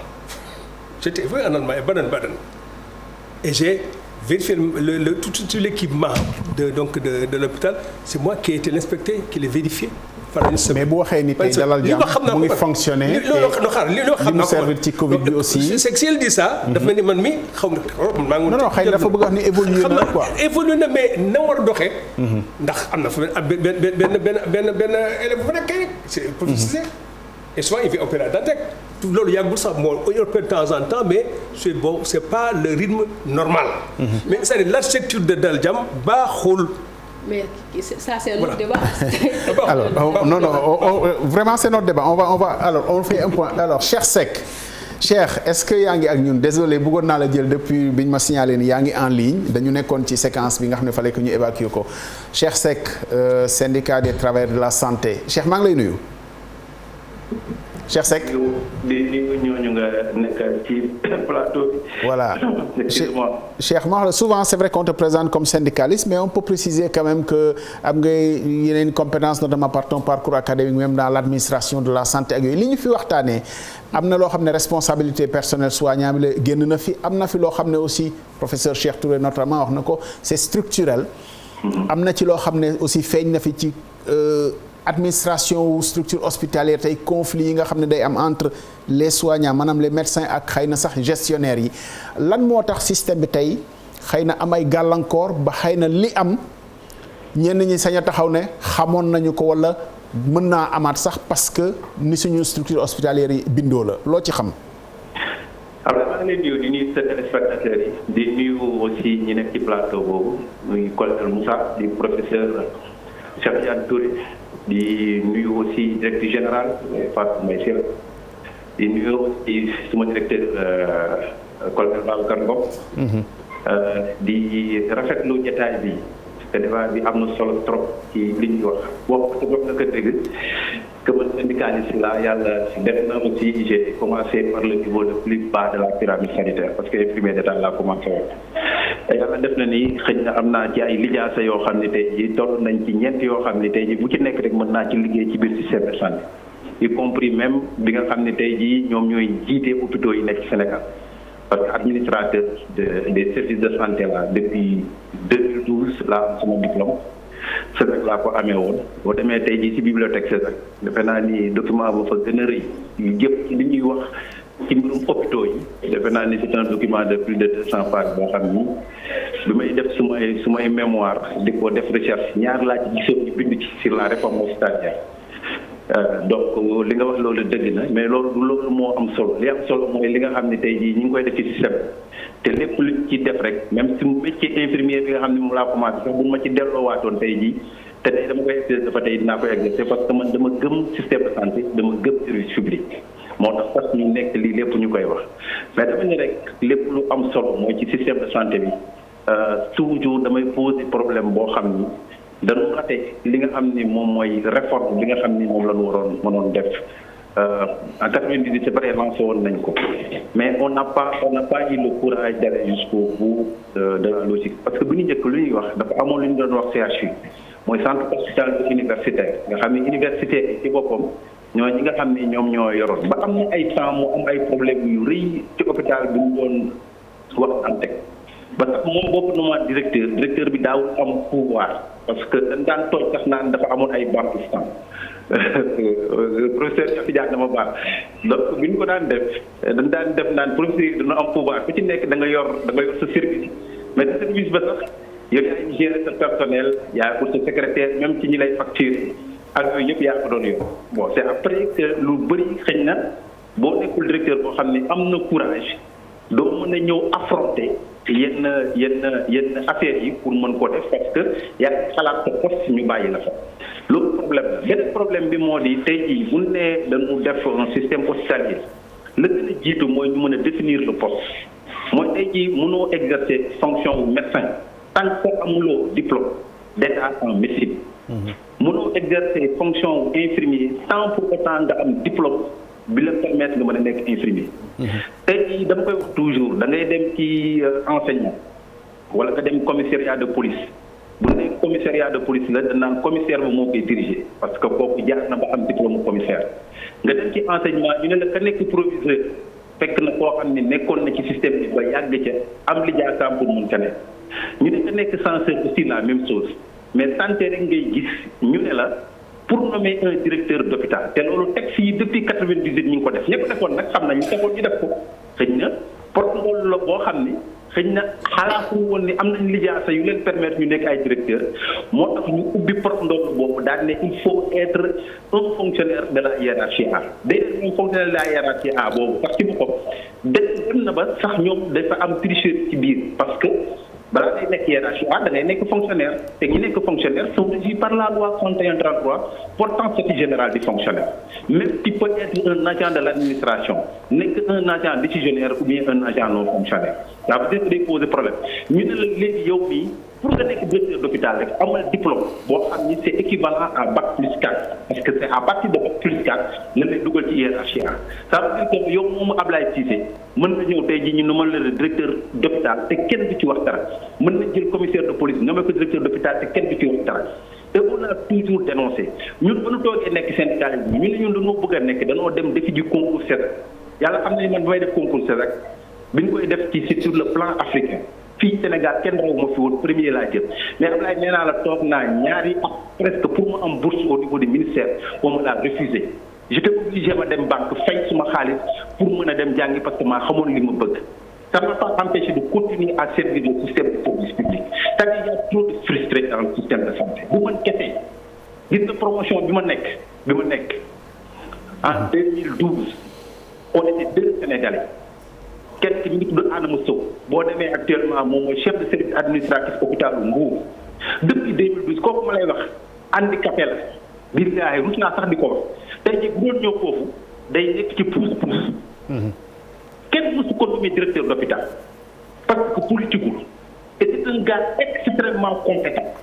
J'étais en Allemagne, à Baden-Baden. Et j'ai vérifié tout l'équipement de l'hôpital. C'est moi qui ai été l'inspecteur, qui l'ai vérifié. mais bu waxee ni tey Dalal Jàmm mu ngi fonctionner li mu servir ci Covid bi aussi. c'est que si elle dit ça. dafa mel ni man mi xaw ma. non xëy na dafa bëgg wax ni évolué na quoi. évolué na mais na war a doxee. ndax am na fa benn élève bu fa nekkee c'est prophétisé. et souvent il fait opérer à Dantec. loolu yàggul sax moo opère de temps en temps mais c'est bon c'est pas le rythme normal. mais c'est-à-dire l'architecture de Dalal Jàmm baaxul. Mais ça c'est notre débat. Alors non vraiment c'est notre débat on va alors on fait un point alors Cheikh Seck Cheikh est-ce que yaa ngi ak ñun désolé bëggoon naa la jël depuis bi ñu ma signalé ni yaa ngi en ligne dañu nekkoon ci séquence bi nga xam ne fallait que ñu évacuer ko Cheikh Seck syndicat des travailleurs de la santé Cheikh maa ngi lay nuyu. Cheikh Seck. di ñooñu nga nekk ci plateau bi. Voilà. Cheikh ma souvent c'est vrai qu'on te présente comme syndicaliste mais on peut préciser quand même que am nga yeneen compétences notamment par ton parcours académique même dans l'administration de la santé ak yooyu li ñu fi waxtaanee am na loo xam ne responsabilité personnelle soignant bi la génn na fi am na fi loo xam ne aussi professeur Cheikh Touré notamment wax na ko c'est structurel. am na ci loo xam ne aussi feeñ na fi ci administration ou structure hospitalière tey conflit yi nga xam ne day am entre les soignants maanaam les médecins ak xëy na sax gestionnaires yi lan moo tax système bi tey xëy na am ay gàllankoor ba xëy na li am ñenn ñi sañ a taxaw ne xamoon nañu ko wala mën naa amaat sax parce que ni suñu structure hospitalière yi bindoo la loo ci xam. alors maa ngi leen di nuyu di nuyu téléspectateurs yi di nuyu aussi ñi nekk ci plateau boobu muy colonel Moussa di professeur Cheikh Tidiane Touré di nuyu aussi directeur général Fatou Mbaye Sylla di nuyu aussi suma directeur colonel Babacar Ngom di rafetlu jotaay bi te débat bi am na solo trop ci li ñuy wax ko na ko dégg que man syndicaliste la yàlla def na aussi j'ai commencé par le niveau le plus bas de la pyramide sanitaire parce que infirmier d'état laa commencé woon te yàlla def na ni xëy na am naa ci ay lijaasa yoo xam ne tey jii toll nañ ci ñeent yoo xam ne tey jii bu ci nekk rek mën naa ci liggéey ci biir système de santé y compris même bi nga xam ne tey jii ñoom ñooy jiite hôpitaux yi nekk ci Sénégal parce que administrateur des services de santé là depuis 2012 laa am sama diplôme CESAC laa ko amee woon boo demee tey jii ci bibliothèque CESAC defe naa ni document ba fa gën a rëy yu jëpp ci li ñuy wax ci mbirum hôpitaux yi defe naa ni c'est un document de plus de 200 pages boo xam ni bi may def sumay mémoire di ko def recherche ñaar laa ci gisoon ñu bind ci sur la réforme hospitalière donc li nga wax loolu dëgg na mais loolu moo am solo li am solo mooy li nga xam ne tey jii ñu ngi koy def ci système te lépp lu ci def rek même si métier infirmier bi nga xam ne moom laa commencé sax bu ma ci delloowaatoon tey jii te tey dama koy exercer dafa tey dinaa koy exercer parce que man dama gëm système de santé dama gëm service public moo tax sax ñu nekk lii lépp ñu koy wax mais dama ne rek lépp lu am solo mooy ci système de santé bi toujours damay poser problème boo xam ni dañu raté li nga xam ni moom mooy réforme bi nga xam ni moom la ñu mënoon def en 98 c'est vrai lancé woon nañ ko mais on n'a pas eu le courage d'aller jusqu'au bout de la logique parce que bu ñu njëkk lu ñuy wax dafa amoon lu ñu doon wax CHU mooy centre hospitalier universitaire nga xam ne université ci boppam ñoo ñi nga xam ni ñoom ñoo yoroon ba am na ay temps mu am ay problème yu rëy ci hôpital bi ñu doon wax Antec ba tax moom boobu nommé directeur bi daawul am pouvoir parce que dañ daan tooj sax naan dafa amoon ay banquistan professeur Cheikh Tidiane dama baax donc bi ñu ko daan def dañ daan def naan professeur yi dina am pouvoir ku ci nekk da nga yor sa service mais sa service ba sax yow yaay gérer sa personnel yaa pour sa secrétaire même ci ñi lay facturer ak yooyu yëpp yaa ko doon yor bon c'est après que lu bëri xëy na boo nekkul directeur boo xam ne am na courage doo mën a ñëw affronter yenn affaires yi pour mën koo def parce que yaa xalaat sa poste ñu bàyyi la fa loolu problème la beneen problème bi moo di tey jii bu ne dañu def un système hospitalier la gën a jiitu mooy ñu mën a définir le poste mooy tey jii mënoo exercer fonction wu médecin tant que amuloo diplôme d'état en médecine mënoo exercer fonction wu infirmier sans pour autant nga am diplôme bi la permettre nga mën a nekk infirmier tey jii dama koy wax toujours da ngay dem ci enseignant wala nga dem commissariat de police bu nekk commissariat de police la danaan commissaire ba moo koy diriger parce que kooku jaar na ba am diplôme commissaire nga dem ci enseignement ñu ne la ka nekk proviseur fekk na koo xam ne nekkoon na ci système bi ba yàgg ca am li jaakaam pour mën ca nekk ñu ne ka nekk censeur aussi la même chose mais santé rek ngay gis ñu ne la pour nommer un directeur d'hôpital te loolu texte yi depuis 98 ñu ngi ko def ñëpp defoon nag xam nañu taxoon ñu def ko xëy na porte-parole la boo xam ni xëy na xalaatu woon ni am nañ lijaasa yu leen permettre ñu nekk ay directeur moo tax ñu ubbi porte-parole boobu daal ne il faut être un fonctionnaire de la hiérarchie A d'ailleurs un fonctionnaire de la hiérarchie A boobu sax ci boppam dem na ba sax ñoom dafa am tricherie ci biir parce que balaa ngay nekk hiérarchie A da ngay nekk fonctionnaire te ñi nekk fonctionnaire sont régis par la loi 6133 portant statut général du fonctionnaire même tu peux être un agent de l'administration nekk un agent décisionnaire ou bien un agent non fonctionnaire ça veut dire que day poser problème ñu ne la léegi yow mii pour nga nekk directeur d'hôpital rek amal diplôme boo xam ni c'est équivalent à bac plus 4 parce que c'est à partir de bac plus 4 4 nga lay dugal ci hiérarchie A ça veut dire que yow moomu Ablaye Cissé mën na ñëw tey jii ñu nomal la directeur d'hôpital te kenn du ci wax dara mën na jël commissaire de police nommé ko directeur d'hôpital te kenn du ci wax dara te on a toujours dénoncé ñun ba ñu toogee nekk syndicaliste bi ñu ne ñun dañoo bëgg a nekk dañoo dem defi ji concours CESAC yàlla xam ne man bi may def concours CESAC bi ñu koy def ci sur le plan africain fii Sénégal kenn raw ma fi woon premier laa jël mais Ablaye nee naa la toog naa ñaari at presque pour mu am bourse au niveau du ministère on me l'a refusé j'étais obligé ma dem banque fay suma xaalis pour mën a dem jàngi parce que maa xamoon li ma bëgg ça m'a pas empêché de continuer à servir le système de service public c'est-à-dire il y a trop de frustrés dans le système de santé bu man kese gis nga promotion bi ma nekk en 2012 on était 2 Sénégalais kenn ki ñu ngi tudd Adama Sow boo demee actuellement moom mooy chef de service administratif hôpital Mbour depuis 2012 kooku ma lay wax handicapé la billahi rus naa sax di ko wax tey jii bu doon ñëw foofu day nekk ci pousse-pousse kenn mësu ko nommé directeur d'hôpital parce que politique et c'est un gars extrêmement compétent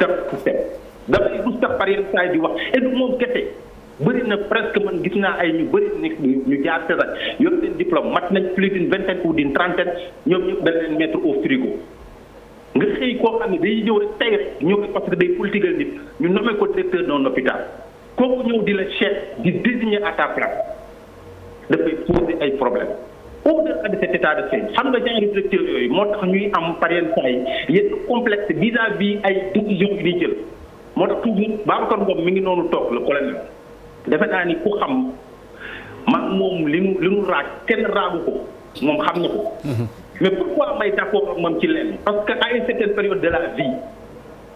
dans le système damay rus sax par yenn saa yi di wax et du moom kese bëri na presque man gis naa ay ñu bëri nekk ñu jaar CESAC yor seen diplôme mat nañ plus d'une vingtaine ou d'une trentaine ñoom ñëpp dañ leen mettre au frigo nga xëy koo xam ne day ñëw rek tey rek ñëw rek parce que day politiqueal nit ñu nommé ko directeur d'un hôpital kooku ñëw di la chef di désigner à ta place dafay poser ay problèmes au-delà de cet état de fait xam nga genre directeur yooyu moo tax ñuy am par yenn saa yi yenn complexe vis-à-vis ay décisions yu ñuy jël moo tax toujours Babacar Ngom mi ngi noonu toog le colonel defe naa ni ku xam man moom li mu raaj kenn raagu ko moom xam na ko mais pourquoi may d'accord ak moom ci lenn parce que à une certaine période de la vie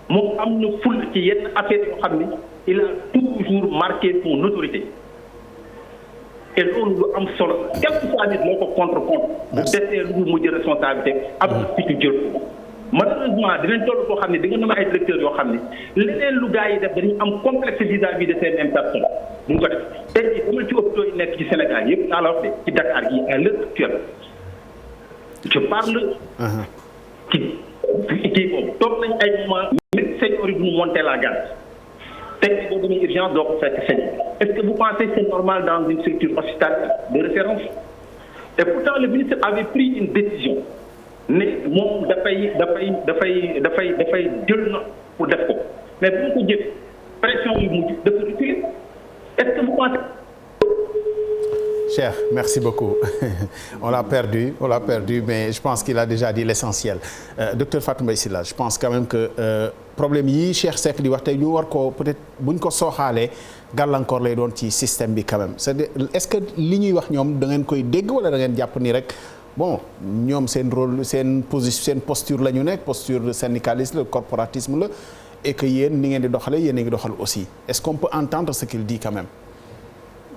moom am na ful ci yenn affaire yoo xam ni il a toujours marqué son autorité et loolu lu am solo quel que soit nit moo ko contre bu desee lu mu jël responsabilité am na fi jël ko malheureusement dinañ toll koo xam ne di nga nama ay directeurs yoo xam ne leneen lu gars yi def dañuy am complexe vis-à-vis de ces mêmes personnes duñ ko def tey jii dama ci hôpitaux yi nekk ci Sénégal yëpp naa la wax de ci Dakar gi à l'heure actuelle je parle ci kii boobu toog nañ ay moment médecins yi bu mu monter la garde tey jii boo demee urgence doo ko fekk sëñ est-ce que vous pensez que c'est normal dans une structure hospitalière de référence et pourtant le ministre avait pris une décision ne moom dafay jël na pour def ko mais bu ko jëf pression yu mujj dafa reculer est-ce que vous pensez. Cheikh, merci beaucoup. On l'a perdu, mais je pense qu'il a déjà dit l'essentiel. Docteur Fatou Mbaye Sylla, je pense quand même que problème yi Cheikh Seck di wax tey ñu war ko peut-être buñ ko sooxaalee gàllankoor lay doon ci système bi quand même c'est-à-dire est-ce que li ñuy wax ñoom da ngeen koy dégg wala da ngeen jàpp ni rek bon ñoom seen rôle seen position seen posture la ñu nekk posture de syndicaliste le corporatisme la et que yéen ni ngeen di doxalee yéen a ngi doxal aussi est-ce qu'on peut entendre ce qu'il dit quand même.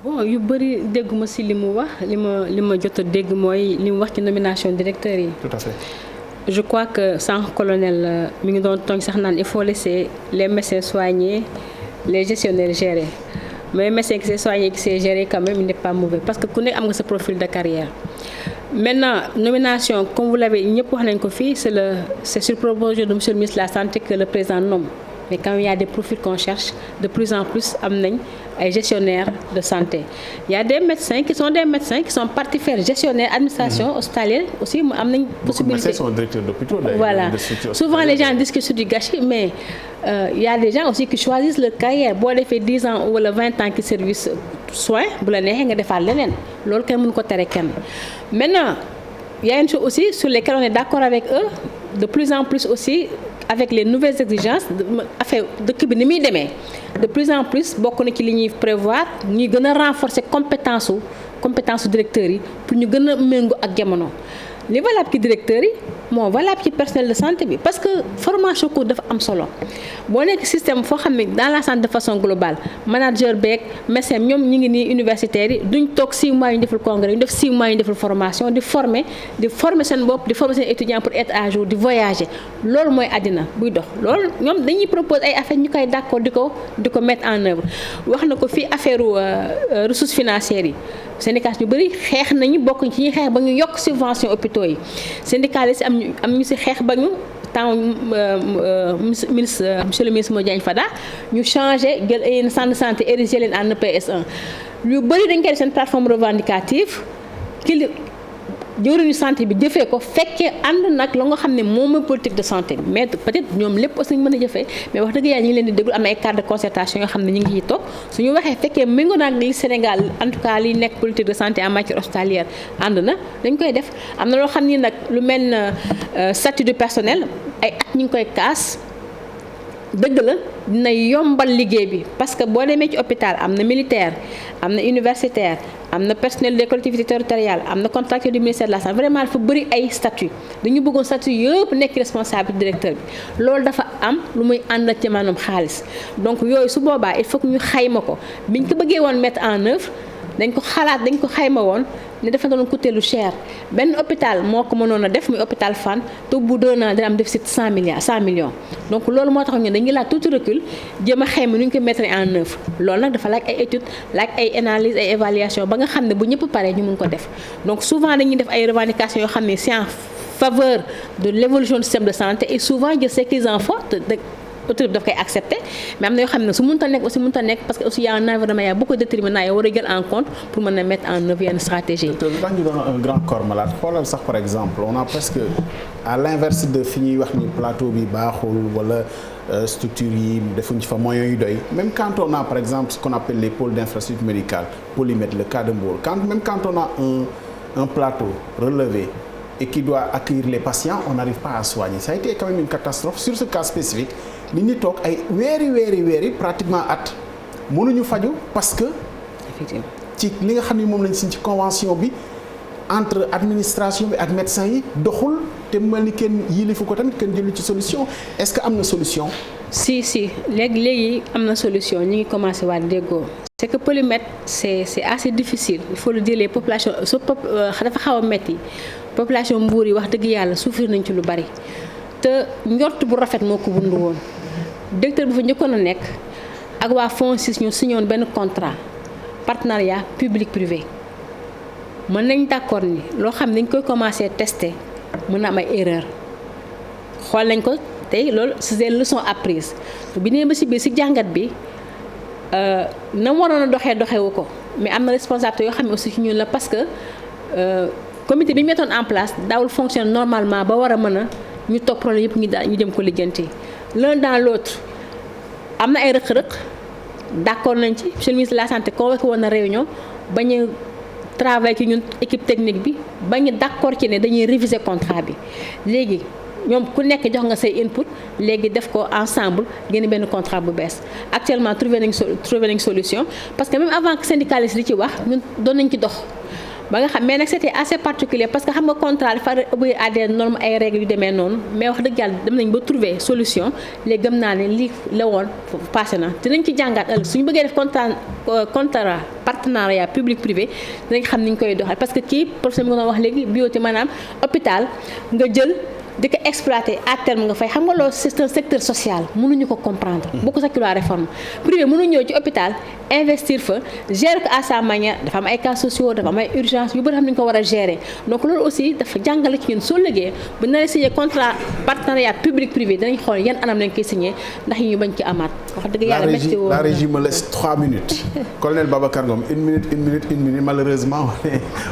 bon yu bëri dégguma si li mu wax li ma jot a dégg mooy li mu wax ci nomination directeur yi. Tout à fait. je crois que sànq colonel mi ngi doon tooñ sax naan il faut laisser les médecins soigner les gestionnaires gérer mais médecin qui s'est soigné qui s'est géré quand même il n'est pas mauvais parce que ku nekk am nga sa profil de carrière. Maintenant nomination comme vous l'avez ñëpp wax nañ ko fii c'est sur proposition de monsieur le ministre de la santé que le président nomme mais quand il y a des profils qu'on cherche de plus en plus am nañ ay gestionnaires de santé il y a des médecins qui sont partis faire gestionnaire administration hospitalière aussi mu am nañ possibilité. Beaucoup de médecins sont directeurs d'hôpitaux d'ailleurs. Voilà souvent les gens disent que c'est du gâchis mais il y a des gens aussi qui choisissent leur carrière boo defee 10 ans wala 20 ans qui service soin bu la neexee nga defaat leneen loolu kenn mënu ko tere kenn. Maintenant il y a une chose aussi sur lesquelles on est d'accord avec eux de plus en plus aussi avec les nouvelles exigences affaire dëkk bi ni muy demee de plus en plus bokk na ci li ñuy prévoir ñuy gën a renforcer compétence su directeurs yi pour ñu gën a méngoo ak jamono li valable ci directeurs yi moo valable ci personnel de santé bi parce que formation ko dafa am solo boo nekk système foo xam ne dans la santé de façon globale manager beeg médecin ñoom ñi ngi nii universitaires yi duñ toog 6 mois yu ñu deful congrès ñu def 6 mois yu ñu deful formation di former seen bopp di former seen étudiants pour être à jour di voyager loolu mooy àddina buy dox loolu ñoom dañuy proposer ay affaires ñu koy d'accord di ko mettre en œuvre wax na ko fii affaire ressources financières yi syndicats yu bëri xeex nañu bokk ci ñuy xeex ba ñu yokk subvention hôpitaux yi syndicalistes am ñu si xeex ba ñu temps monsieur le ministre Modou Diagne Fada ñu changé jël ay centre de santé érigé leen en EPS1 lu bëri dañ koy def seen plateforme revendicative jëwriñu santé bi jëfee ko fekkee ànd nag la nga xam ne moom mooy politique de santé bi mais peut-être ñoom lépp aussi ñu mën a jëfee mais wax dëgg yàlla ñu ngi leen di déglu am na ay cadre de concertation yoo xam ne ñu ngi ciy toog suñu waxee fekkee méngoo naag li Sénégal en tout cas li nekk politique de santé en matière hospitalière ànd na dañ koy def am na loo xam ni nag lu mel na statut du personnel ay at ñu ngi koy kaas dëgg la dina yombal liggéey bi parce que boo demee ci hôpital am na militaire am na universitaire am na personnel des collectivités territoriales am na contractuel du ministère de la santé vraiment dafa bëri ay statut dañu bëggoon statut yëpp nekk responsable directeur bi loolu dafa am lu muy ànd ci maanaam xaalis donc yooyu su boobaa il faut que ñu xayma ko biñ ko bëggee woon mettre en œuvre dañ ko xalaat dañ ko xayma woon ne dafa doon coûter lu cher benn hôpital moo ko mënoon a def muy hôpital Fann te bu 2 ans dina am déficit 100 millions donc loolu moo tax ñu dañuy laaj tuuti recul jéem a xayma nu ñu ko mettre en œuvre loolu nag dafa laaj ay études laaj ay analyse ay évaluation ba nga xam ne bu ñëpp paree ñu mun ko def donc souvent dañuy def ay revendications yoo xam ne c'est en faveur de l'évolution du système de santé et souvent je sais qu'ils en font autorité daf koy accepter mais am na yoo xam ne su mënta nekk aussi mënta nekk parce que aussi y a un environnement y a beaucoup de déterminants yoo war a jël en compte pour mën a mettre en œuvre yenn stratégie yi. te lu tax ñu doon un grand corps malade xoolal sax par exemple on a presque à l'inverse de fi ñuy wax ni plateau bi baaxul wala structure yi defuñ ci fa moyens yu doy même quand on a par exemple ce qu'on appelle les pôles d'infrastructure médicale Polymètre le cas de Mbour quand on a un plateau relevé et qui doit accueillir les patients on n'arrive pas à soigner ça a été quand même une catastrophe sur ce cas spécifique nit ñi toog ay weeri pratiquement at mënuñu faju parce que effectivement ci li nga xam ne moom lañ signé ci convention bi entre administration bi ak médecins yi doxul te mel ni kenn yilifu ko tamit kenn jëlu ci solution est-ce que am na solution. si léegi am na solution ñu ngi commencé waat déggoo. c'est que Polymètre c'est assez difficile il faut le dire les populations dafa xaw a metti population Mbour yi wax dëgg yàlla souffrir nañ ci lu bari te njort bu rafet moo ko wundu woon directeur bu fa njëkkoon a nekk ak waa FONSIS ñu signé woon benn contrat partenariat public privé mën nañ d'accord ni loo xam ne dañ koy commencer tester mën na am ay erreur xool nañ ko tey loolu c'est des leçons apprises bi nee ba si biir si jàngat bi na mu waroon a doxewu ko mais am na responsabilité yoo xam ne aussi ci ñun la parce que comité bi ñu mettoon en place daawul fonctionner normalement ba war a mën a ñu toog problème yëpp ñu jëm ko lijjanti l'un dans l'autre am na ay rëq-rëq d'accord nañ ci monsieur le ministre de la santé convoqué woon na réunion bañ a travail ci ñun équipe technique bi bañ a d'accord ci ne dañuy réviser contrat bi léegi ñoom ku nekk jox nga say input léegi def ko ensemble génn benn contrat bu bees actuellement trouvé nañ solution parce que même avant que syndicaliste di ci wax ñun doon nañ ci dox ba nga xam mais nag c'était assez particulier parce que xam nga contrat dafa obéir à des normes ay règles yu demee noonu mais wax dëgg yàlla dem nañ ba trouver solution léegi gëm naa ne lii la woon passé na dinañ ci jàngaat ëllëg suñu bëggee def contrat partenariat public privé dinañ xam ni ñu koy doxal parce que kii professeur bi nga doon wax léegi bioti maanaam hôpital nga jël di ko exploiter à terme nga fay xam nga loolu c'est un secteur social mënuñu ko comprendre boo ko sa la réforme privé mënu ñëw ci hôpital investir fa gérer ko à sa manière dafa am ay cas sociaux dafa am ay urgence yu bëri xam nañu ko war a gérer donc loolu aussi dafa jàngale ci ñun soo liggéey bu na la signé contrat partenariat public privé danañ xool yan anam lañ koy signé ndax ñu bañ ci amaat wax dëgg yàlla métti woo la régie me laisse 3 minutes colonel Babacar Ngom 1 minute malheureusement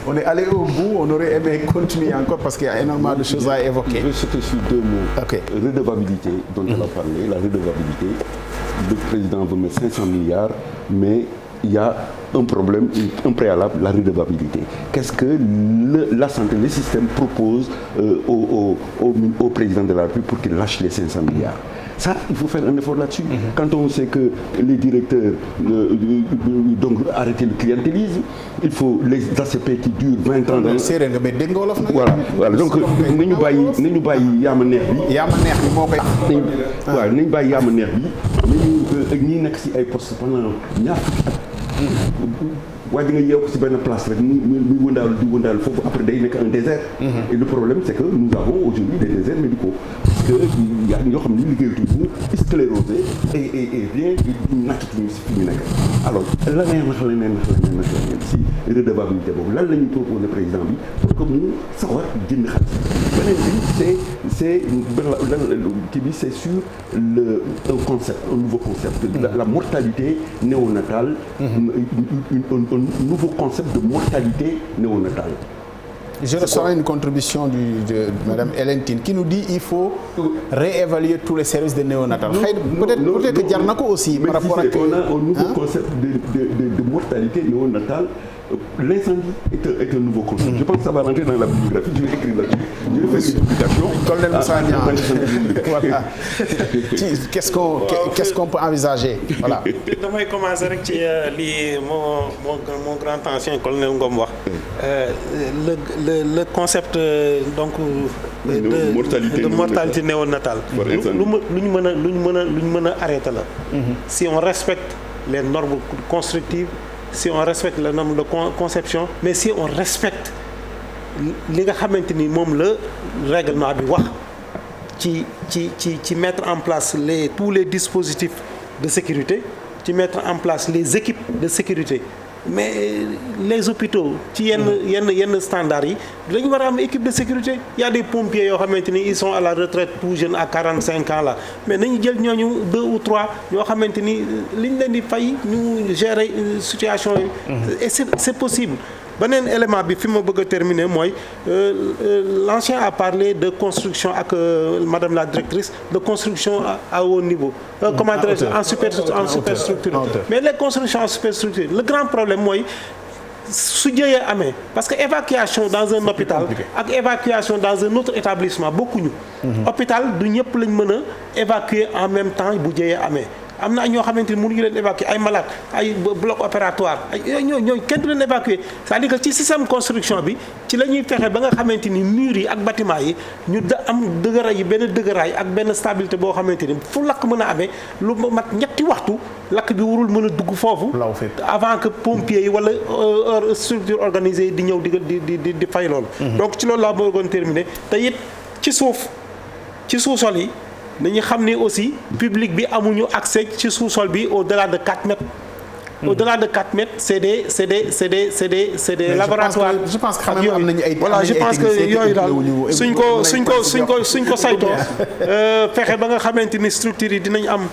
on est allé au bout on aurait aimé continuer encore parce qu'il y a énormément de choses à évoquer. C'était sur 2 mots. Okay. Redevabilité dont elle a parlé, la redevabilité. Le président veut mettre 500 milliards, mais il y a un problème, un préalable, la redevabilité. Qu'est-ce que la santé, le système propose au président de la République pour qu'il lâche les 500 milliards? Ça, il faut faire un effort là-dessus. Quand on sait que les directeurs donc arrêter le clientélisme, il faut les ACP qui durent 20 ans. Voilà. Donc nañu bàyyi yaama neex bi. yaama neex bi moo koy. waaw nañu bàyyi yaama neex bi nañu ñi nekk ci ay postes pendant ñaar fukki at. waaye di nga yeew ko ci benn place rek muy wëndaalu foofu après day nekk un désert. Et le problème c'est que nous avons aujourd'hui des déserts médicaux. que y a ñoo xam ne liggéeyatuñu sclérosé et rien nakkatuñu si fi ñu nekk alors leneen si redevabilité boobu lan la ñuy proposé président bi pour que mu sawar jënd xaalis beneen bi c'est kii bi c'est sur un nouveau concept la mortalité néonatale un nouveau concept de mortalité néonatale. Je ressens une contribution de Madame Hélène Tine qui nous dit il faut réévaluer tous les services de néonatal. Peut-être que jar na ko aussi par rapport ak on a un nouveau concept de mortalité néonatale. L'incendie est un nouveau concept. Je pense que ça va rentrer dans la bibliographie. Je vais écrire là-dessus. Je vais faire une publication. Colonel Moussa Niang. Voilà. Qu'est-ce qu'on peut envisager? Voilà. damay commencer rek ci lii mon grand ancien colonel Ngom wax. Le concept donc. de mortalité néonatale. lu ñu mën a arrêter la. Si on respecte les normes constructives. Si on respecte les normes de conception mais si on respecte li nga xamante ni moom la règlement bi wax ci mettre en place tous les dispositifs de sécurité ci mettre en place les équipes de sécurité mais les hôpitaux ci yenn standards yi dañu war a am équipe de sécurité. Il y a des pompiers yoo xamante ni ils sont à la retraite tout jeunes à 45 ans là mais nañu jël ñooñu 2 ou 3 yoo xamante ni liñ leen di fay ñu gérer situation yi. Et c'est possible. Beneen élément bi fi ma bëgg a terminer mooy l'ancien a parlé de construction ak madame la directrice de construction à haut niveau. Comment dirais-je en superstructure. Mais les constructions en superstructure le grand problème mooy su jëyee amee parce que évacuation dans un hôpital ak évacuation dans un autre établissement bokkuñu. Hôpital du ñëpp lañ mën a évacuer en même temps bu jëyee amee. am na ñoo xamante ni mënuñu leen évacuer ay malade ay bloc opératoire ay ñooñu kenn du leen évacuer c'est-à-dire que ci système construction bi ci la ñuy fexe ba nga xamante ni murs yi ak bâtiment yi ñu am dëgëraay yi benn dëgëraay ak benn stabilité boo xamante ni fu lakk mën a amee lu mat ñetti waxtu lakk bi warul mën a dugg foofu avant que pompiers yi wala structure organisée yi di ñëw di fay loolu donc ci loolu laa bëggoon terminer te it ci sous-sol yi dañu xam ne aussi public bi amuñu accès ci sous-sol bi au-delà de 4 mètres. Au-delà de 4 mètres c'est des laboratoires. Je pense que xam am nañu ay voilà je pense que yooyu daal suñ ko saytoo fexe ba nga xamante ni structures yi dinañ am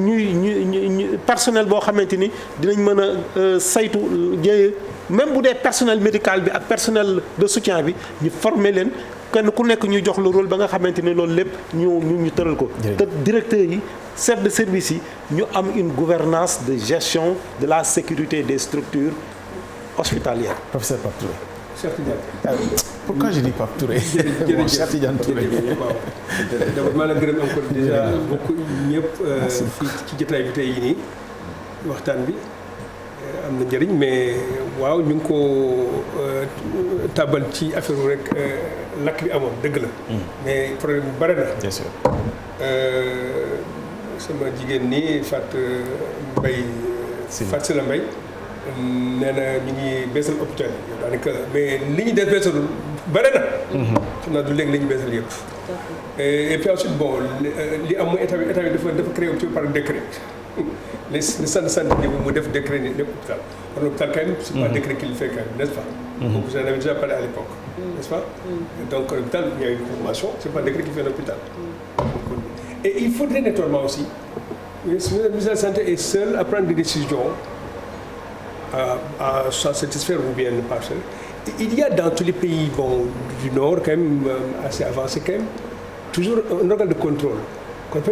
ñuy personnel boo xamante ni dinañ mën a saytu jëye même bu dee personnel médical bi ak personnel de soutien bi ñu former leen. kenn ku nekk ñu jox le rôle ba nga xamante ni loolu lépp ñu tëral ko te directeurs yi chef de service yi ñu am une gouvernance de gestion de la sécurité des structures hospitalières. Professeur Pape Touré. Cheikh Tidiane. Pourquoi je dis Pape Touré? Bon, Cheikh Tidiane Touré. waaw maa la gërëm encore déjà beaucoup ñëpp fii ci jotaay bi tey yi nii waxtaan bi am na njëriñ mais waaw ñu ngi ko tabal ci affaire rek lakk bi amoon dëgg la. mais problème bi bare na. bien sûr. sama jigéen nii Fatou Sylla Mbaye nee na ñu ngi beesal hôpital yi daanaka mais li ñu def beesalul bare na. xam naa du léegi la ñu beesal yëpp. et puis ensuite bon li am mooy état bi dafa créé hôpital par décret. le centre de santé mu def décret ni lépp hôpital. kon l'hôpital quand même c'est pas décret qui le fait quand même n'est-ce pas. vous en avez déjà parlé à l'époque. n'est-ce pas. donc l'hôpital il y a une formation c'est pas décret qui fait l'hôpital. Et il faudrait naturellement aussi le ministère de la Santé est seul à prendre des décisions à s'en satisfaire ou bien ne pas seul. Il y a dans tous les pays du Nord quand même assez avancés quand même toujours un organe de contrôle.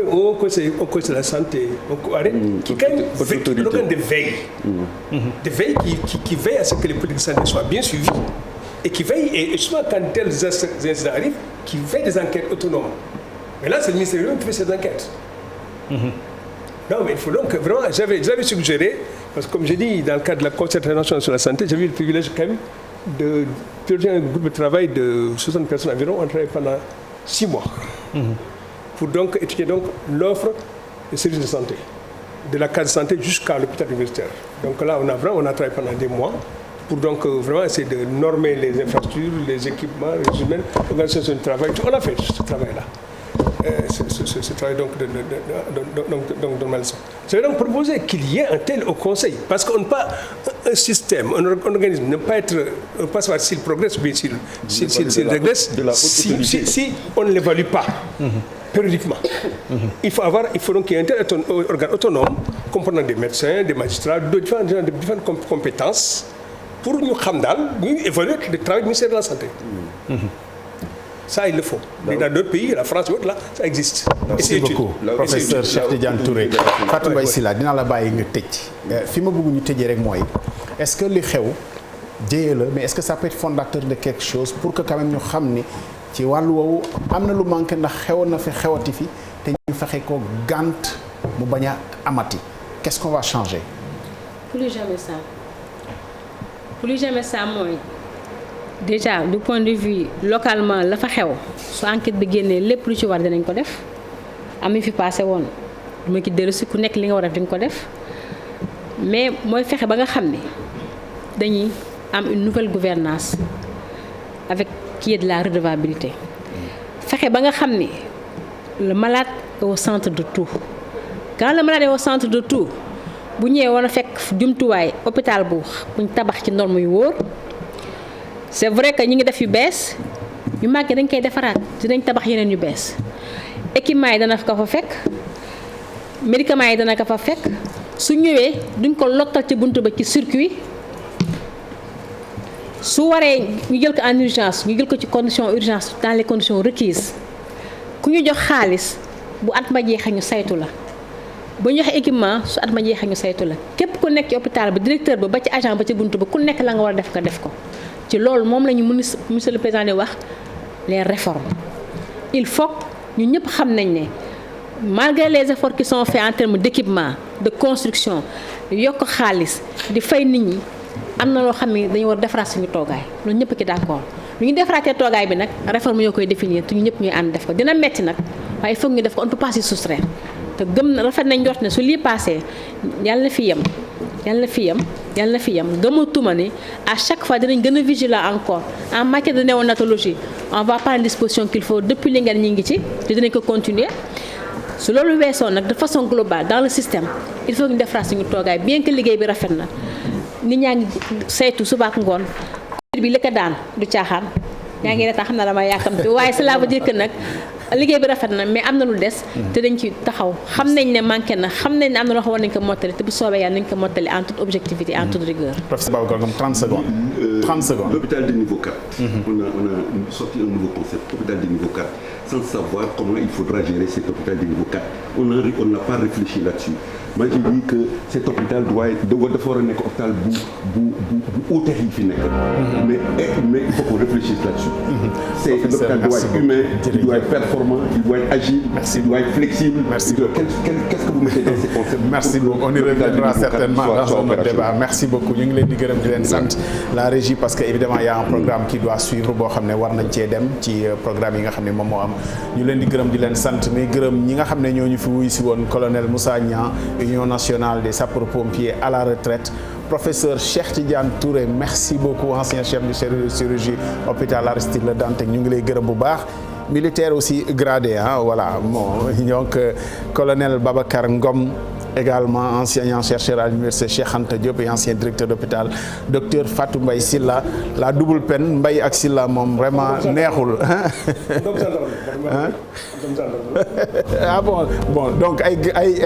Au conseil de la santé, qui quand même un organe de veille, qui veille à ce que les politiques de santé soient bien suivies et qui veille, et souvent quand tels incidents arrivent, qui veille des enquêtes autonomes. Mais là, c'est le ministère qui fait ces enquêtes. Non, mais il faut donc vraiment, j'avais suggéré, parce que comme j'ai dit, dans le cadre de la concertation sur la santé, j'avais eu le privilège quand même de diriger un groupe de travail de 60 personnes environ. On travaille pendant 6 mois. Pour donc étudier donc l'offre des services de santé, de la case de santé jusqu'à l'hôpital universitaire. Donc là, on a travaillé pendant des mois pour donc vraiment essayer de normer les infrastructures, les équipements, les humains, l'organisation du travail. On a fait ce travail-là. Ce travail donc de normalisation. Je vais donc proposer qu'il y ait un tel au Conseil, parce qu'on ne peut pas un système, un organisme ne peut pas savoir s'il progresse ou bien s'il régresse si on ne l'évalue pas périodiquement. Il faut donc qu'il y ait un tel organe autonome comprenant des médecins, des magistrats, de différentes compétences pour ñu xam daal ñu évaluer le travail du ministère de la Santé. Ça, il le faut. Mais dans d'autres pays, la France, là, ça existe. Merci beaucoup professeur Cheikh Tidiane Touré. Fatou Mbaye Sylla dinaa la bàyyi nga tëj fi ma bëgg ñu tëjee rek mooy est-ce que li xew jéye la mais est-ce que ça peut être fondateur de quelque chose pour que quand même ñu xam ni ci wàllu woowu am na lu manqué ndax xewoon na fi xewati fi te ñu fexe ko gànt mu bañ a amati qu'est-ce qu'on va changer? Plus jamais ça mooy déjà du point de vue localement la fa xew su enquête bi génnee lépp lu ci war dinañ ko def am fi passé woon du ma ki dellusi ku nekk li nga war a def di nga ko def mais mooy fexe ba nga xam ne dañuy am une nouvelle gouvernance avec qui est de la redevabilité fexe ba nga xam ne le malade est au centre de tout quand le malade est au centre de tout bu ñëwee war a fekk jumtuwaay hôpital buñ tabax ci norme yu wóor. C'est vrai que ñi ngi def yu bees yu màggee dañ koy defaraat dinañ tabax yeneen yu bees équipement yi dana ko fa fekk médicaments yi dana ko fa fekk su ñëwee duñ ko lottal ci buntu ba ci circuit su waree ñu jël ko en urgence ñu jël ko ci condition urgence dans les conditions requises ku ñu jox xaalis bu at ma jeexee ñu saytu la bu ñu joxe équipement su at ma jeexee ñu saytu la képp ku nekk ci hôpital ba directeur ba ci agent ba ci buntu ba ku nekk la nga war a def nga def ko. ci loolu moom la ñu monsieur le président di wax les réformes il faut ñu ñëpp xam nañ ne malgré les efforts qui sont faits en termes d'équipement de construction yokk xaalis di fay nit ñi am na loo xam ne dañu war defaraat suñu toogaay loolu ñëpp ki d'accord lu ñu defaraatee toogaay bi nag réforme yoo koy définir te ñu ñëpp ñuy ànd def ko dina metti nag waaye il faut ñu def ko on ne peut pas s'y soustraire te gëm na rafet nañ njort ne su lii passé yàlla na fi yem gëmatuma ni à chaque fois dinañ gën a vigilant encore en matière de néonatologie on va prendre les dispositions qu'il faut depuis li ngeen ñi ngi ci te dinañ ko continuer su loolu weesoo nag de façon globale dans le système il faut ñu defaraat suñu toogaay bien que liggéey bi rafet na nit ñaa ngi saytu suba ak ngoon bi li ko daan du caaxaan yaa ngi retaa xam na dama yàkkamti waaye cela veut dire que nag liggéey bi rafet na mais am na lu des te dañ ci taxaw xam nañ ne manqué na xam nañ ne am na loo xam war nañ ko mottali te bu soobee yàlla nañ ko mottali en toute objectivité en toute rigueur. Professeur Babacar Ngom 30 secondes. 30 secondes. L'hôpital de niveau 4. On a sorti un nouveau concept, hôpital de niveau 4, sans savoir comment il faudra gérer cet hôpital de niveau 4. On n'a pas réfléchi là-dessus. Moi, j'ai dit que cet hôpital doit être dafa war a nekk hôpital bu hôtel yi fi nekk. mais il faut qu'on réfléchisse là-dessus. L'hôpital doit être humain, il doit être performant, il doit être agile, il doit être flexible. Merci. Qu'est-ce que vous mettez dans ces concepts? Merci beaucoup. On y reviendra certainement dans notre débat. Merci beaucoup. ñu ngi leen di gërëm di leen sant la régie parce que évidemment il y a un programme qui doit suivre boo xam ne war nañ cee dem ci programme yi nga xam ne moom moo am ñu leen di gërëm di leen sant mais gërëm ñi nga xam ne ñoo ñu fi wuy si woon colonel Moussa Niang Union nationale des sapeurs-pompiers à la retraite professeur Cheikh Tidiane Touré merci beaucoup ancien chef de chirurgie hôpital Aristide Le Dantec ñu ngi lay gërëm bu baax militaire aussi gradé voilà bon donc colonel Babacar Ngom également ancien chercheur à l'université Cheikh Anta Diop et ancien directeur d'hôpital docteur Fatou Mbaye Sylla la double peine Mbaye ak Sylla moom vraiment neexul ah bon donc ay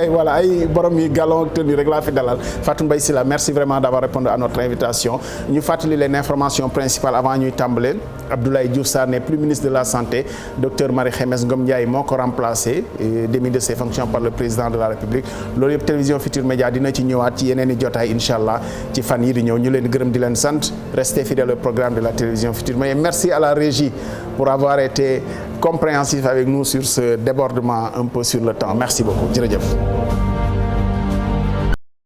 voilà ay borom yi galon tenu rek laa fi dalal Fatou Mbaye Sylla merci vraiment d'avoir répondu à notre invitation ñu fàttali leen information principale avant ñuy tàmbale Abdoulaye Diouf Sarr n'est plus ministre de la santé docteur Marie Khemesse Ngom Ndiaye moo ko remplacé démis de ses fonctions par le président de la République loolu yëpp télévision Futurs Médias dina ci ñëwaat ci yeneen i jotaay incha allah ci fan yi di ñëw ñu leen gërëm di leen sant restez fidèles au programme de la télévision Futurs Médias merci à la régie pour avoir été compréhensif avec nous sur ce débordement un peu sur le temps merci beaucoup jërëjëf